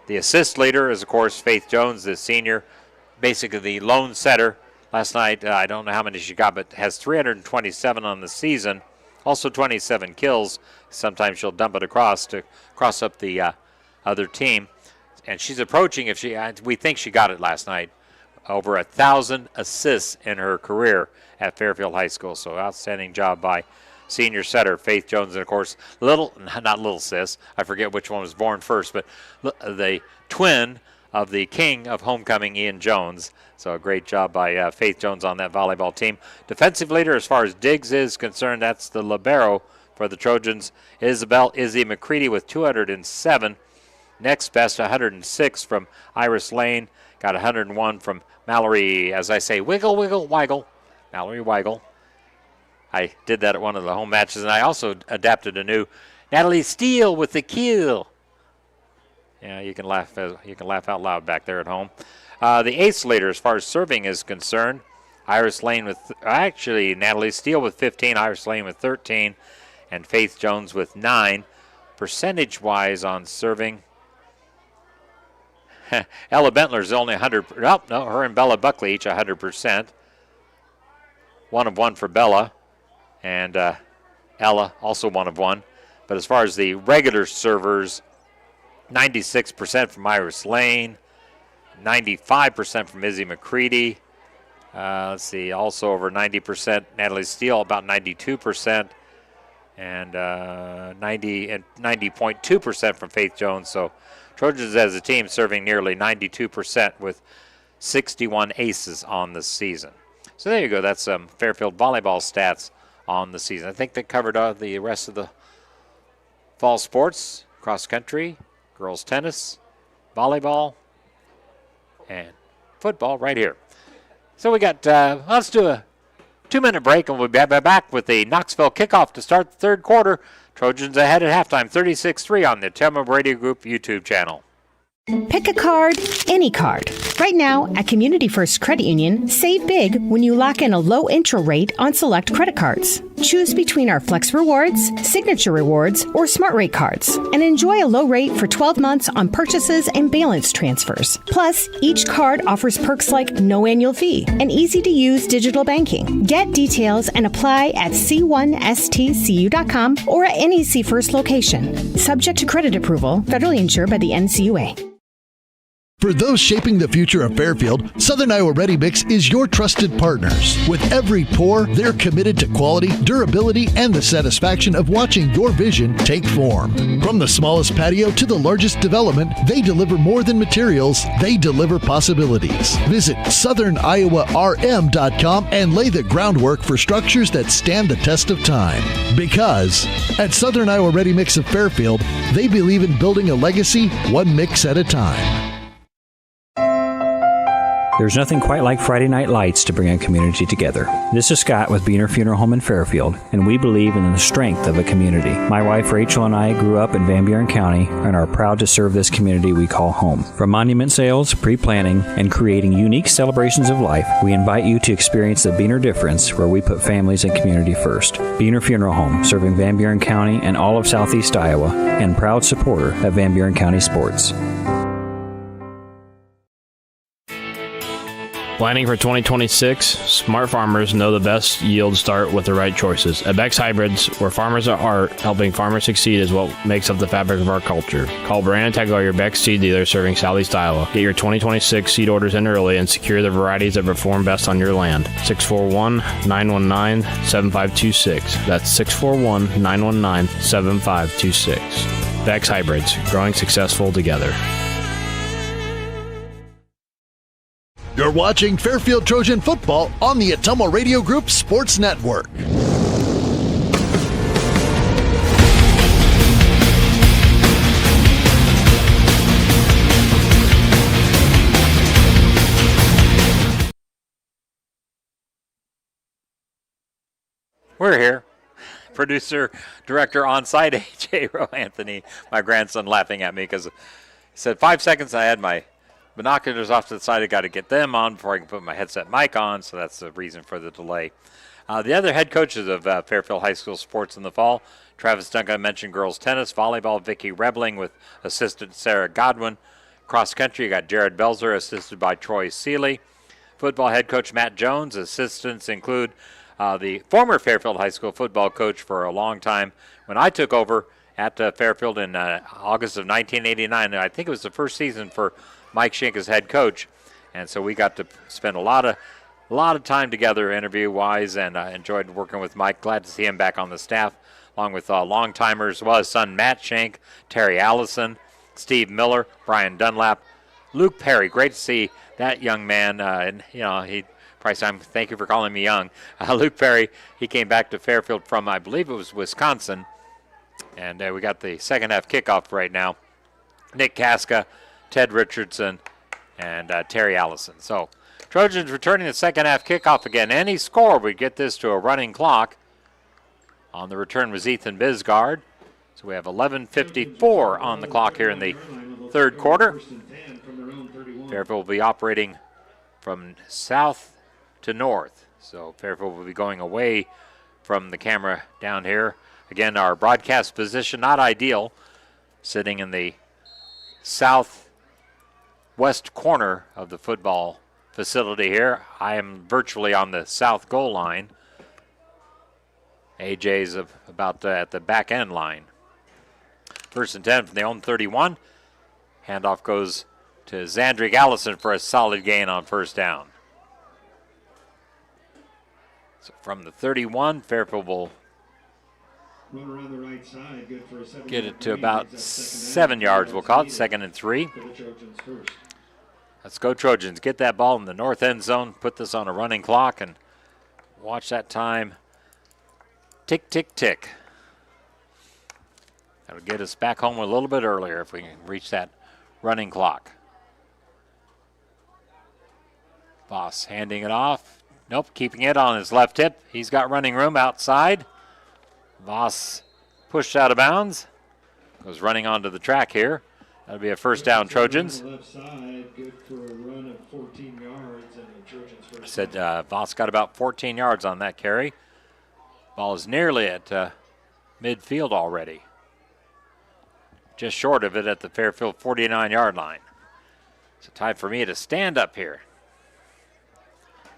The assist leader is, of course, Faith Jones, the senior, basically the lone setter. Last night, I don't know how many she got, but has 327 on the season. Also 27 kills. Sometimes she'll dump it across to cross up the other team. And she's approaching, we think she got it last night, over 1,000 assists in her career at Fairfield High School. So outstanding job by senior setter Faith Jones. And, of course, not little sis. I forget which one was born first, but the twin of the king of homecoming, Ian Jones. So a great job by Faith Jones on that volleyball team. Defensive leader, as far as Diggs is concerned, that's the libero for the Trojans. Izzy McCready with 207. Next best, 106 from Iris Lane. Got 101 from Mallory, as I say, wiggle, wiggle. Mallory Weigel. I did that at one of the home matches, and I also adapted a new Natalie Steele with the kill. Yeah, you can laugh out loud back there at home. The ace leader, as far as serving is concerned, Iris Lane Natalie Steele with 15, Iris Lane with 13, and Faith Jones with 9. Percentage-wise on serving, Ella Bentler's only 100. Oh, no, her and Bella Buckley each 100%. 1 of 1 for Bella, and Ella also 1 of 1. But as far as the regular servers, 96% from Iris Lane, 95% from Izzy McCready. Let's see, also over 90%, Natalie Steele, about 92%, and 90.2% from Faith Jones. So Trojans as a team serving nearly 92% with 61 aces on the season. So there you go. That's some Fairfield volleyball stats on the season. I think they covered the rest of the fall sports, cross country, girls tennis, volleyball, and football right here. So we got, let's do a 2-minute break, and we'll be back with the Knoxville kickoff to start the third quarter. Trojans ahead at halftime, 36-3 on the Ottumwa Radio Group YouTube channel. Pick a card, any card. Right now, at Community First Credit Union, save big when you lock in a low intro rate on select credit cards. Choose between our Flex Rewards, Signature Rewards, or Smart Rate cards, and enjoy a low rate for 12 months on purchases and balance transfers. Plus, each card offers perks like no annual fee and easy-to-use digital banking. Get details and apply at c1stcu.com or at NEC First location. Subject to credit approval, federally insured by the NCUA. For those shaping the future of Fairfield, Southern Iowa Ready Mix is your trusted partners. With every pour, they're committed to quality, durability, and the satisfaction of watching your vision take form. From the smallest patio to the largest development, they deliver more than materials, they deliver possibilities. Visit southerniowarm.com and lay the groundwork for structures that stand the test of time. Because at Southern Iowa Ready Mix of Fairfield, they believe in building a legacy one mix at a time. There's nothing quite like Friday night lights to bring a community together. This is Scott with Beaner Funeral Home in Fairfield, and we believe in the strength of a community. My wife Rachel and I grew up in Van Buren County and are proud to serve this community we call home. From monument sales, pre-planning, and creating unique celebrations of life, we invite you to experience the Beaner difference where we put families and community first. Beaner Funeral Home, serving Van Buren County and all of Southeast Iowa, and proud supporter of Van Buren County sports. Planning for 2026, smart farmers know the best yields start with the right choices. At Beck's Hybrids, where farmers are art, helping farmers succeed is what makes up the fabric of our culture. Call Brandon Tegler, your Beck's seed dealer serving Southeast Iowa. Get your 2026 seed orders in early and secure the varieties that perform best on your land. 641-919-7526. That's 641-919-7526. Beck's Hybrids, growing successful together. You're watching Fairfield Trojan football on the Ottumwa Radio Group Sports Network. We're here. Producer, director on site, AJ Rowe Anthony, my grandson laughing at me because he said 5 seconds I had my binoculars off to the side. I got to get them on before I can put my headset mic on, so that's the reason for the delay. The other head coaches of Fairfield High School sports in the fall, Travis Duncan mentioned girls tennis, volleyball, Vicki Rebling with assistant Sarah Godwin. Cross country, you got Jared Belzer, assisted by Troy Seeley. Football head coach Matt Jones. Assistants include the former Fairfield High School football coach for a long time. When I took over at Fairfield in August of 1989, I think it was the first season for Mike Schenk as head coach, and so we got to spend a lot of time together interview-wise, and enjoyed working with Mike. Glad to see him back on the staff, along with long-timers, well, his son Matt Schenk, Terry Allison, Steve Miller, Brian Dunlap, Luke Perry. Great to see that young man, and he probably thank you for calling me young. Luke Perry, he came back to Fairfield from, I believe it was Wisconsin, and we got the second half kickoff right now. Nick Casca, Ted Richardson, and Terry Allison. So Trojans returning the second half kickoff again. Any score would get this to a running clock. On the return was Ethan Bisgard. So we have 11:54 on the clock here in the third quarter. Fairfield will be operating from south to north. So Fairfield will be going away from the camera down here. Again, our broadcast position, not ideal, sitting in the south west corner of the football facility here. I am virtually on the south goal line. AJ's about at the back end line. 1st and 10 from the own 31. Handoff goes to Zandrick Allison for a solid gain on 1st down. So from the 31, Fairfield will get it to about 7 yards, we'll call it, 2nd and 3. Let's go Trojans. Get that ball in the north end zone, put this on a running clock, and watch that time tick, tick, tick. That'll get us back home a little bit earlier if we can reach that running clock. Voss handing it off. Nope, keeping it on his left hip. He's got running room outside. Voss pushed out of bounds. Goes running onto the track here. That'll be a 1st down Trojans. I said Voss got about 14 yards on that carry. Ball is nearly at midfield already. Just short of it at the Fairfield 49-yard line. So time for me to stand up here.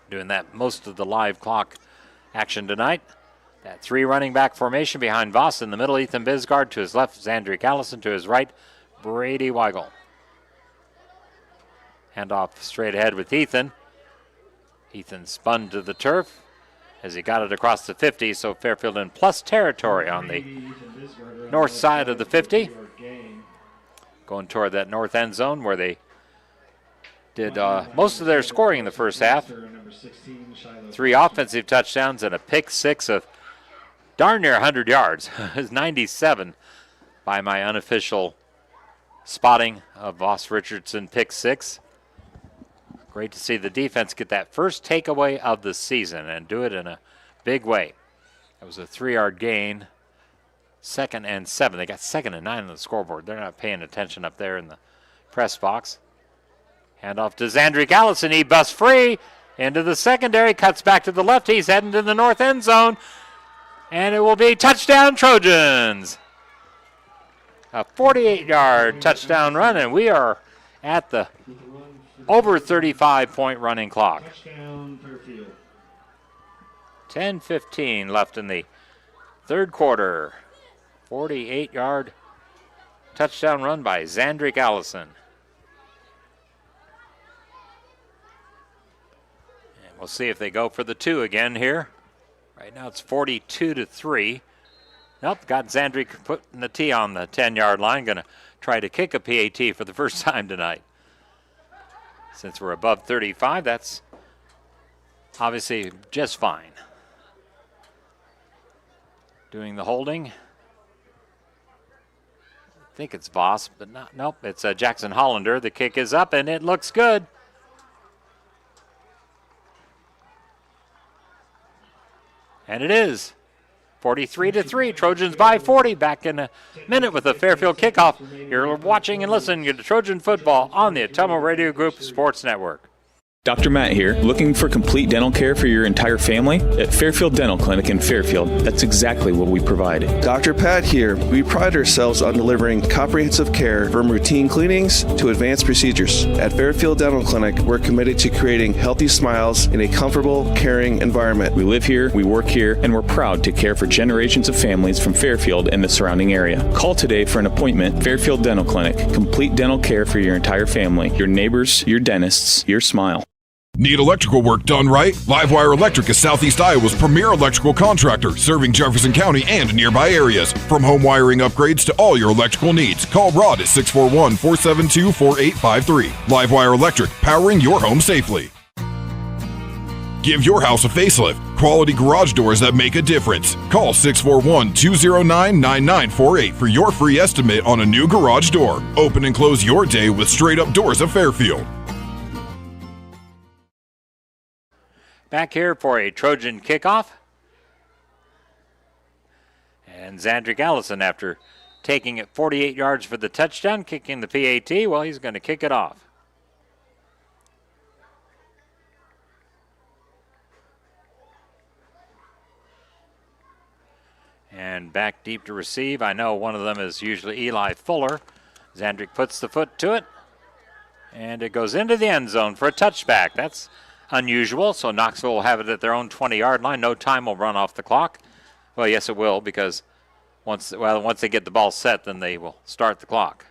Doing that most of the live clock action tonight. That 3 running back formation behind Voss in the middle. Ethan Bisgard to his left. Zandrick Allison to his right. Brady Weigel. Handoff straight ahead with Ethan. Ethan spun to the turf as he got it across the 50. So Fairfield in plus territory on the north side of the 50. Going toward that north end zone where they did most of their scoring in the first half. 3 offensive touchdowns and a pick 6 of darn near 100 yards. It's 97 by my unofficial spotting of Voss Richardson pick 6. Great to see the defense get that first takeaway of the season and do it in a big way. It was a 3-yard gain. 2nd and 7. They got 2nd and 9 on the scoreboard. They're not paying attention up there in the press box. Handoff to Zandrick Allison. He busts free into the secondary. Cuts back to the left. He's heading to the north end zone. And it will be touchdown Trojans. A 48-yard touchdown run, and we are at the over 35-point running clock. 10:15 left in the 3rd quarter. 48-yard touchdown run by Zandrick Allison. And we'll see if they go for the 2 again here. Right now it's 42-3. Nope, got Zandrick putting the tee on the 10-yard line. Going to try to kick a PAT for the first time tonight. Since we're above 35, that's obviously just fine. Doing the holding. I think it's Voss, but not. Nope, it's Jackson Hollander. The kick is up, and it looks good. And it is 43-3. Trojans by 40. Back in a minute with a Fairfield kickoff. You're watching and listening to Trojan football on the Atomo Radio Group Sports Network. Dr. Matt here. Looking for complete dental care for your entire family? At Fairfield Dental Clinic in Fairfield, that's exactly what we provide. Dr. Pat here. We pride ourselves on delivering comprehensive care from routine cleanings to advanced procedures. At Fairfield Dental Clinic, we're committed to creating healthy smiles in a comfortable, caring environment. We live here, we work here, and we're proud to care for generations of families from Fairfield and the surrounding area. Call today for an appointment. Fairfield Dental Clinic. Complete dental care for your entire family. Your neighbors, your dentists, your smile. Need electrical work done right? Livewire Electric is Southeast Iowa's premier electrical contractor, serving Jefferson County and nearby areas. From home wiring upgrades to all your electrical needs, call Rod at 641-472-4853. Livewire Electric, powering your home safely. Give your house a facelift. Quality garage doors that make a difference. Call 641-209-9948 for your free estimate on a new garage door. Open and close your day with straight-up doors of Fairfield. Back here for a Trojan kickoff. And Zandrick Allison, after taking it 48 yards for the touchdown, kicking the PAT, well, he's going to kick it off. And back deep to receive. I know one of them is usually Eli Fuller. Zandrick puts the foot to it. And it goes into the end zone for a touchback. That's unusual, so Knoxville will have it at their own 20-yard line. No time will run off the clock. Well, yes, it will, because once they get the ball set, then they will start the clock.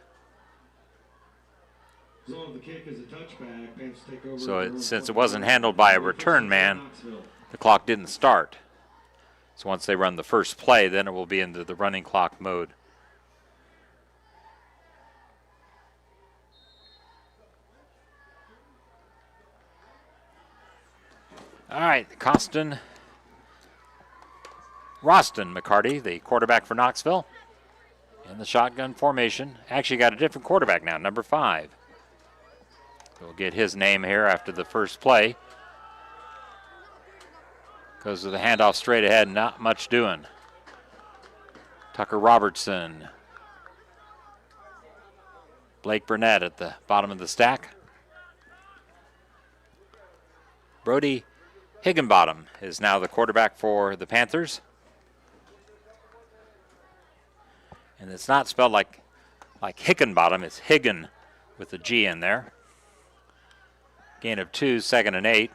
So since it wasn't handled by a return man, the clock didn't start. So once they run the first play, then it will be into the running clock mode. All right, Roston McCarty, the quarterback for Knoxville, in the shotgun formation. Actually got a different quarterback now, number 5. We'll get his name here after the first play. Goes to the handoff straight ahead, not much doing. Tucker Robertson. Blake Burnett at the bottom of the stack. Brody Higginbottom is now the quarterback for the Panthers. And it's not spelled like Higginbottom, it's Higgin with a G in there. Gain of 2, 2nd and 8.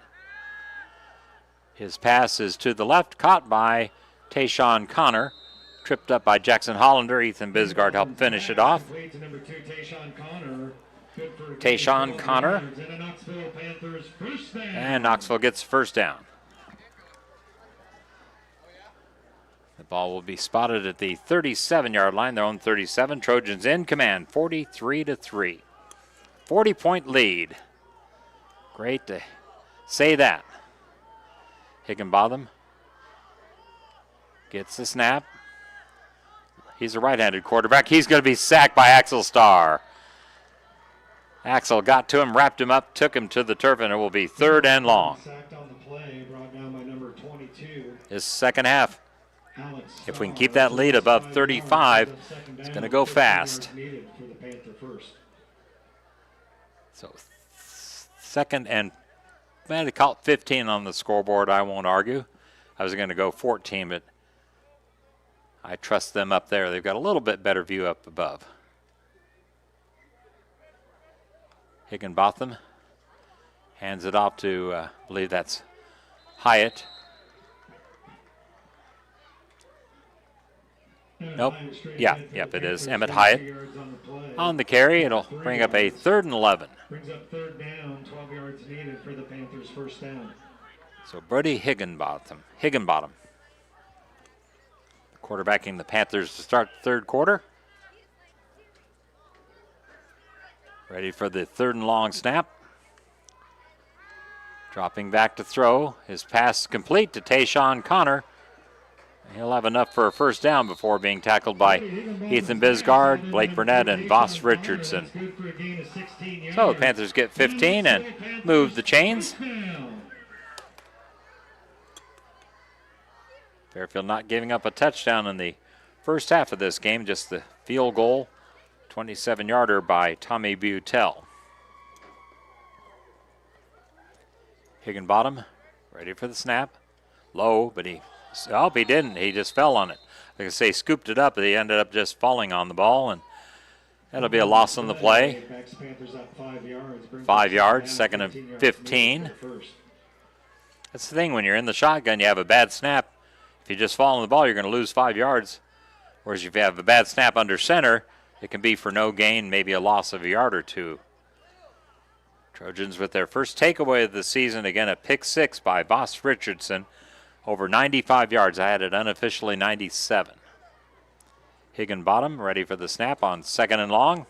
His pass is to the left, caught by Tayshawn Connor. Tripped up by Jackson Hollander. Ethan Bisgard helped finish it off. Tayshawn Connor. And Knoxville gets first down. The ball will be spotted at the 37-yard line, their own 37. Trojans in command, 43-3. 40-point lead. Great to say that. Higginbotham gets the snap. He's a right-handed quarterback. He's going to be sacked by Axel Starr. Axel got to him, wrapped him up, took him to the turf, and it will be 3rd and long. His second half. If we can keep that lead above 35, it's going to go fast. So second and, man, they call it 15 on the scoreboard. I won't argue. I was going to go 14, but I trust them up there. They've got a little bit better view up above. Higginbotham hands it off to, I believe that's Hyatt. Nope. Yep, it is. Emmett Hyatt on the carry. It'll bring up a 3rd and 11. Brings up 3rd down, 12 yards needed for the Panthers' first down. So Brody Higginbotham, quarterbacking the Panthers to start the 3rd quarter. Ready for the 3rd and long snap. Dropping back to throw. His pass complete to Tayshawn Connor. He'll have enough for a first down before being tackled by Ethan Bisgard, Blake Burnett, and Voss Richardson. So the Panthers get 15 and move the chains. Fairfield not giving up a touchdown in the first half of this game, just the field goal, 27-yarder by Tommy Butel. Higginbotham ready for the snap. Low, but he didn't. He just fell on it. Like I say, scooped it up, but he ended up just falling on the ball, and that'll be a loss on the play. 5 yards, 2nd and 15. That's the thing, when you're in the shotgun, you have a bad snap. If you just fall on the ball, you're going to lose 5 yards. Whereas if you have a bad snap under center, it can be for no gain, maybe a loss of a yard or two. Trojans with their first takeaway of the season, again a pick 6 by Voss Richardson. Over 95 yards. I had it unofficially 97. Higginbotham ready for the snap on 2nd and long.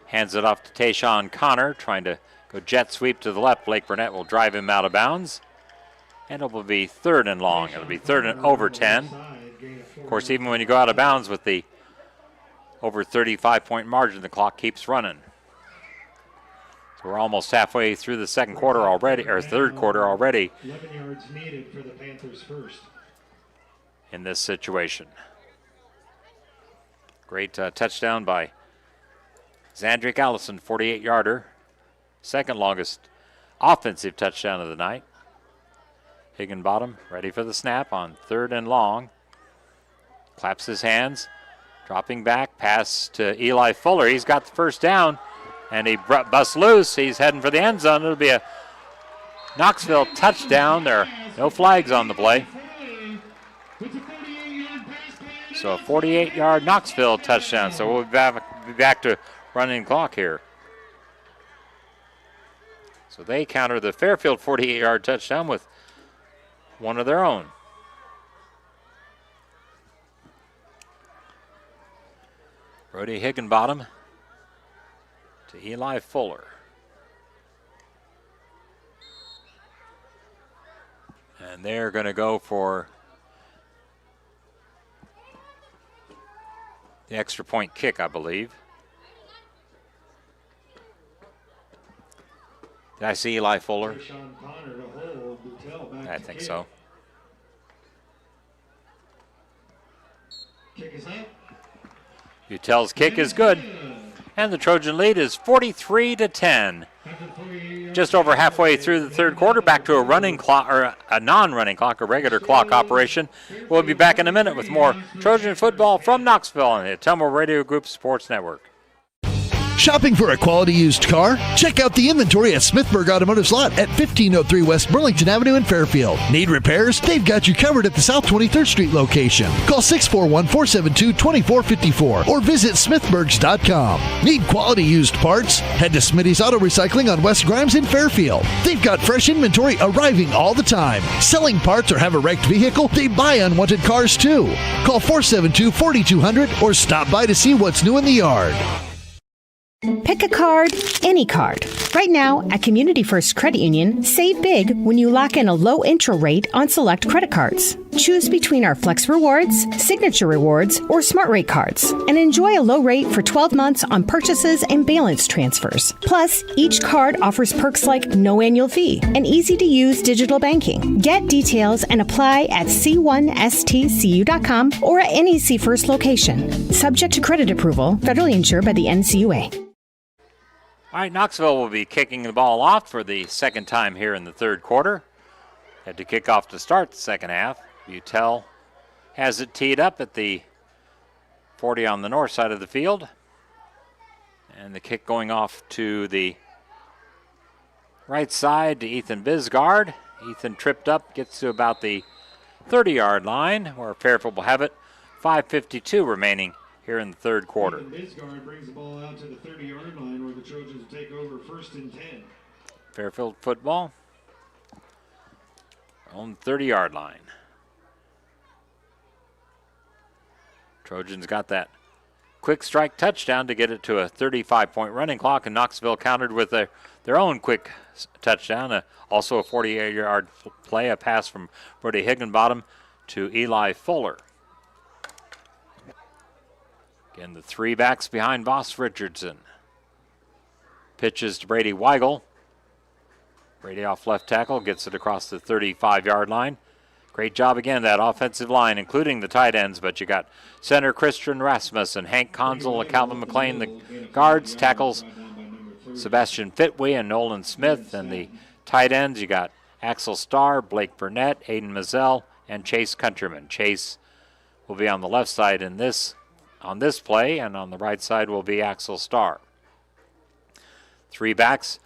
Hands it off to Tayshawn Connor, trying to go jet sweep to the left. Blake Burnett will drive him out of bounds. And it will be 3rd and long. It'll be 3rd and over 10. Of course, even when you go out of bounds with the over 35-point margin, the clock keeps running. So we're almost halfway through the 2nd quarter already, or 3rd quarter already. 11 yards needed for the Panthers first. In this situation. Great touchdown by Zandrick Allison, 48-yarder. 2nd longest offensive touchdown of the night. Higginbotham ready for the snap on 3rd and long. Claps his hands. Dropping back. Pass to Eli Fuller. He's got the first down. And he busts loose. He's heading for the end zone. It'll be a Knoxville touchdown. There are no flags on the play. So a 48-yard Knoxville touchdown. So we'll be back to running clock here. So they counter the Fairfield 48-yard touchdown with one of their own. Brody Higginbottom to Eli Fuller. And they're going to go for the extra point kick, I believe. Did I see Eli Fuller? I think so. Butel's kick is good. And the Trojan lead is 43-10. Just over halfway through the third quarter, back to a running clock, or a non-running clock, a regular clock operation. We'll be back in a minute with more Trojan football from Knoxville on the Tumble Radio Group Sports Network. Shopping for a quality used car? Check out the inventory at Smithburg Automotive Lot at 1503 West Burlington Avenue in Fairfield. Need repairs? They've got you covered at the South 23rd Street location. Call 641-472-2454 or visit smithburgs.com. Need quality used parts? Head to Smitty's Auto Recycling on West Grimes in Fairfield. They've got fresh inventory arriving all the time. Selling parts or have a wrecked vehicle? They buy unwanted cars too. Call 472-4200 or stop by to see what's new in the yard. Pick a card, any card. Right now, at Community First Credit Union, save big when you lock in a low intro rate on select credit cards. Choose between our Flex Rewards, Signature Rewards, or Smart Rate cards, and enjoy a low rate for 12 months on purchases and balance transfers. Plus, each card offers perks like no annual fee and easy-to-use digital banking. Get details and apply at c1stcu.com or at any C First location. Subject to credit approval, federally insured by the NCUA. All right, Knoxville will be kicking the ball off for the second time here in the third quarter. Had to kick off to start the second half. Butel has it teed up at the 40 on the north side of the field. And the kick going off to the right side to Ethan Bisgard. Ethan tripped up, gets to about the 30-yard line where Fairfield will have it. 5:52 remaining here in the third quarter. Bisgard brings the ball out to the 30-yard line where the Trojans will take over 1st and 10. Fairfield football on the 30-yard line. Trojans got that quick strike touchdown to get it to a 35-point running clock, and Knoxville countered with their own quick touchdown. Also a 48-yard play, a pass from Brody Higginbottom to Eli Fuller. Again, the three backs behind Voss Richardson. Pitches to Brady Weigel. Brady off left tackle, gets it across the 35-yard line. Great job again, that offensive line, including the tight ends, but you got center Christian Rasmussen, Hank Conzel, and Calvin McLean, the guards, tackles Sebastian Fitwee and Nolan Smith, and the tight ends, you got Axel Starr, Blake Burnett, Aiden Mazzell, and Chase Countryman. Chase will be on the left side on this play, and on the right side will be Axel Starr. Three backs,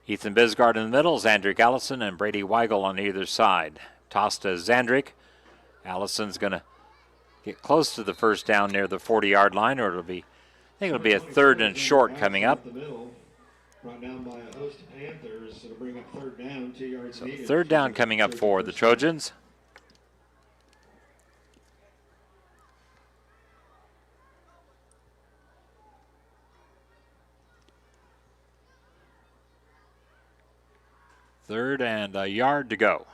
Ethan Bisgard in the middle, Zandrick Allison and Brady Weigel on either side. Toss to Zandrick. Allison's going to get close to the first down near the 40-yard line, or I think it'll be a 3rd and short coming up. Brought down by a host of Panthers. It'll bring up 3rd down, 2 yards So needed. 3rd down coming up for the Trojans. Third and a yard to go.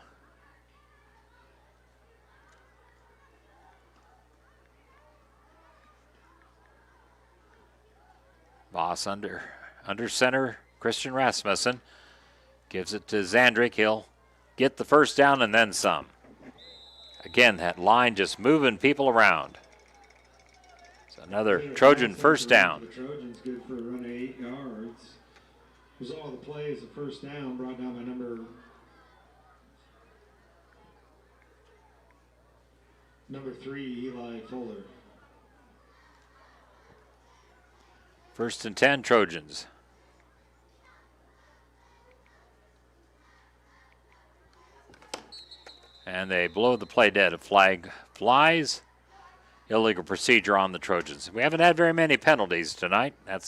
Voss under center, Christian Rasmussen. Gives it to Zandrick. He'll get the first down and then some. Again, that line just moving people around. So another Trojan first down. The Trojans good for a run of 8 yards. Was all the play as a first down, brought down by number 3, Eli Fuller. 1st and 10, Trojans. And they blow the play dead. A flag flies. Illegal procedure on the Trojans. We haven't had very many penalties tonight. I'd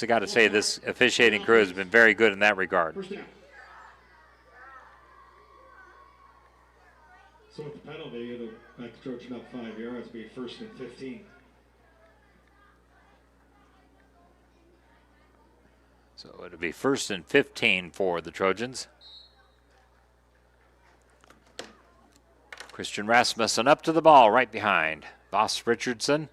got to say this officiating crew has been very good in that regard. So with the penalty, it'll back the Trojan up 5 yards, be 1st and 15. So it'll be 1st and 15 for the Trojans. Christian Rasmussen up to the ball right behind. Voss Richardson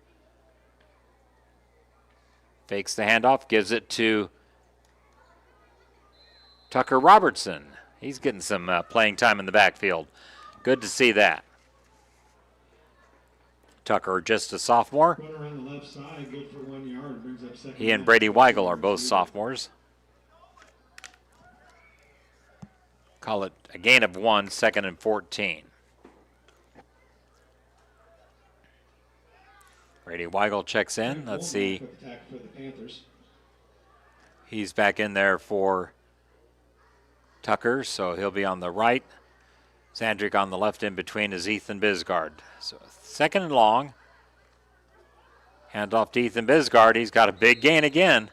fakes the handoff, gives it to Tucker Robertson. He's getting some playing time in the backfield. Good to see that. Tucker, just a sophomore. Around the left side, good for 1 yard, brings up second. He and Brady Weigel are both sophomores. Call it a gain of 1, 2nd and 14. Brady Weigel checks in. Let's see. He's back in there for Tucker, so he'll be on the right. Zandrick on the left. In between is Ethan Bisgard. So 2nd and long. Hand off to Ethan Bisgard. He's got a big gain again.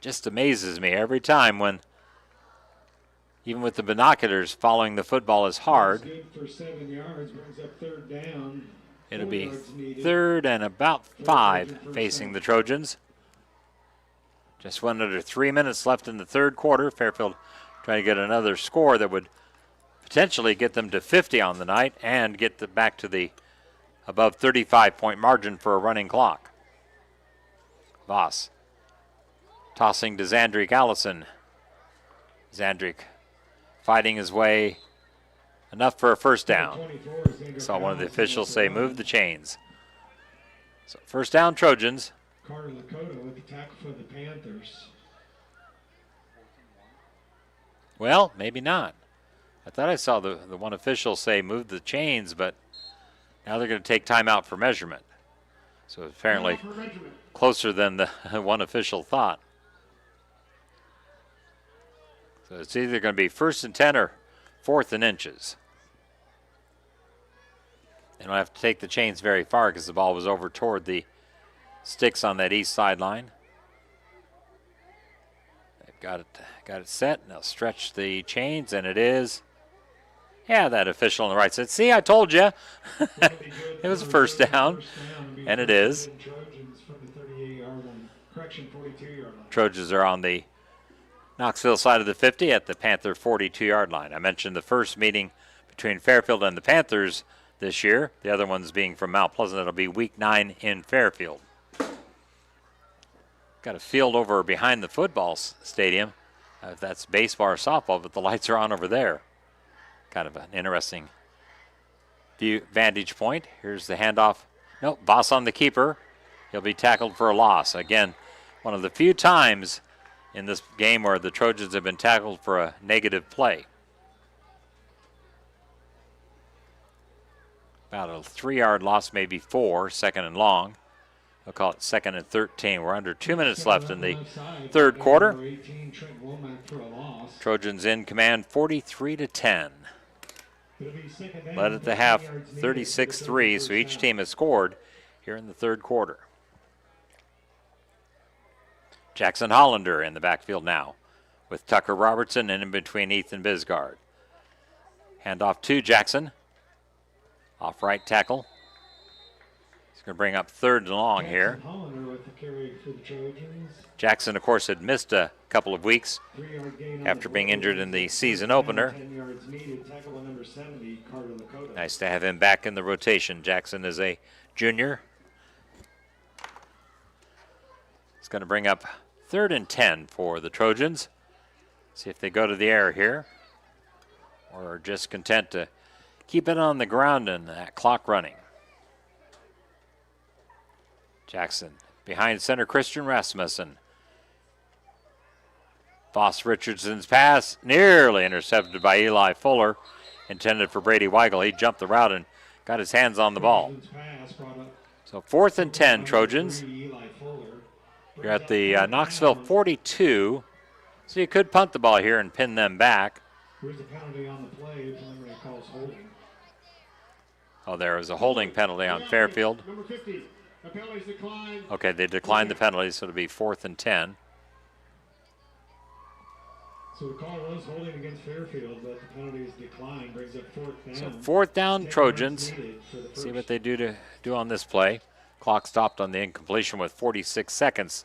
Just amazes me every time when, even with the binoculars, following the football is hard. Good for 7 yards, brings up 3rd down. It'll be 3rd and about 5 facing the Trojans. Just 1 under 3 minutes left in the 3rd quarter. Fairfield trying to get another score that would potentially get them to 50 on the night and get back to the above 35-point margin for a running clock. Voss tossing to Zandrick Allison. Zandrick fighting his way. Enough for a 1st down. Saw one of the officials say, move the chains. So 1st down, Trojans. Carter Lakota with the tackle for the Panthers. Well, maybe not. I thought I saw the one official say, move the chains, but now they're going to take time out for measurement. So apparently closer than the one official thought. So it's either going to be 1st and 10 or 4th and inches. They don't have to take the chains very far because the ball was over toward the sticks on that east sideline. They've got it set. And they'll stretch the chains, and it is. Yeah, that official on the right side. See, I told you. It was a 1st down, and it is. Trojans are on the Knoxville side of the 50 at the Panther 42-yard line. I mentioned the first meeting between Fairfield and the Panthers this year. The other ones being from Mount Pleasant. It'll be week 9 in Fairfield. Got a field over behind the football stadium. If that's baseball or softball, but the lights are on over there. Kind of an interesting vantage point. Here's the handoff. Nope, Voss on the keeper. He'll be tackled for a loss. Again, one of the few times in this game where the Trojans have been tackled for a negative play. About a 3-yard loss, maybe 4, 2nd and long. They'll call it 2nd and 13. We're under 2 minutes left in the 3rd quarter. Trojans in command 43-10. Led at the half 36-3, so each team has scored here in the 3rd quarter. Jackson Hollander in the backfield now with Tucker Robertson and in between Ethan Bisgard. Handoff to Jackson. Off right tackle. He's going to bring up 3rd and long here. Jackson, of course, had missed a couple of weeks after being injured in the season opener. Nice to have him back in the rotation. Jackson is a junior. It's going to bring up 3rd and 10 for the Trojans. See if they go to the air here or are just content to keep it on the ground and that clock running. Jackson behind center, Christian Rasmussen. Voss Richardson's pass nearly intercepted by Eli Fuller, intended for Brady Weigel. He jumped the route and got his hands on the ball. So 4th and 10, Trojans. You're at the Knoxville 42, so you could punt the ball here and pin them back. There's a penalty on the play. Preliminary calls holding. Oh, there was a holding penalty on Fairfield. Number 50. The penalty's declined. Okay, they declined the penalty, so it'll be 4th and 10. So the call was holding against Fairfield, but the penalty is declined. Brings up 4th down. So 4th down, Trojans. See what they do on this play. Clock stopped on the incompletion with 46 seconds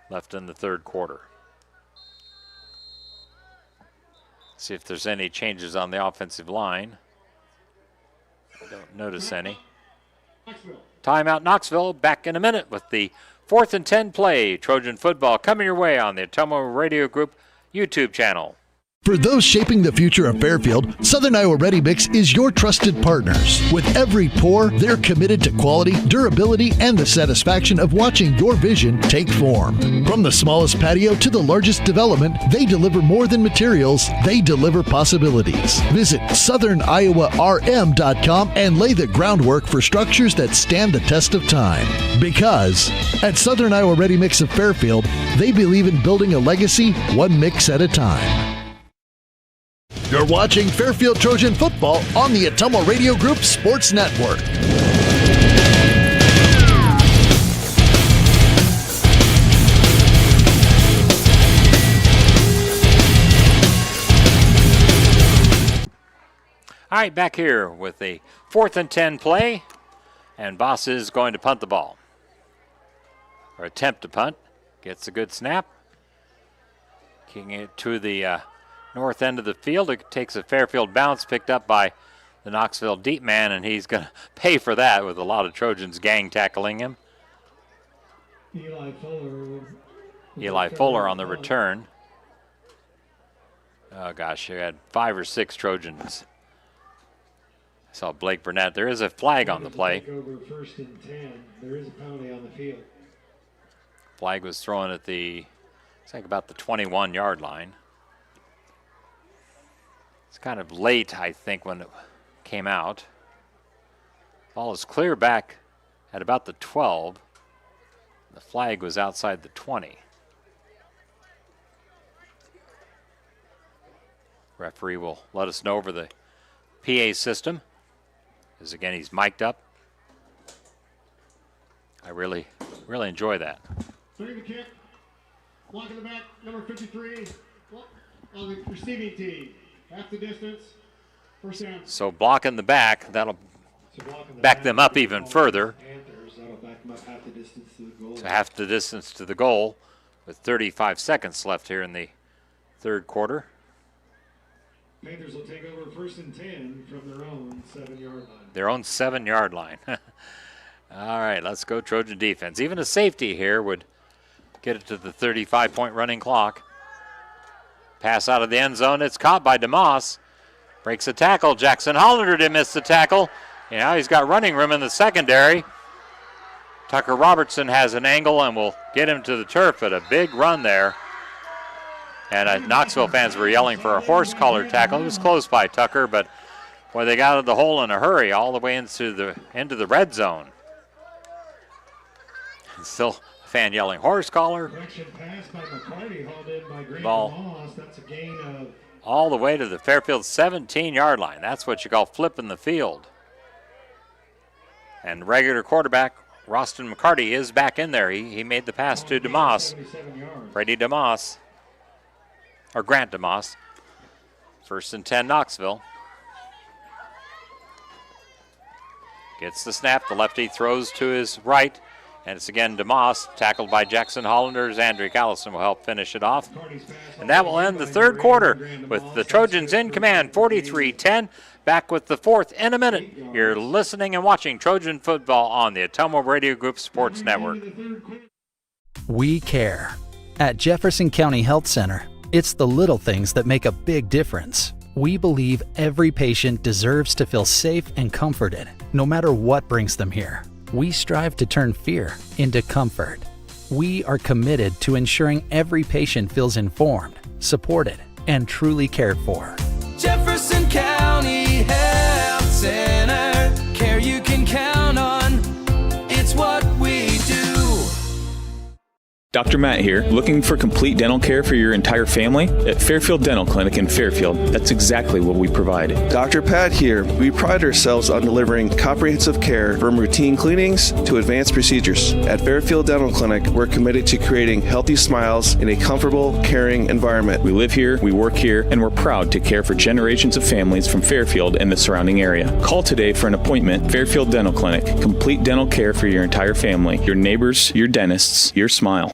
left in the third quarter. See if there's any changes on the offensive line. I don't notice any. Timeout Knoxville. Back in a minute with the 4th and 10 play. Trojan football coming your way on the Atomo Radio Group YouTube channel. For those shaping the future of Fairfield, Southern Iowa Ready Mix is your trusted partners. With every pour, they're committed to quality, durability, and the satisfaction of watching your vision take form. From the smallest patio to the largest development, they deliver more than materials, they deliver possibilities. Visit southerniowarm.com and lay the groundwork for structures that stand the test of time. Because at Southern Iowa Ready Mix of Fairfield, they believe in building a legacy one mix at a time. You're watching Fairfield Trojan football on the Atomo Radio Group Sports Network. All right, back here with the 4th and 10 play, and Boss is going to punt the ball. Or attempt to punt. Gets a good snap. Kicking it to the north end of the field. It takes a Fairfield bounce picked up by the Knoxville deep man, and he's going to pay for that with a lot of Trojans gang tackling him. Eli Fuller on the return. Oh, gosh, you had 5 or 6 Trojans. I saw Blake Burnett. There is a flag on the play. Over 1st and 10. There is a penalty on the field. Flag was thrown at the, it's like about the 21-yard line. It's kind of late, I think, when it came out. Ball is clear back at about the 12. The flag was outside the 20. Referee will let us know over the PA system. Because again, he's mic'd up. I really enjoy that. Starting the kick. Block in the back, number 53. On the receiving team. Half the distance. First down. So blocking the back, that'll back them up even further. That'll back them up half the distance to the goal. So half the distance to the goal with 35 seconds left here in the third quarter. Panthers will take over 1st and 10 from their own 7-yard line. Their own 7-yard line. All right, let's go Trojan defense. Even a safety here would get it to the 35-point running clock. Pass out of the end zone. It's caught by DeMoss. Breaks a tackle. Jackson Hollander did miss the tackle. Now he's got running room in the secondary. Tucker Robertson has an angle and will get him to the turf, but a big run there. And Knoxville fans were yelling for a horse collar tackle. It was close by Tucker, but boy, they got out of the hole in a hurry all the way into the red zone. And still a fan yelling horse collar. Ball all the way to the Fairfield 17-yard line. That's what you call flipping the field. And regular quarterback Roston McCarty is back in there. He made the pass to DeMoss. Brady DeMoss. Or Grant DeMoss. 1st and 10 Knoxville. Gets the snap. The lefty throws to his right. And it's again DeMoss, tackled by Jackson Hollander. Andrew Allison will help finish it off. And that will end the third quarter with the Trojans in command, 43-10. Back with the 4th in a minute. You're listening and watching Trojan football on the Atomo Radio Group Sports Network. We care. At Jefferson County Health Center, it's the little things that make a big difference. We believe every patient deserves to feel safe and comforted, no matter what brings them here. We strive to turn fear into comfort. We are committed to ensuring every patient feels informed, supported, and truly cared for. Jefferson County Health Center, care you can count on. It's what we do. Dr. Matt here. Looking for complete dental care for your entire family? At Fairfield Dental Clinic in Fairfield, that's exactly what we provide. Dr. Pat here. We pride ourselves on delivering comprehensive care from routine cleanings to advanced procedures. At Fairfield Dental Clinic, we're committed to creating healthy smiles in a comfortable, caring environment. We live here, we work here, and we're proud to care for generations of families from Fairfield and the surrounding area. Call today for an appointment. Fairfield Dental Clinic. Complete dental care for your entire family, your neighbors, your dentists, your smile.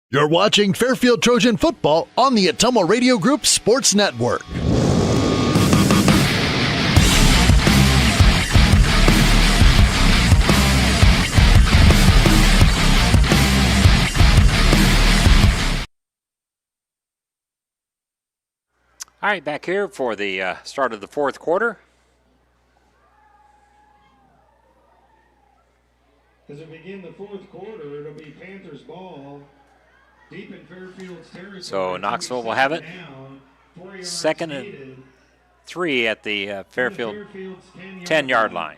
You're watching Fairfield Trojan football on the Atomo Radio Group Sports Network. All right, back here for the start of the fourth quarter. As we begin the fourth quarter, it'll be Panthers ball. Deep in Fairfield's territory. So Knoxville will have it. 2nd and 3 at the Fairfield 10-yard line.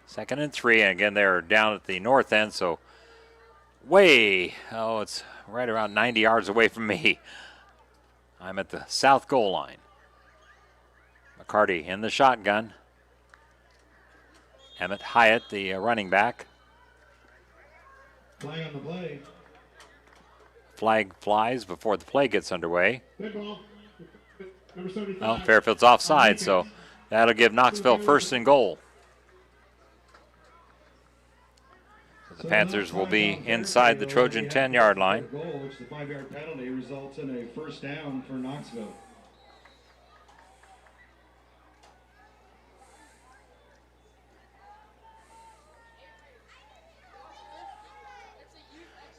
2nd and 3, and again they're down at the north end, so it's right around 90 yards away from me. I'm at the south goal line. McCarty in the shotgun. Emmett Hyatt, the running back. Flag on the play. Flag flies before the play gets underway. Ball. Number 75. Well, Fairfield's offside, so that'll give Knoxville 1st and goal. So the Panthers will be inside the Trojan 10-yard line. Goal, which the 5-yard penalty results in a 1st down for Knoxville.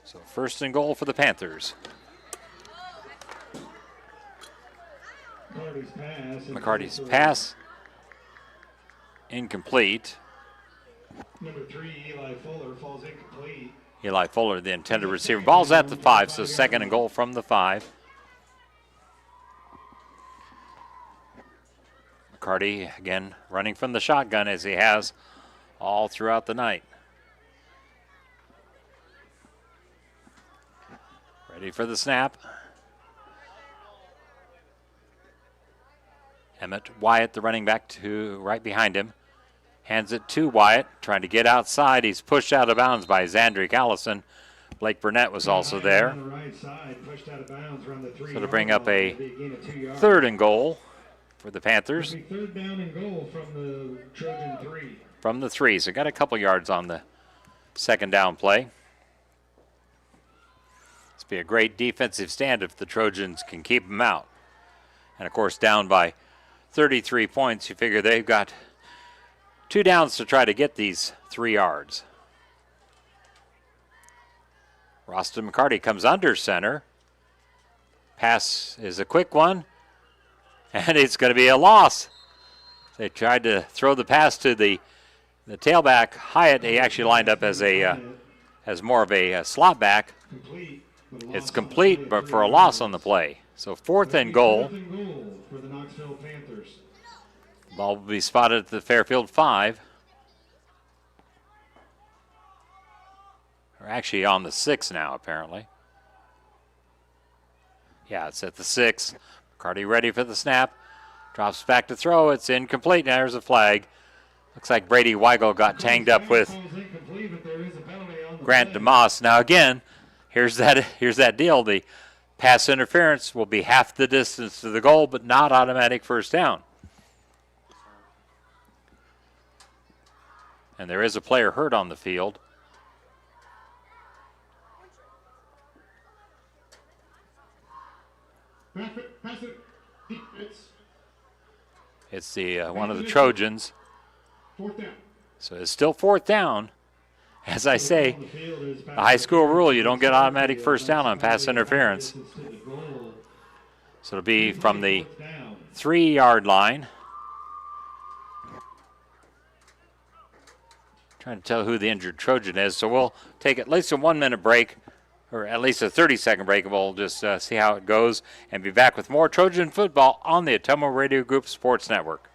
So 1st and goal for the Panthers. McCarty's pass incomplete. Number 3, Eli Fuller, falls incomplete. Eli Fuller, the intended receiver. Ball's at the 5, so 2nd and goal from the 5. McCarty again running from the shotgun as he has all throughout the night. Ready for the snap. Emmett Wyatt, the running back, to right behind him. Hands it to Wyatt, trying to get outside. He's pushed out of bounds by Zandrick Allison. Blake Burnett was also there. So to bring up a 3rd and goal for the Panthers. 3rd down and goal from the Trojan 3. From the 3, so got a couple yards on the 2nd down play. This will be a great defensive stand if the Trojans can keep them out. And of course, down by 33 points, you figure they've got 2 downs to try to get these 3 yards. Roston McCarty comes under center. Pass is a quick one, and it's going to be a loss. They tried to throw the pass to the tailback Hyatt. He actually lined up as more of a slot back. It's complete, but for a loss on the play. So 4th and goal. For the Knoxville Panthers. Ball will be spotted at the Fairfield 5. Or actually on the 6 now, apparently. Yeah, it's at the 6. McCarty ready for the snap. Drops back to throw. It's incomplete. Now there's a flag. Looks like Brady Weigel got tanged up with Grant DeMoss. Now again, here's that deal. The pass interference will be half the distance to the goal, but not automatic 1st down. And there is a player hurt on the field. It's the one of the Trojans. 4th down. So it's still 4th down. As I say, the high school rule, you don't get automatic 1st down on pass interference. So it'll be from the 3-yard line. Trying to tell who the injured Trojan is. So we'll take at least a 1-minute break, or at least a 30-second break, and we'll just see how it goes and be back with more Trojan football on the Atomo Radio Group Sports Network.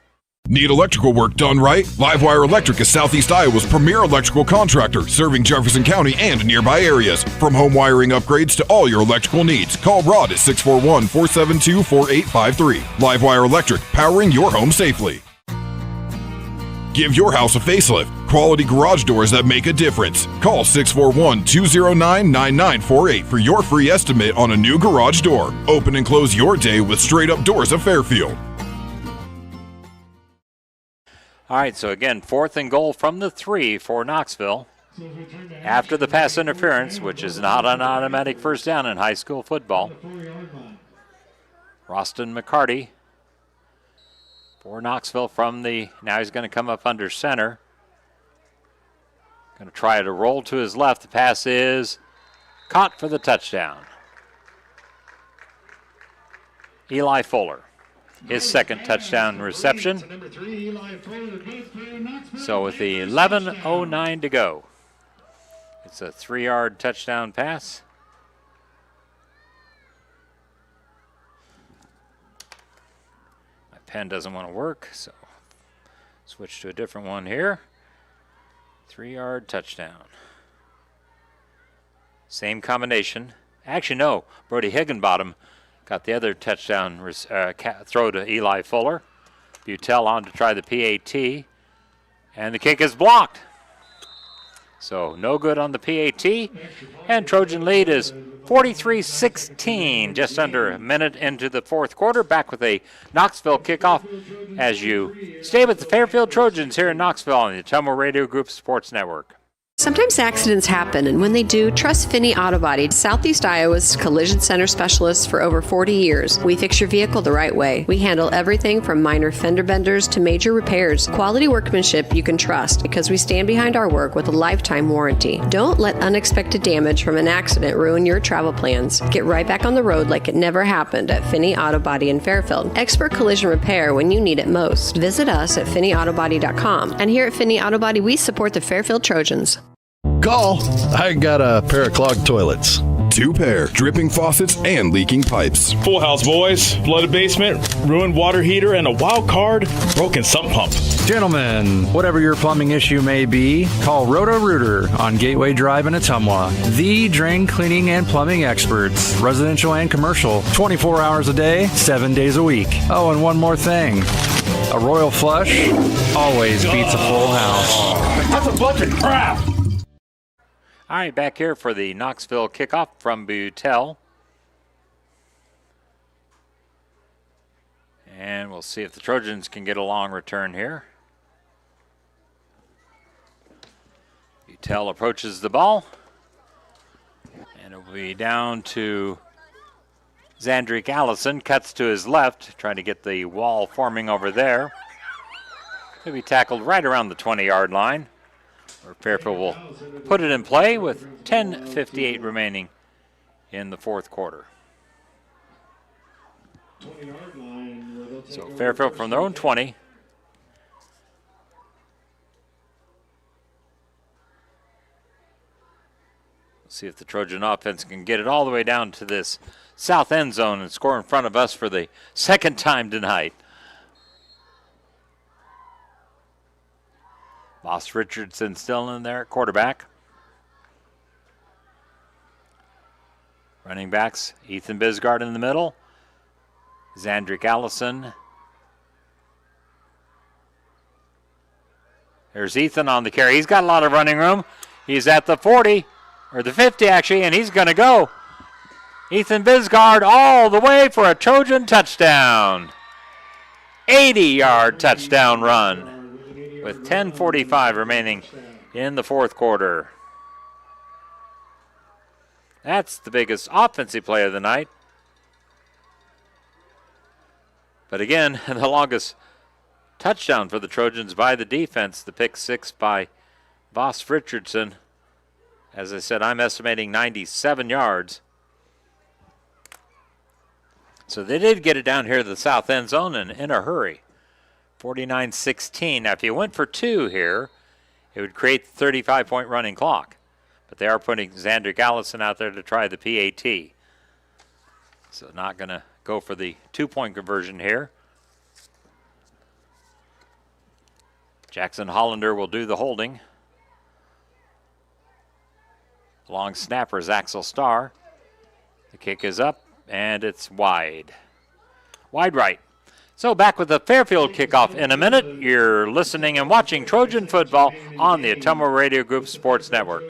Need electrical work done right? Livewire Electric is Southeast Iowa's premier electrical contractor, serving Jefferson County and nearby areas. From home wiring upgrades to all your electrical needs, call Rod at 641-472-4853. Livewire Electric, powering your home safely. Give your house a facelift. Quality garage doors that make a difference. Call 641-209-9948 for your free estimate on a new garage door. Open and close your day with straight-up doors of Fairfield. All right, so again, 4th and goal from the 3 for Knoxville. After the pass interference, which is not an automatic first down in high school football. Roston McCarty for Knoxville from the, now he's going to come up under center. Going to try to roll to his left. The pass is caught for the touchdown. Eli Fuller, his second touchdown reception. So with the 11:09 to go, it's a 3-yard touchdown pass. My pen doesn't want to work, so switch to a different one here. 3-yard touchdown. Same combination. Actually, no, Brody Higginbottom got the other touchdown throw to Eli Fuller. Butel on to try the PAT. And the kick is blocked. So no good on the PAT. And Trojan lead is 43-16, just under a minute into the 4th quarter. Back with a Knoxville kickoff as you stay with the Fairfield Trojans here in Knoxville on the Ottumwa Radio Group Sports Network. Sometimes accidents happen, and when they do, trust Finney Auto Body, Southeast Iowa's collision center specialists for over 40 years. We fix your vehicle the right way. We handle everything from minor fender benders to major repairs. Quality workmanship you can trust because we stand behind our work with a lifetime warranty. Don't let unexpected damage from an accident ruin your travel plans. Get right back on the road like it never happened at Finney Auto Body in Fairfield. Expert collision repair when you need it most. Visit us at FinneyAutoBody.com. And here at Finney Auto Body, we support the Fairfield Trojans. Call. I got a pair of clogged toilets. 2 pair, dripping faucets and leaking pipes. Full house, boys. Flooded basement, ruined water heater, and a wild card, broken sump pump. Gentlemen, whatever your plumbing issue may be, call Roto-Rooter on Gateway Drive in Ottumwa. The drain cleaning and plumbing experts, residential and commercial, 24 hours a day, 7 days a week. Oh, and one more thing. A royal flush always beats a full house. That's a bunch of crap. All right, back here for the Knoxville kickoff from Butel. And we'll see if the Trojans can get a long return here. Butel approaches the ball. And it will be down to Zandrick Allison. Cuts to his left, trying to get the wall forming over there. He'll be tackled right around the 20-yard line, where Fairfield will put it in play with 10:58 remaining in the 4th quarter. So Fairfield from their own 20. Let's see if the Trojan offense can get it all the way down to this south end zone and score in front of us for the second time tonight. Boss Richardson still in there at quarterback. Running backs, Ethan Bisgard in the middle. Zandrick Allison. There's Ethan on the carry. He's got a lot of running room. He's at the 40, or the 50 actually, and he's going to go. Ethan Bisgard all the way for a Trojan touchdown. 80-yard touchdown run with 10:45 remaining in the 4th quarter. That's the biggest offensive play of the night. But again, the longest touchdown for the Trojans by the defense, the pick 6 by Voss Richardson. As I said, I'm estimating 97 yards. So they did get it down here to the south end zone and in a hurry. 49-16. Now, if you went for 2 here, it would create the 35-point running clock. But they are putting Zandrick Allison out there to try the PAT. So not going to go for the 2-point conversion here. Jackson Hollander will do the holding. Long snapper is Axel Starr. The kick is up, and it's wide. Wide right. So back with the Fairfield kickoff in a minute. You're listening and watching Trojan football on the Ottumwa Radio Group Sports Network.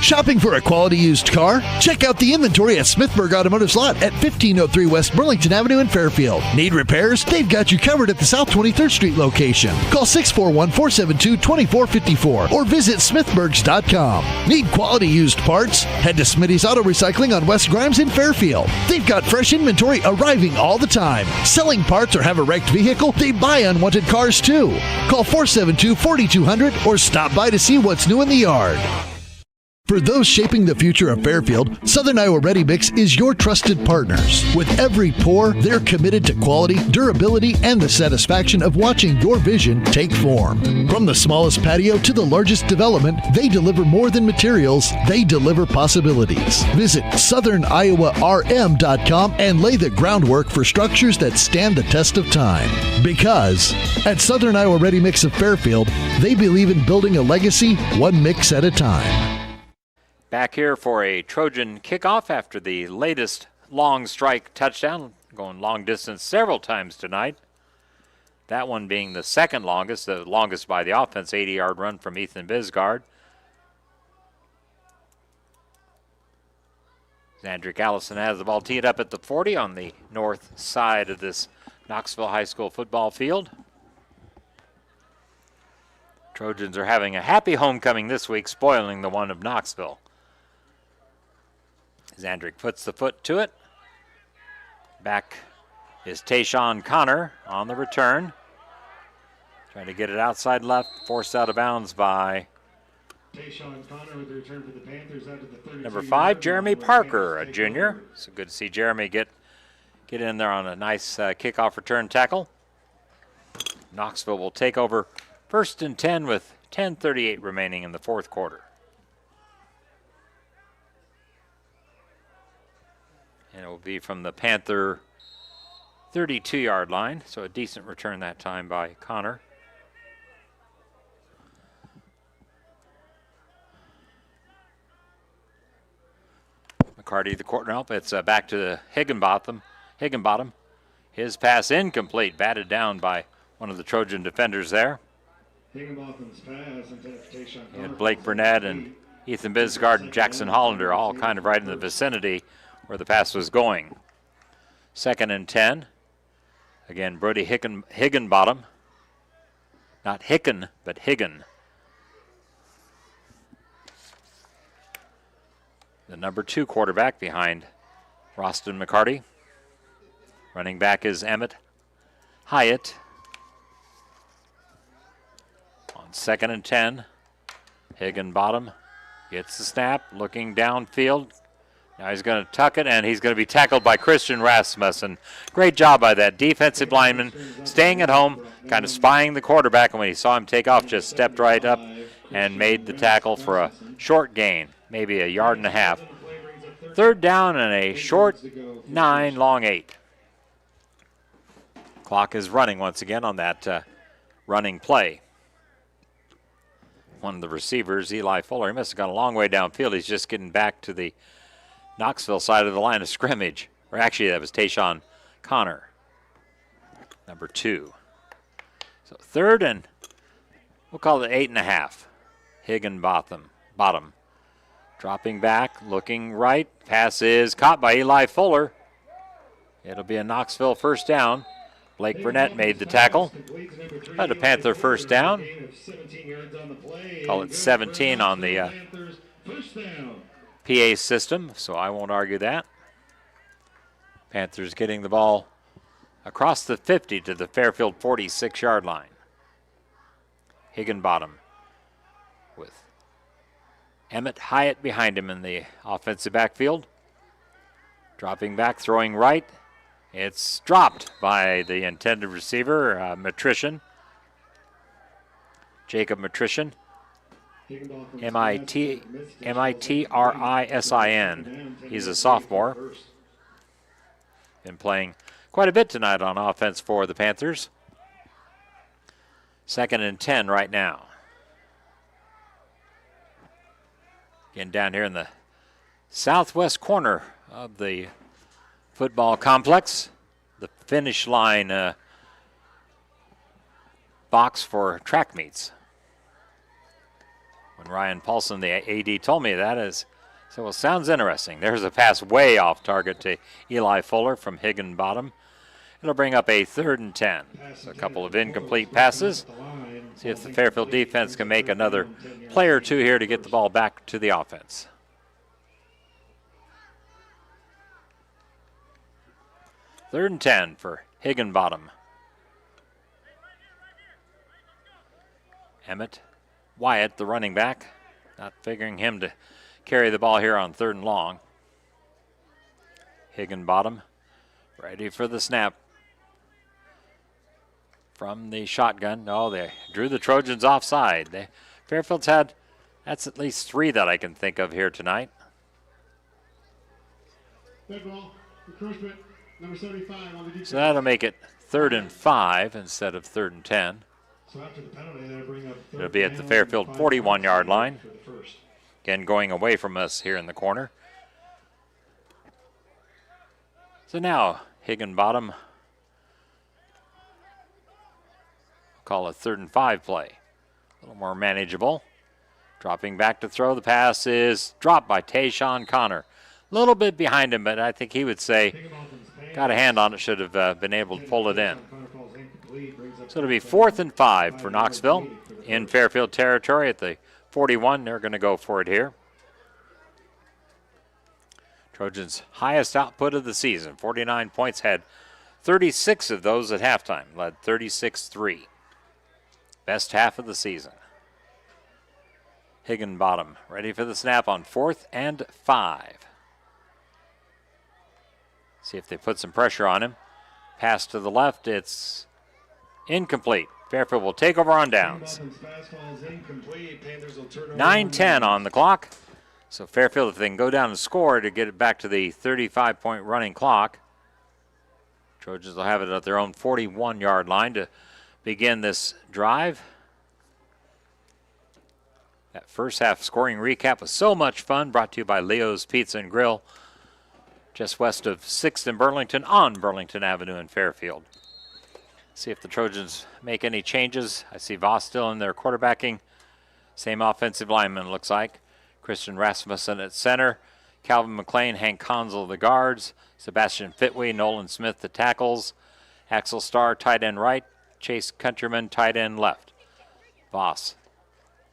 Shopping for a quality used car? Check out the inventory at Smithburg Automotive Lot at 1503 West Burlington Avenue in Fairfield. Need repairs? They've got you covered at the South 23rd Street location. Call 641-472-2454 or visit smithburgs.com. Need quality used parts? Head to Smitty's Auto Recycling on West Grimes in Fairfield. They've got fresh inventory arriving all the time. Selling parts or have a wrecked vehicle? They buy unwanted cars too. Call 472-4200 or stop by to see what's new in the yard. For those shaping the future of Fairfield, Southern Iowa Ready Mix is your trusted partners. With every pour, they're committed to quality, durability, and the satisfaction of watching your vision take form. From the smallest patio to the largest development, they deliver more than materials, they deliver possibilities. Visit SouthernIowaRM.com and lay the groundwork for structures that stand the test of time. Because at Southern Iowa Ready Mix of Fairfield, they believe in building a legacy one mix at a time. Back here for a Trojan kickoff after the latest long strike touchdown, going long distance several times tonight. That one being the second longest, the longest by the offense, 80-yard run from Ethan Bisgard. Zandrick Allison has the ball teed up at the 40 on the north side of this Knoxville High School football field. Trojans are having a happy homecoming this week, spoiling the one of Knoxville. Zandrick puts the foot to it. Back is Tayshawn Connor on the return. Trying to get it outside left, forced out of bounds by Tayshawn Connor with the return for the Panthers out of the 32. number 5, Jeremy Parker, a junior. So good to see Jeremy get in there on a nice kickoff return tackle. Knoxville will take over 1st and 10 with 10:38 remaining in the fourth quarter. And it will be from the Panther 32-yard line, so a decent return that time by Connor. McCarty, the corner help. It's back to the Higginbottom. His pass incomplete, batted down by one of the Trojan defenders there. Higginbottom's pass intended for Tayshawn Connor. And Blake Burnett and Ethan Bisgard and Jackson Hollander all kind of right in the vicinity where the pass was going. 2nd and 10. Again, Brody Higginbottom. Not Hicken, but Higgin. The number 2 quarterback behind Roston McCarty. Running back is Emmett Hyatt. On 2nd and 10, Higginbottom gets the snap, looking downfield. Now he's going to tuck it, and he's going to be tackled by Christian Rasmussen. Great job by that defensive lineman, staying at home, kind of spying the quarterback, and when he saw him take off, just stepped right up and made the tackle for a short gain, maybe 1.5 yards. 3rd down and a short 9, long 8. Clock is running once again on that running play. One of the receivers, Eli Fuller, he must have gone a long way downfield. He's just getting back to the Knoxville side of the line of scrimmage. Or actually, that was Tayshawn Connor, number 2. So 3rd and we'll call it 8.5. Higginbottom. Dropping back, looking right. Pass is caught by Eli Fuller. It'll be a Knoxville 1st down. Blake Burnett made the tackle. Had a Panther 1st down. Call it 17 on the PA system, so I won't argue that. Panthers getting the ball across the 50 to the Fairfield 46-yard line. Higginbottom with Emmett Hyatt behind him in the offensive backfield. Dropping back, throwing right. It's dropped by the intended receiver, Matrician. Jacob Matrician. M-I-T-R-I-S-I-N. He's a sophomore. Been playing quite a bit tonight on offense for the Panthers. 2nd and 10 right now. Again, down here in the southwest corner of the football complex, the finish line box for track meets. When Ryan Paulson, the AD, told me that, so it sounds interesting. There's a pass way off target to Eli Fuller from Higginbottom. It'll bring up a 3rd and 10. So a couple of incomplete passes. See if the Fairfield defense can make another play or two here to get the ball back to the offense. Third and 10 for Higginbottom. Emmett Wyatt, the running back, not figuring him to carry the ball here on 3rd and long. Higginbottom ready for the snap from the shotgun. No, they drew the Trojans offside. Fairfield's had, that's at least 3 that I can think of here tonight. Dead ball, encroachment, number 75 on the defense. So that'll make it 3rd and 5 instead of 3rd and 10. So after the penalty, they'll bring up It'll be at the Fairfield 41-yard line. Again, going away from us here in the corner. So now, Higginbottom, call it 3rd and 5 play. A little more manageable. Dropping back to throw. The pass is dropped by Tayshawn Connor. A little bit behind him, but I think he would say, got a hand on it, should have been able to pull it in. So it'll be 4th and 5 for Knoxville in Fairfield territory at the 41. They're going to go for it here. Trojans' highest output of the season, 49 points, had 36 of those at halftime, led 36-3. Best half of the season. Higginbottom ready for the snap on 4th and 5. See if they put some pressure on him. Pass to the left, it's incomplete. Fairfield will take over on downs. 9:10 on the clock. So Fairfield, if they can go down and score to get it back to the 35-point running clock, Trojans will have it at their own 41-yard line to begin this drive. That first half scoring recap was so much fun, brought to you by Leo's Pizza and Grill, just west of 6th and Burlington on Burlington Avenue in Fairfield. See if the Trojans make any changes. I see Voss still in there quarterbacking. Same offensive lineman, looks like. Christian Rasmussen at center. Calvin McLean, Hank Conzel, the guards. Sebastian Fitwey, Nolan Smith, the tackles. Axel Starr, tight end right. Chase Countryman, tight end left. Voss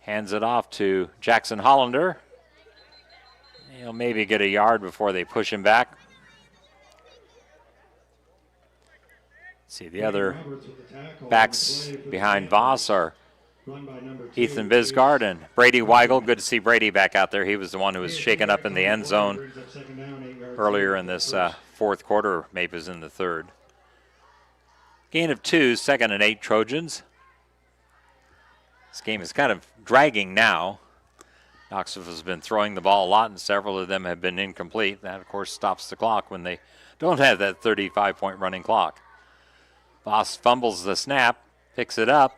hands it off to Jackson Hollander. He'll maybe get a yard before they push him back. See, the other backs behind Voss are Ethan Bisgard and Brady Weigel. Good to see Brady back out there. He was the one who was shaken up in the end zone earlier in this fourth quarter, or maybe it was in the third. Gain of 2, 2nd and 8 Trojans. This game is kind of dragging now. Knoxville has been throwing the ball a lot, and several of them have been incomplete. That, of course, stops the clock when they don't have that 35-point running clock. Voss fumbles the snap, picks it up,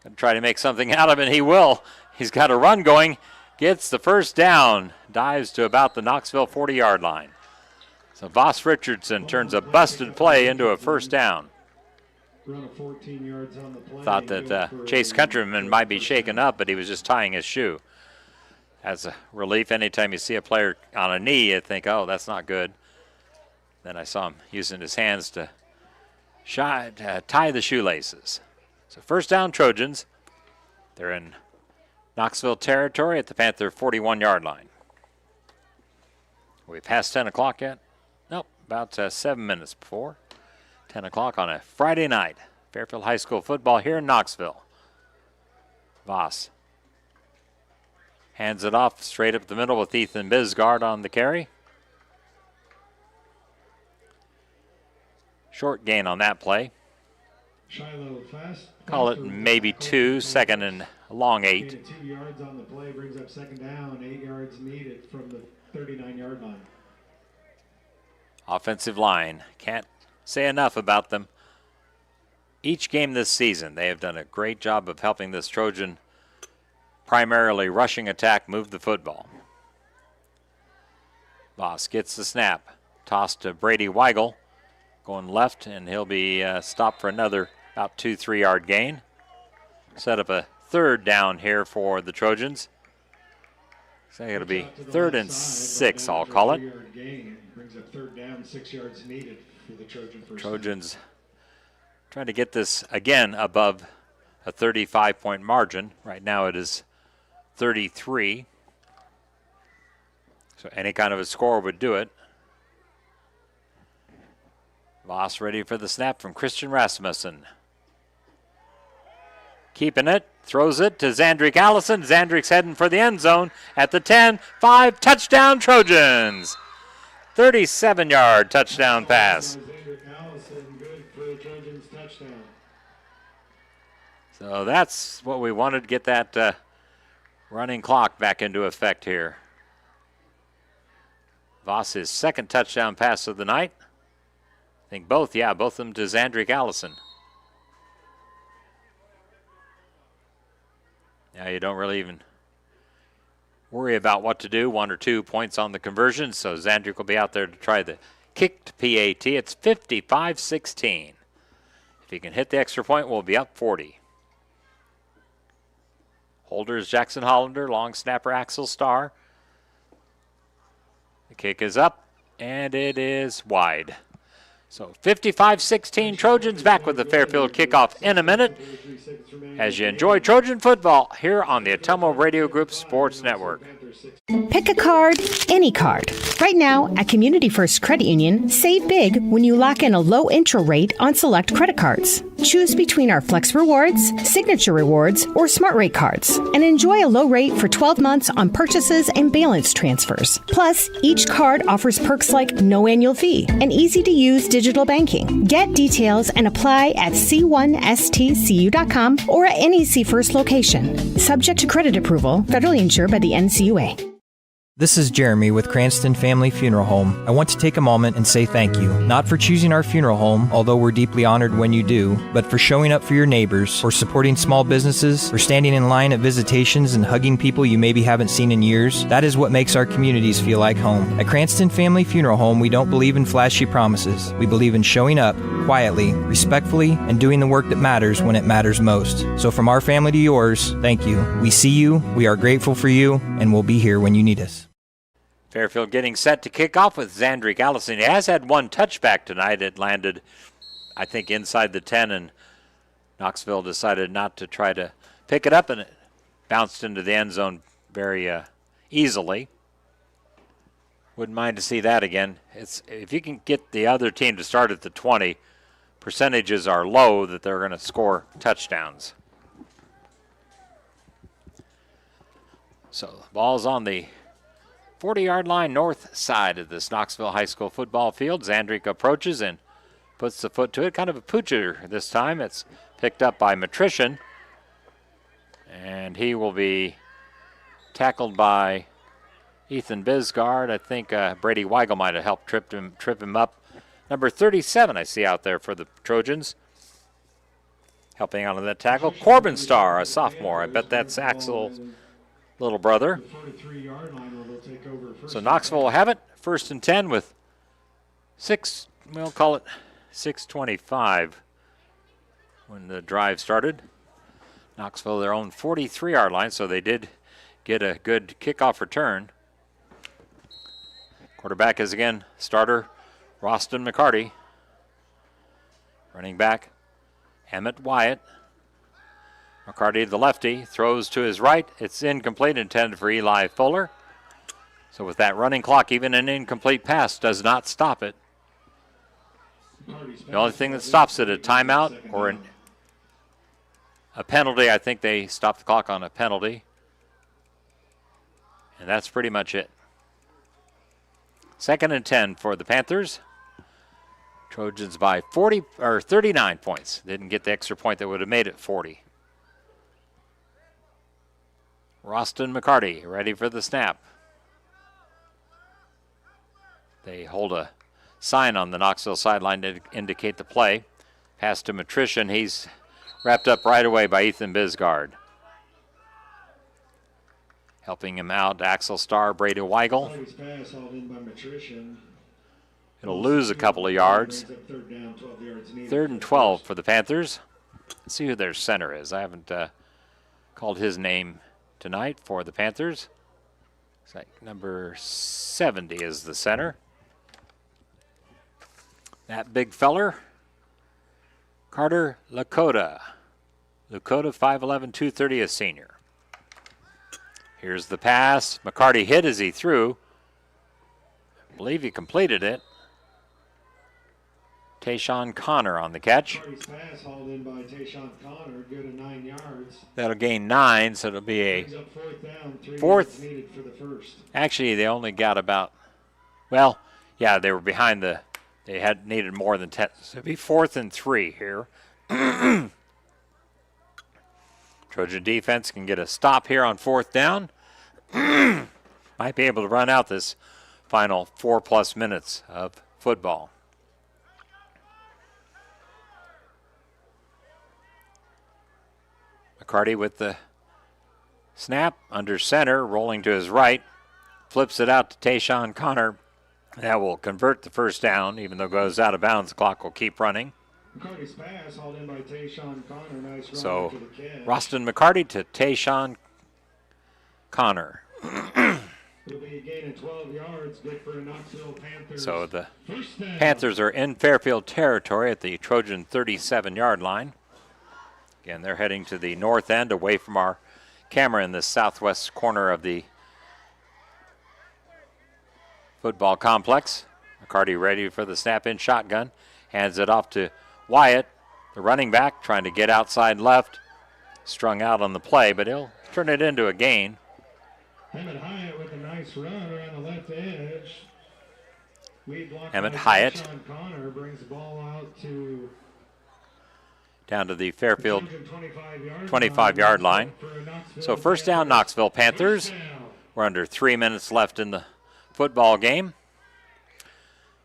and try to make something out of it, and he will. He's got a run going, gets the first down, dives to about the Knoxville 40-yard line. So Voss Richardson turns a busted play into a first down. Thought that Chase Countryman might be shaken up, but he was just tying his shoe. As a relief, anytime you see a player on a knee, you think, oh, that's not good. Then I saw him using his hands to tie the shoelaces. So first down Trojans. They're in Knoxville territory at the Panther 41-yard line. Are we past 10 o'clock yet? Nope, about 7 minutes before 10 o'clock on a Friday night. Fairfield High School football here in Knoxville. Voss hands it off straight up the middle with Ethan Bisgard on the carry. Short gain on that play. Call it maybe 2, 2nd and long 8. 2 yards on the play brings up 2nd down, 8 yards needed from the 39-yard line. Offensive line, can't say enough about them. each game this season, they have done a great job of helping this Trojan primarily rushing attack move the football. Voss gets the snap. Tossed to Brady Weigel. Going left, and he'll be stopped for another about 2-3 yard gain. Set up a third down here for the Trojans. So it'll be 3rd and 6, I'll call it. Brings up 3rd down, 6 yards needed for the Trojans trying to get this again above a 35-point margin. Right now it is 33. So any kind of a score would do it. Voss ready for the snap from Christian Rasmussen. Keeping it, throws it to Zandrick Allison. Zandrick's heading for the end zone at the 10, 5, touchdown Trojans. 37-yard touchdown pass. So that's what we wanted to get that running clock back into effect here. Voss's second touchdown pass of the night. I think both of them to Zandrick Allison. Now you don't really even worry about what to do. 1 or 2 points on the conversion, so Zandrick will be out there to try the kicked PAT. It's 55-16. If he can hit the extra point, we'll be up 40. Holders Jackson Hollander, long snapper Axel Starr. The kick is up, and it is wide. So 55-16 Trojans, back with the Fairfield kickoff in a minute as you enjoy Trojan football here on the Atomo Radio Group Sports Network. Pick a card, any card. Right now, at Community First Credit Union, save big when you lock in a low intro rate on select credit cards. Choose between our Flex Rewards, Signature Rewards, or Smart Rate cards, and enjoy a low rate for 12 months on purchases and balance transfers. Plus, each card offers perks like no annual fee and easy-to-use digital banking. Get details and apply at c1stcu.com or at any C First location. Subject to credit approval, federally insured by the NCUA. This is Jeremy with Cranston Family Funeral Home. I want to take a moment and say thank you, not for choosing our funeral home, although we're deeply honored when you do, but for showing up for your neighbors, for supporting small businesses, for standing in line at visitations and hugging people you maybe haven't seen in years. That is what makes our communities feel like home. At Cranston Family Funeral Home, we don't believe in flashy promises. We believe in showing up quietly, respectfully, and doing the work that matters when it matters most. So from our family to yours, thank you. We see you, we are grateful for you, and we'll be here when you need us. Fairfield getting set to kick off with Zandrick Allison. He has had one touchback tonight. It landed, I think, inside the 10, and Knoxville decided not to try to pick it up, and it bounced into the end zone very easily. Wouldn't mind to see that again. If you can get the other team to start at the 20, percentages are low that they're going to score touchdowns. So the ball's on the 40-yard line north side of this Knoxville High School football field. Zandrick approaches and puts the foot to it. Kind of a poocher this time. It's picked up by Matrician. And he will be tackled by Ethan Bisgard. I think Brady Weigel might have helped trip him up. Number 37 I see out there for the Trojans. Helping out on that tackle. Corbin Starr, a sophomore. I bet that's Axel's little brother. So Knoxville will have it. 1st and 10 with we'll call it 6:25 when the drive started. Knoxville their own 43-yard line, so they did get a good kickoff return. Quarterback is again starter Roston McCarty. Running back Emmett Wyatt. McCarty, the lefty, throws to his right. It's incomplete, intended for Eli Fuller. So with that running clock, even an incomplete pass does not stop it. The only thing that stops it, a timeout or a penalty. I think they stopped the clock on a penalty. And that's pretty much it. 2nd and 10 for the Panthers. Trojans by 39 points. Didn't get the extra point that would have made it 40. Roston McCarty ready for the snap. They hold a sign on the Knoxville sideline to indicate the play. Pass to Matrician. He's wrapped up right away by Ethan Bisgard. Helping him out, Axel Starr, Brady Weigel. It'll lose a couple of yards. 3rd and 12 for the Panthers. Let's see who their center is. I haven't called his name tonight for the Panthers. It's like number 70 is the center. That big feller, Carter Lakota. Lakota, 5'11", 230, a senior. Here's the pass. McCarty hit as he threw. I believe he completed it. Tayshawn Connor on the catch. Pass hauled in by Tayshawn Connor, good at 9 yards. That'll gain 9, so it'll be a Fourth down, 3 fourth. needed for the first. Actually, they only got about, well, yeah, they were behind the, they had needed more than 10. So it'll be 4th and 3 here. Trojan defense can get a stop here on 4th down. Might be able to run out this final 4+ minutes of football. McCarty with the snap under center, rolling to his right, flips it out to Tayshawn Connor. That will convert the first down, even though it goes out of bounds. The clock will keep running. McCarty's pass hauled in by Tayshawn Connor. Nice run So, to the catch. Roston McCarty to Tayshawn Connor. It'll be a gain of 12 yards, good for Knoxville Panthers. So the Panthers are in Fairfield territory at the Trojan 37-yard line. Again, they're heading to the north end, away from our camera in the southwest corner of the football complex. McCarty ready for the snap-in shotgun. Hands it off to Wyatt, the running back, trying to get outside left. Strung out on the play, but he'll turn it into a gain. Emmett Hyatt with a nice run around the left edge. Emmett Hyatt Tayshawn Connor brings the ball out to down to the Fairfield 25-yard line. So first down, Knoxville Panthers. We're under 3 minutes left in the football game.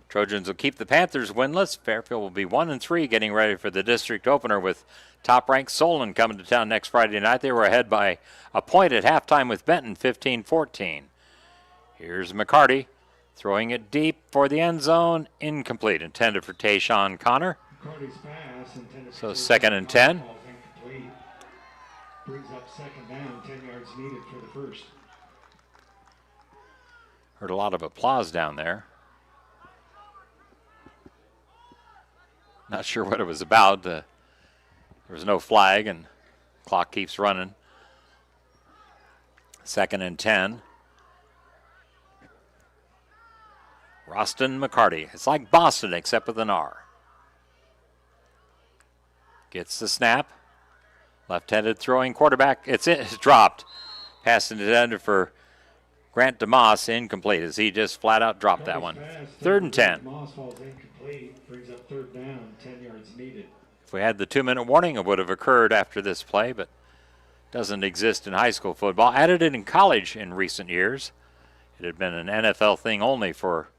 Trojans will keep the Panthers winless. Fairfield will be 1-3, getting ready for the district opener with top-ranked Solon coming to town next Friday night. They were ahead by a point at halftime with Benton, 15-14. Here's McCarty throwing it deep for the end zone. Incomplete, intended for Tayshawn Connor. So 2nd and 10. Brings up 2nd down, 10 yards needed for the first. Heard a lot of applause down there. Not sure what it was about. There was no flag, and clock keeps running. 2nd and 10. Roston McCarty. It's like Boston, except with an R. Gets the snap. Left-handed throwing quarterback. It's dropped. Pass intended for Grant DeMoss, incomplete as he just flat out dropped that one. 3rd and 10. DeMoss falls incomplete, brings up 3rd down, 10 yards needed. If we had the 2-minute warning, it would have occurred after this play, but doesn't exist in high school football. Added it in college in recent years. It had been an NFL thing only for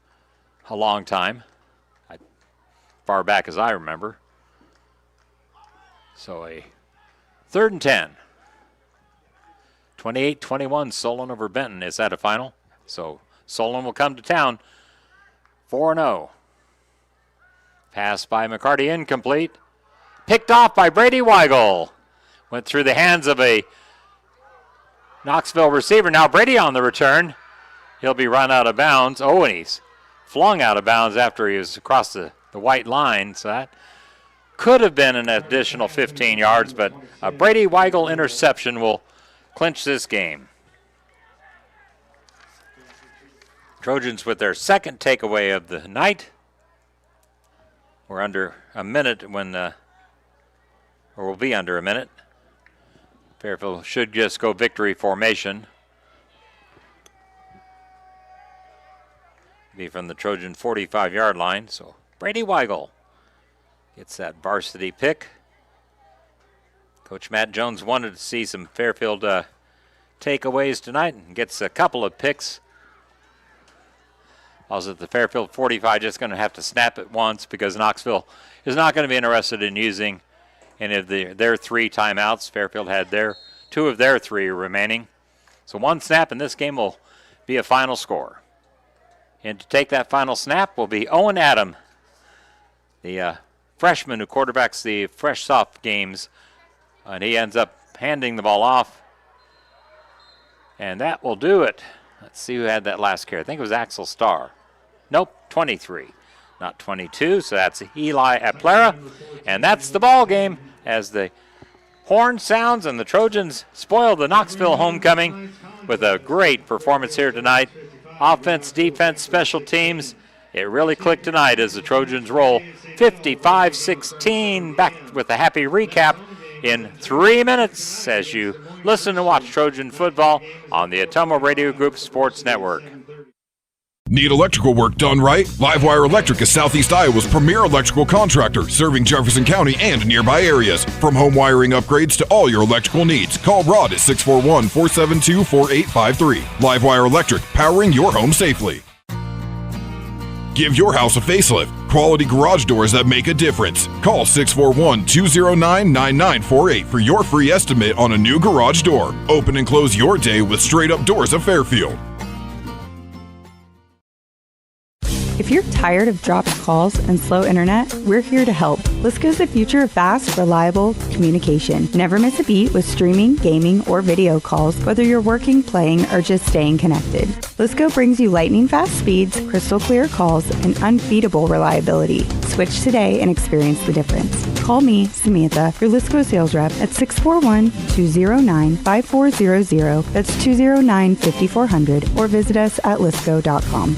a long time, far back as I remember. So a 3rd and 10. 28-21, Solon over Benton. Is that a final? So Solon will come to town 4-0. Pass by McCarty, incomplete. Picked off by Brady Weigel. Went through the hands of a Knoxville receiver. Now Brady on the return. He'll be run out of bounds. Oh, and he's flung out of bounds after he was across the white line. So that could have been an additional 15 yards, but a Brady Weigel interception will clinch this game. Trojans with their 2nd takeaway of the night. We're under a minute when, or we'll be under a minute. Fairfield should just go victory formation. Be from the Trojan 45-yard line. So Brady Weigel gets that varsity pick. Coach Matt Jones wanted to see some Fairfield takeaways tonight and gets a couple of picks. Also at the Fairfield 45, just going to have to snap it once because Knoxville is not going to be interested in using any of their 3 timeouts. Fairfield had 2 of their 3 remaining. So one snap, and this game will be a final score. And to take that final snap will be Owen Adam, the freshman who quarterbacks the Fresh Soft games. And he ends up handing the ball off. And that will do it. Let's see who had that last carry. I think it was Axel Starr. Nope, 23, not 22. So that's Eli Aplera. And that's the ball game as the horn sounds and the Trojans spoil the Knoxville homecoming with a great performance here tonight. Offense, defense, special teams. It really clicked tonight as the Trojans roll 55-16. Back with a happy recap in 3 minutes as you listen and watch Trojan football on the Atomo Radio Group Sports Network. Need electrical work done right? Livewire Electric is Southeast Iowa's premier electrical contractor, serving Jefferson County and nearby areas. From home wiring upgrades to all your electrical needs, call Rod at 641-472-4853. Livewire Electric, powering your home safely. Give your house a facelift. Quality garage doors that make a difference. Call 641-209-9948 for your free estimate on a new garage door. Open and close your day with Straight Up Doors of Fairfield. If you're tired of dropped calls and slow internet, we're here to help. Lisco's the future of fast, reliable communication. Never miss a beat with streaming, gaming, or video calls, whether you're working, playing, or just staying connected. Lisco brings you lightning fast speeds, crystal clear calls, and unbeatable reliability. Switch today and experience the difference. Call me, Samantha, your Lisco sales rep at 641-209-5400. That's 209-5400, or visit us at lisco.com.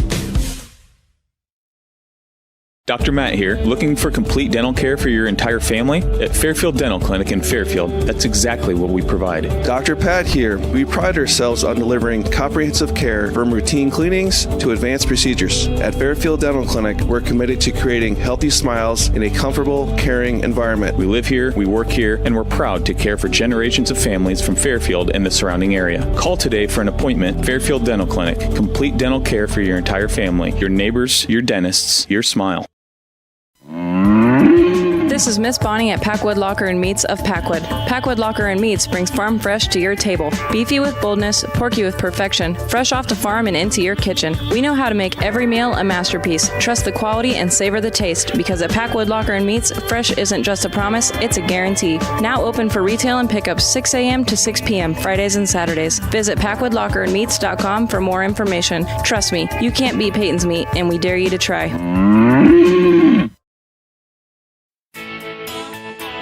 Dr. Matt here. Looking for complete dental care for your entire family? At Fairfield Dental Clinic in Fairfield, that's exactly what we provide. Dr. Pat here. We pride ourselves on delivering comprehensive care from routine cleanings to advanced procedures. At Fairfield Dental Clinic, we're committed to creating healthy smiles in a comfortable, caring environment. We live here, we work here, and we're proud to care for generations of families from Fairfield and the surrounding area. Call today for an appointment. Fairfield Dental Clinic. Complete dental care for your entire family, your neighbors, your dentists, your smile. This is Miss Bonnie at Packwood Locker and Meats of Packwood. Packwood Locker and Meats brings farm fresh to your table. Beefy with boldness, porky with perfection, fresh off the farm and into your kitchen. We know how to make every meal a masterpiece. Trust the quality and savor the taste, because at Packwood Locker and Meats, fresh isn't just a promise, it's a guarantee. Now open for retail and pickup 6 a.m. to 6 p.m. Fridays and Saturdays. Visit PackwoodLockerandMeats.com for more information. Trust me, you can't beat Peyton's Meat, and we dare you to try.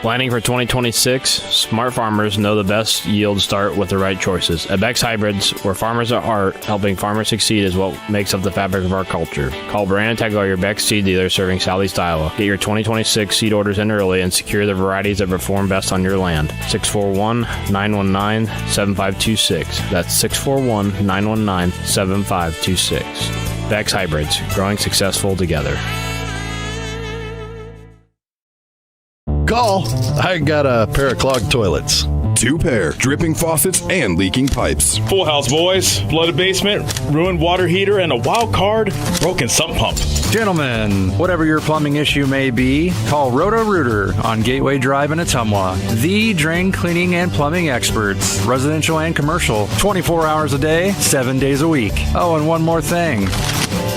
Planning for 2026, smart farmers know the best yields start with the right choices. At Beck's Hybrids, where farmers are art, helping farmers succeed is what makes up the fabric of our culture. Call Brandon Tegler, your Beck's seed dealer serving Southeast Iowa. Get your 2026 seed orders in early and secure the varieties that perform best on your land. 641-919-7526. That's 641-919-7526. Beck's Hybrids, growing successful together. Call. I got a pair of clogged toilets. 2 pair, dripping faucets and leaking pipes. Full house, boys. Flooded basement, ruined water heater, and a wild card, broken sump pump. Gentlemen, whatever your plumbing issue may be, call Roto-Rooter on Gateway Drive in Ottumwa. The drain cleaning and plumbing experts, residential and commercial, 24 hours a day, 7 days a week. Oh, and one more thing.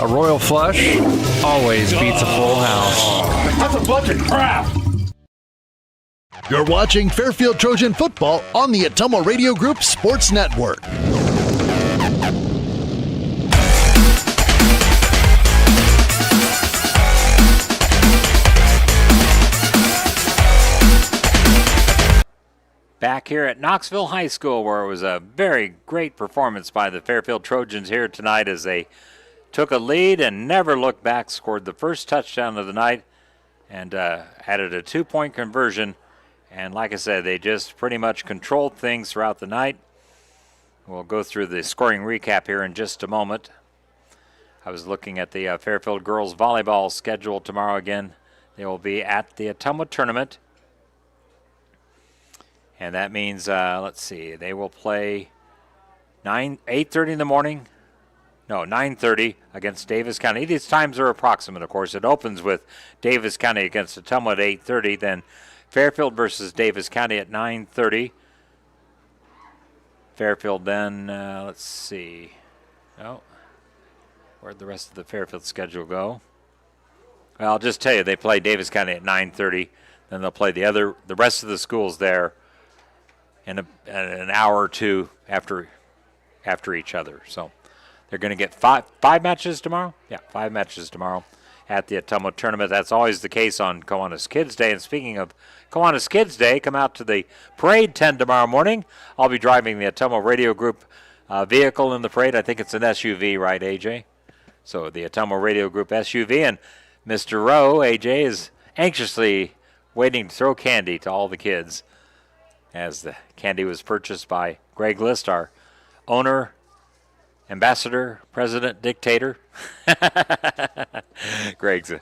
A royal flush always beats a full house. That's a bunch of crap. You're watching Fairfield Trojan football on the Atomo Radio Group Sports Network. Back here at Knoxville High School, where it was a very great performance by the Fairfield Trojans here tonight as they took a lead and never looked back, scored the first touchdown of the night, and added a 2-point conversion. And like I said, they just pretty much controlled things throughout the night. We'll go through the scoring recap here in just a moment. I was looking at the Fairfield girls volleyball schedule tomorrow again. They will be at the Ottumwa tournament. And that means, let's see, they will play 8:30 in the morning, 9:30 against Davis County. These times are approximate, of course. It opens with Davis County against Ottumwa at 8:30, then Fairfield versus Davis County at 9:30. Fairfield then, let's see. Oh, where'd the rest of the Fairfield schedule go? Well, I'll just tell you, they play Davis County at 9:30. Then they'll play the rest of the schools there in an hour or two after each other. So they're going to get five matches tomorrow? Yeah, 5 matches tomorrow at the Ottumwa tournament. That's always the case on Kiwanis Kids Day. And speaking of Kiwanis Kids Day, come out to the parade 10 tomorrow morning. I'll be driving the Ottumwa Radio Group vehicle in the parade. I think it's an SUV, right, AJ? So the Ottumwa Radio Group SUV, and Mr. Rowe, AJ, is anxiously waiting to throw candy to all the kids, as the candy was purchased by Greg List, our owner, ambassador, president, dictator. Greg's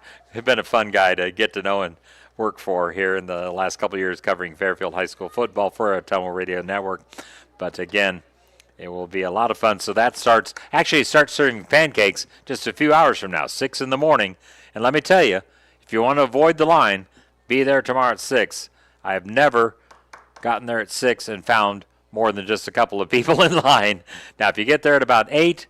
been a fun guy to get to know and work for here in the last couple of years, covering Fairfield High School football for Ottumwa Radio Network. But again, it will be a lot of fun. So that starts serving pancakes just a few hours from now, 6 in the morning. And let me tell you, if you want to avoid the line, be there tomorrow at 6. I have never gotten there at 6 and found more than just a couple of people in line. Now, if you get there at about 8,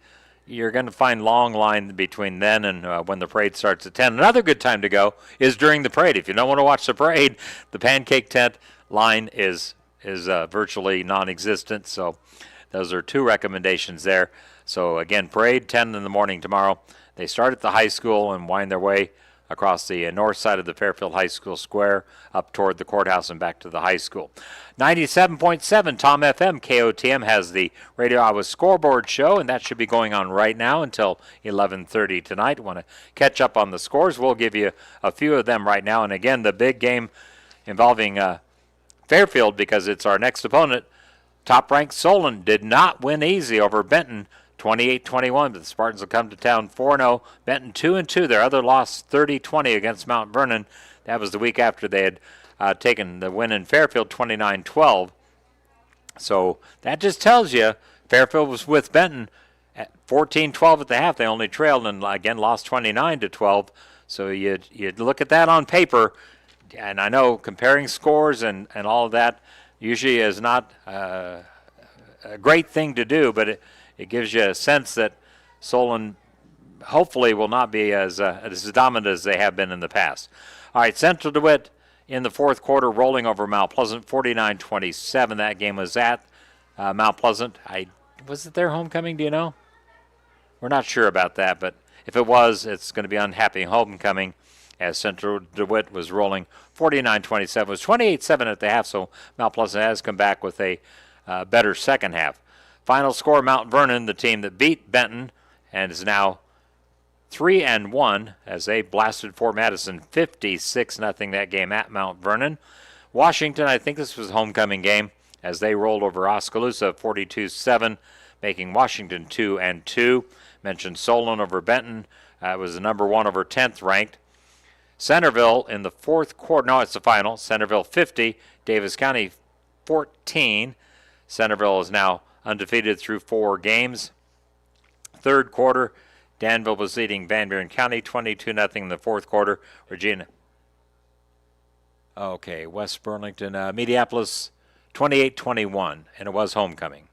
you're going to find long line between then and when the parade starts at 10. Another good time to go is during the parade. If you don't want to watch the parade, the pancake tent line is virtually non-existent. So those are 2 recommendations there. So again, parade 10 in the morning tomorrow. They start at the high school and wind their way across the north side of the Fairfield High School Square up toward the courthouse and back to the high school. 97.7 Tom FM KOTM has the Radio Iowa Scoreboard Show, and that should be going on right now until 11:30 tonight. Want to catch up on the scores? We'll give you a few of them right now. And again, the big game involving Fairfield, because it's our next opponent. Top-ranked Solon did not win easy over Benton, 28-21, but the Spartans will come to town 4-0. Benton 2-2. Their other loss 30-20 against Mount Vernon. That was the week after they had taken the win in Fairfield 29-12. So that just tells you Fairfield was with Benton at 14-12 at the half. They only trailed and again lost 29-12. So you look at that on paper, and I know comparing scores and all of that usually is not a great thing to do, but it gives you a sense that Solon hopefully will not be as dominant as they have been in the past. All right, Central DeWitt in the fourth quarter rolling over Mount Pleasant, 49-27. That game was at Mount Pleasant. Was it their homecoming, do you know? We're not sure about that, but if it was, it's going to be unhappy homecoming, as Central DeWitt was rolling 49-27. It was 28-7 at the half, so Mount Pleasant has come back with a better second half. Final score, Mount Vernon, the team that beat Benton, and is now 3-1 as they blasted Fort Madison 56-0 that game at Mount Vernon. Washington, I think this was a homecoming game, as they rolled over Oskaloosa 42-7, making Washington 2-2. Mentioned Solon over Benton. It was the number 1 over 10th ranked. Centerville in the fourth quarter, no, it's the final. Centerville 50, Davis County 14. Centerville is now undefeated through 4 games. Third quarter, Danville was leading Van Buren County 22-0 in the fourth quarter. West Burlington, Mediapolis 28-21, and it was homecoming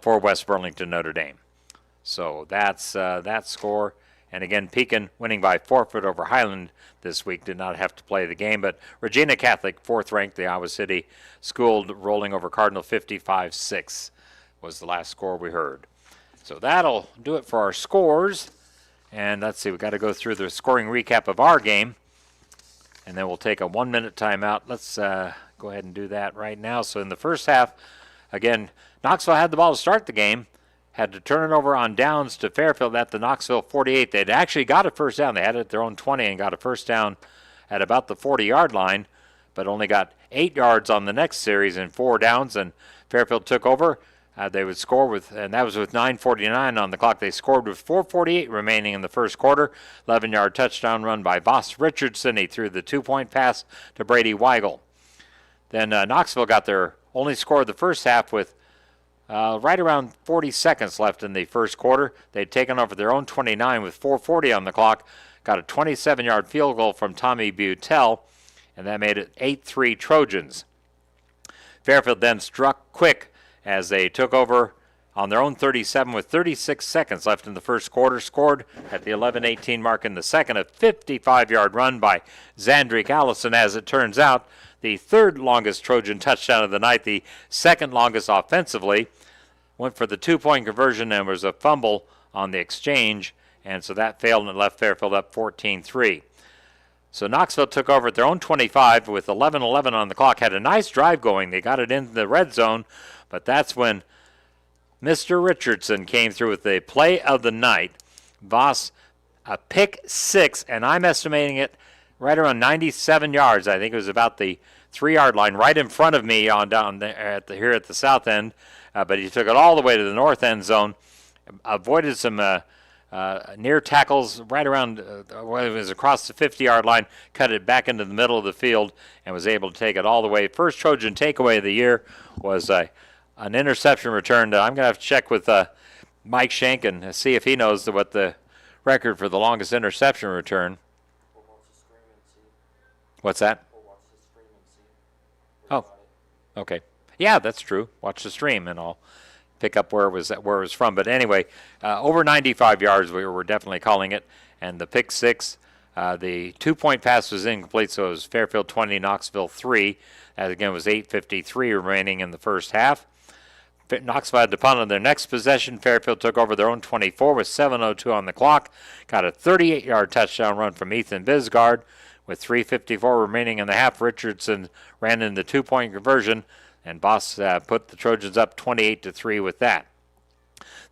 for West Burlington Notre Dame. So that's that score. And again, Pekin winning by forfeit over Highland this week, did not have to play the game. But Regina Catholic, 4th ranked, the Iowa City School, rolling over Cardinal 55-6 was the last score we heard. So that'll do it for our scores. And let's see, we've got to go through the scoring recap of our game. And then we'll take a 1-minute timeout. Let's go ahead and do that right now. So in the first half, again, Knoxville had the ball to start the game. Had to turn it over on downs to Fairfield at the Knoxville 48. They'd actually got a first down. They had it at their own 20 and got a first down at about the 40-yard line, but only got 8 yards on the next series and 4 downs, and Fairfield took over. They would score with, and that was with 9:49 on the clock. They scored with 4:48 remaining in the first quarter. 11-yard touchdown run by Voss Richardson. He threw the 2-point pass to Brady Weigel. Then Knoxville got their only score of the first half with right around 40 seconds left in the first quarter. They'd taken over their own 29 with 4:40 on the clock. Got a 27-yard field goal from Tommy Butel, and that made it 8-3 Trojans. Fairfield then struck quick as they took over on their own 37 with 36 seconds left in the first quarter. Scored at the 11:18 mark in the second, a 55-yard run by Zandrick Allison. As it turns out, the third longest Trojan touchdown of the night, the second longest offensively. Went for the 2-point conversion and was a fumble on the exchange, and so that failed and it left Fairfield up 14-3. So Knoxville took over at their own 25 with 11:11 on the clock. Had a nice drive going. They got it into the red zone, but that's when Mr. Richardson came through with the play of the night. Voss, a pick six, and I'm estimating it right around 97 yards. I think it was about the 3-yard line, right in front of me on down there here at the south end. But he took it all the way to the north end zone, avoided some near tackles right around, it was across the 50-yard line, cut it back into the middle of the field, and was able to take it all the way. First Trojan takeaway of the year was an interception return. I'm going to have to check with Mike Schenk and see if he knows what the record for the longest interception return. What's that? Oh, okay. Yeah, that's true. Watch the stream, and I'll pick up where it was from. But anyway, over 95 yards, we were definitely calling it. And the pick six, the 2-point pass was incomplete, so it was Fairfield 20, Knoxville 3. That, again, was 8:53 remaining in the first half. Knoxville had to punt on their next possession. Fairfield took over their own 24 with 7:02 on the clock. Got a 38-yard touchdown run from Ethan Bisgard. With 3:54 remaining in the half, Richardson ran in the 2-point conversion, and Boss put the Trojans up 28-3 with that.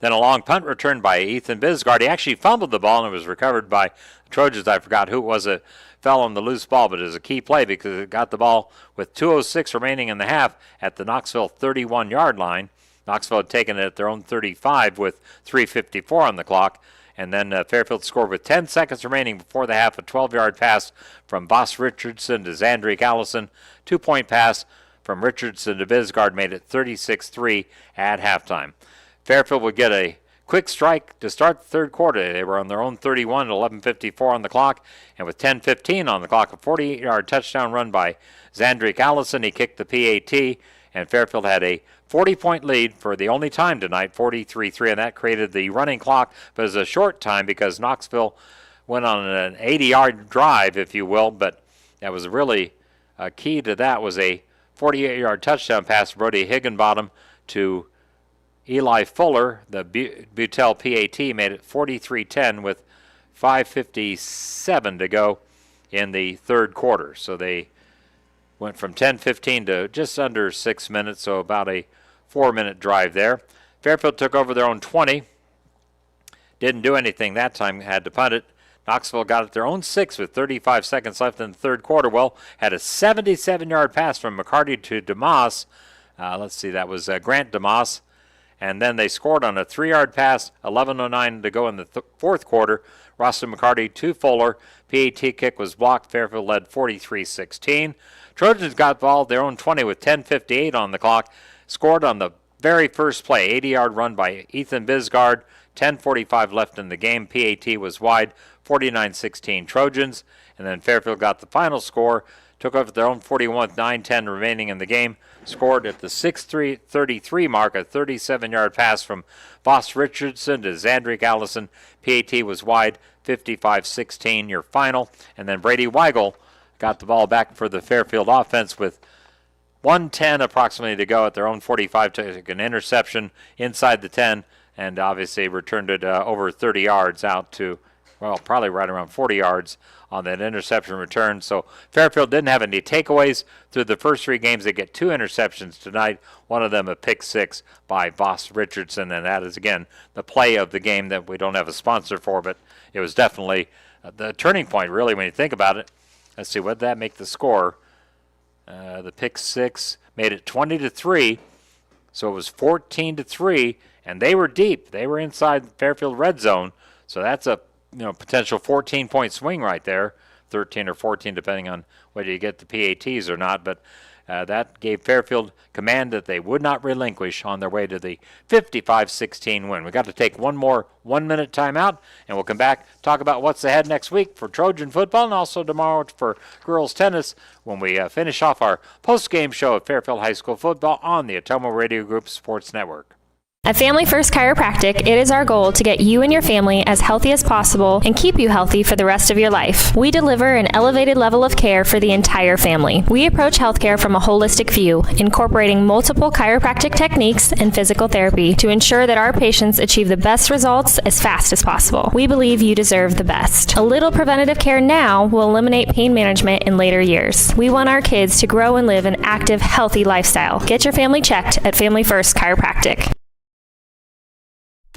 Then a long punt return by Ethan Bisgard. He actually fumbled the ball and it was recovered by the Trojans. I forgot who it was that fell on the loose ball, but it was a key play because it got the ball with 2:06 remaining in the half at the Knoxville 31-yard line. Knoxville had taken it at their own 35 with 3:54 on the clock. And then Fairfield scored with 10 seconds remaining before the half, a 12-yard pass from Boss Richardson to Zandrick Allison. 2-point pass from Richardson to Bisgard made it 36-3 at halftime. Fairfield would get a quick strike to start the third quarter. They were on their own 31 at 11:54 on the clock. And with 10:15 on the clock, a 48-yard touchdown run by Zandrick Allison. He kicked the PAT, and Fairfield had a 40-point lead for the only time tonight, 43-3, and that created the running clock. But it was a short time because Knoxville went on an 80-yard drive, if you will, but that was really key to that was a 48-yard touchdown pass from Brody Higginbottom to Eli Fuller. The Butel PAT made it 43-10 with 5:57 to go in the third quarter. So they went from 10:15 to just under 6 minutes, so about a 4-minute drive there. Fairfield took over their own 20. Didn't do anything that time, had to punt it. Knoxville got it their own 6 with 35 seconds left in the third quarter. Well, had a 77-yard pass from McCarty to DeMoss. Let's see, that was Grant DeMoss. And then they scored on a 3-yard pass, 11:09 to go in the fourth quarter. Roston McCarty to Fuller. PAT kick was blocked. Fairfield led 43-16. Trojans got the ball at their own 20 with 10:58 on the clock. Scored on the very first play, 80-yard run by Ethan Bisgard. 10:45 left in the game. PAT was wide, 49-16 Trojans. And then Fairfield got the final score, took over their own 41 with 9:10 remaining in the game. Scored at the 6:33 mark, a 37-yard pass from Voss Richardson to Zandrick Allison. PAT was wide, 55-16 your final. And then Brady Weigel got the ball back for the Fairfield offense with 1:10 approximately to go at their own 45, took an interception inside the 10, and obviously returned it over 30 yards out to, well, probably right around 40 yards on that interception return. So Fairfield didn't have any takeaways through the first 3 games. They get 2 interceptions tonight, one of them a pick 6 by Voss Richardson, and that is, again, the play of the game that we don't have a sponsor for, but it was definitely the turning point, really, when you think about it. Let's see, what did that make the score? The pick 6 made it 20-3, so it was 14-3, and they were deep. They were inside the Fairfield red zone, so that's a potential 14-point swing right there, 13 or 14 depending on whether you get the PATs or not. But That gave Fairfield command that they would not relinquish on their way to the 55-16 win. We got to take one more 1-minute timeout, and we'll come back, talk about what's ahead next week for Trojan football and also tomorrow for girls tennis when we finish off our post-game show at Fairfield High School football on the Atomo Radio Group Sports Network. At Family First Chiropractic, it is our goal to get you and your family as healthy as possible and keep you healthy for the rest of your life. We deliver an elevated level of care for the entire family. We approach healthcare from a holistic view, incorporating multiple chiropractic techniques and physical therapy to ensure that our patients achieve the best results as fast as possible. We believe you deserve the best. A little preventative care now will eliminate pain management in later years. We want our kids to grow and live an active, healthy lifestyle. Get your family checked at Family First Chiropractic.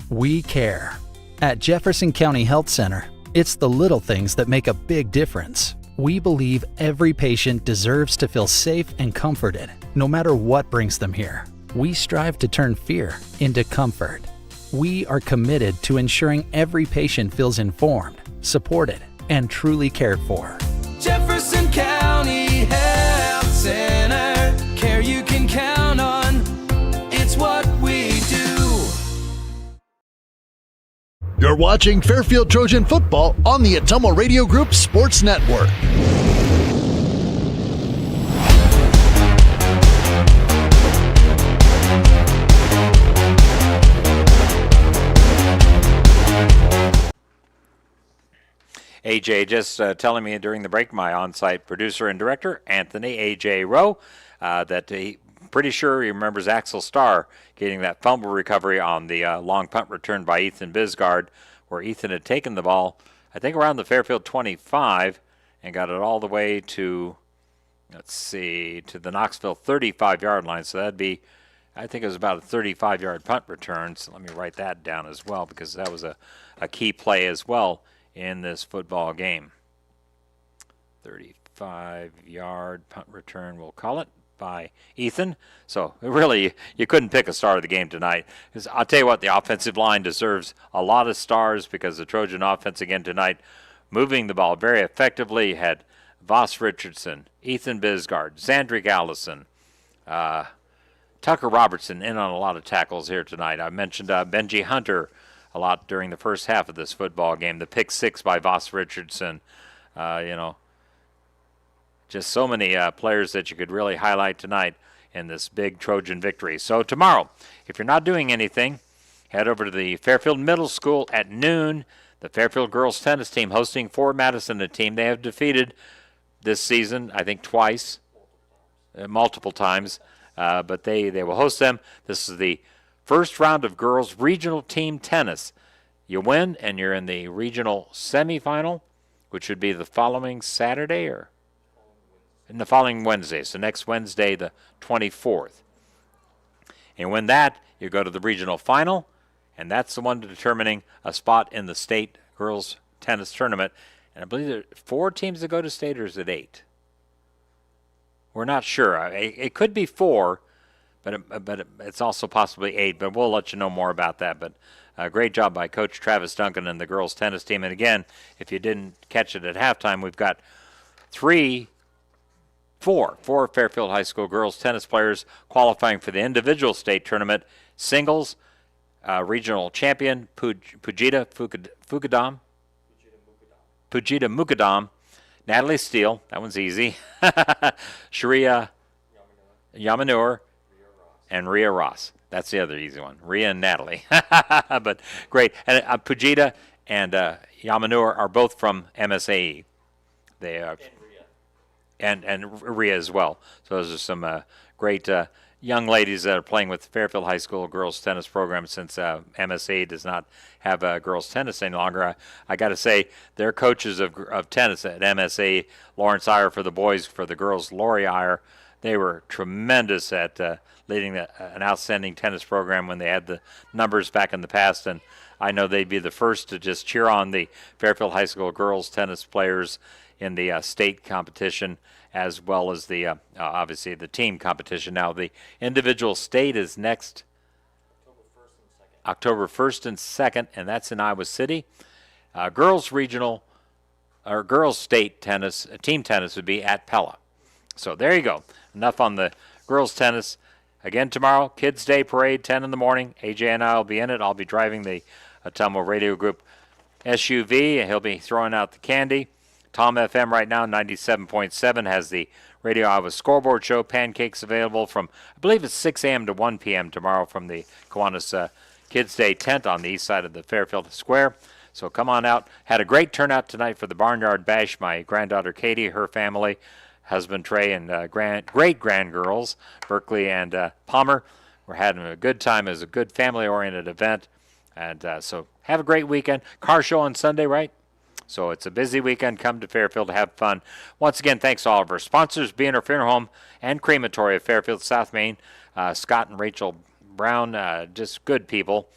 We care. At Jefferson County Health Center, it's the little things that make a big difference. We believe every patient deserves to feel safe and comforted, no matter what brings them here. We strive to turn fear into comfort. We are committed to ensuring every patient feels informed, supported, and truly cared for. Jefferson County Health Center, care you can count on. It's what we do. You're watching Fairfield Trojan football on the Atomo Radio Group Sports Network. AJ just telling me during the break, my on-site producer and director, Anthony A.J. Rowe, that he pretty sure he remembers Axel Starr getting that fumble recovery on the long punt return by Ethan Bisgard, where Ethan had taken the ball, I think around the Fairfield 25, and got it all the way to, to the Knoxville 35-yard line. So that'd be, I think it was about a 35-yard punt return. So let me write that down as well, because that was a key play as well in this football game. 35-yard punt return, we'll call it, by Ethan. So really, you couldn't pick a star of the game tonight. I'll tell you what, the offensive line deserves a lot of stars because the Trojan offense again tonight, moving the ball very effectively, had Voss Richardson, Ethan Bisgard, Zandrick Allison, Tucker Robertson in on a lot of tackles here tonight. I mentioned Benji Hunter a lot during the first half of this football game. The pick six by Voss Richardson, just so many players that you could really highlight tonight in this big Trojan victory. So tomorrow, if you're not doing anything, head over to the Fairfield Middle School at noon. The Fairfield girls tennis team hosting Fort Madison, a team they have defeated this season, I think twice, multiple times, but they will host them. This is the first round of girls regional team tennis. You win, and you're in the regional semifinal, which would be the following Saturday or in the following Wednesday. So next Wednesday, the 24th. And win that, you go to the regional final, and that's the one determining a spot in the state girls tennis tournament. And I believe there are 4 teams that go to state, or is it 8? We're not sure. It could be 4, but it's also possibly 8, but we'll let you know more about that. But a great job by Coach Travis Duncan and the girls tennis team. And again, if you didn't catch it at halftime, we've got four Fairfield High School girls tennis players qualifying for the individual state tournament. Singles, regional champion Pujita Mukadam, Natalie Steele, that one's easy, Sharia Yamanur, and Rhea Ross. That's the other easy one, Rhea and Natalie. But great. And Pujita and Yamanur are both from MSAE. They are. And Rhea as well. So those are some great young ladies that are playing with the Fairfield High School girls tennis program since MSA does not have girls tennis any longer. I got to say, their coaches of tennis at MSA, Lawrence Iyer for the boys, for the girls, Lori Iyer, they were tremendous at leading an outstanding tennis program when they had the numbers back in the past. And I know they'd be the first to just cheer on the Fairfield High School girls tennis players in the state competition, as well as the obviously the team competition. Now the individual state is next October 1st and 2nd, and that's in Iowa City. Girls regional or girls state tennis, team tennis would be at Pella. So there you go. Enough on the girls tennis. Again tomorrow, Kids Day Parade, 10 in the morning. AJ and I will be in it. I'll be driving the Ottumwa Radio Group SUV, and he'll be throwing out the candy. Tom FM right now, 97.7, has the Radio Iowa Scoreboard Show. Pancakes available from, I believe it's 6 a.m. to 1 p.m. tomorrow from the Kiwanis Kids Day tent on the east side of the Fairfield Square. So come on out. Had a great turnout tonight for the Barnyard Bash. My granddaughter Katie, her family, husband Trey, and great-grandgirls, Berkeley and Palmer. We're having a good time. It was a good family-oriented event. And so have a great weekend. Car show on Sunday, right? So it's a busy weekend. Come to Fairfield to have fun. Once again, thanks to all of our sponsors, B&R Funeral Home and Crematory of Fairfield, South Main. Scott and Rachel Brown, just good people.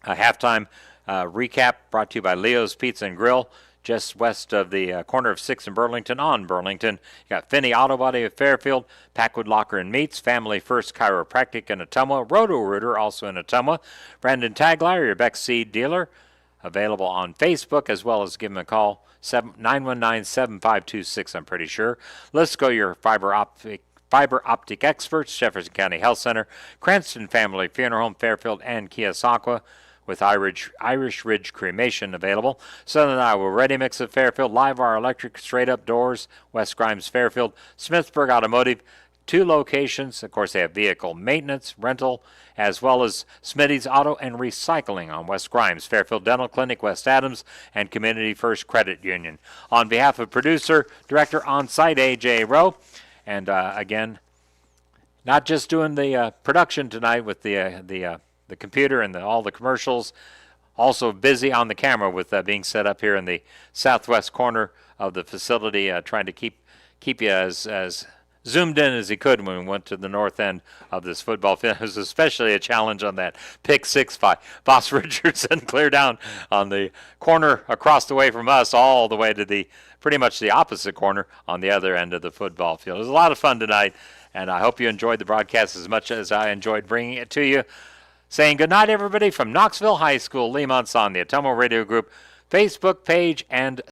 Halftime recap brought to you by Leo's Pizza and Grill, just west of the corner of 6th and Burlington on Burlington. You got Finney Auto Body of Fairfield, Packwood Locker and Meats, Family First Chiropractic in Ottumwa, Roto-Rooter also in Ottumwa, Brandon Tagler, your Beck Seed dealer, available on Facebook, as well as give him a call, 919-7526, I'm pretty sure. Let's go, your fiber optic experts, Jefferson County Health Center, Cranston Family Funeral Home, Fairfield, and Keosauqua, with Irish Ridge Cremation available. Southern Iowa Ready Mix of Fairfield, Live Wire Electric, Straight Up Doors, West Grimes Fairfield, Smithsburg Automotive, 2 locations. Of course, they have vehicle maintenance, rental, as well as Smitty's Auto and Recycling on West Grimes, Fairfield Dental Clinic, West Adams, and Community First Credit Union. On behalf of producer, director on site, A.J. Rowe, and again, not just doing the production tonight with the computer and all the commercials, also busy on the camera with being set up here in the southwest corner of the facility, trying to keep you as zoomed in as he could when we went to the north end of this football field. It was especially a challenge on that pick 6 by Boss Richardson, clear down on the corner across the way from us, all the way to the pretty much the opposite corner on the other end of the football field. It was a lot of fun tonight, and I hope you enjoyed the broadcast as much as I enjoyed bringing it to you. Saying good night, everybody, from Knoxville High School, Lemont's on the Ottumwa Radio Group Facebook page and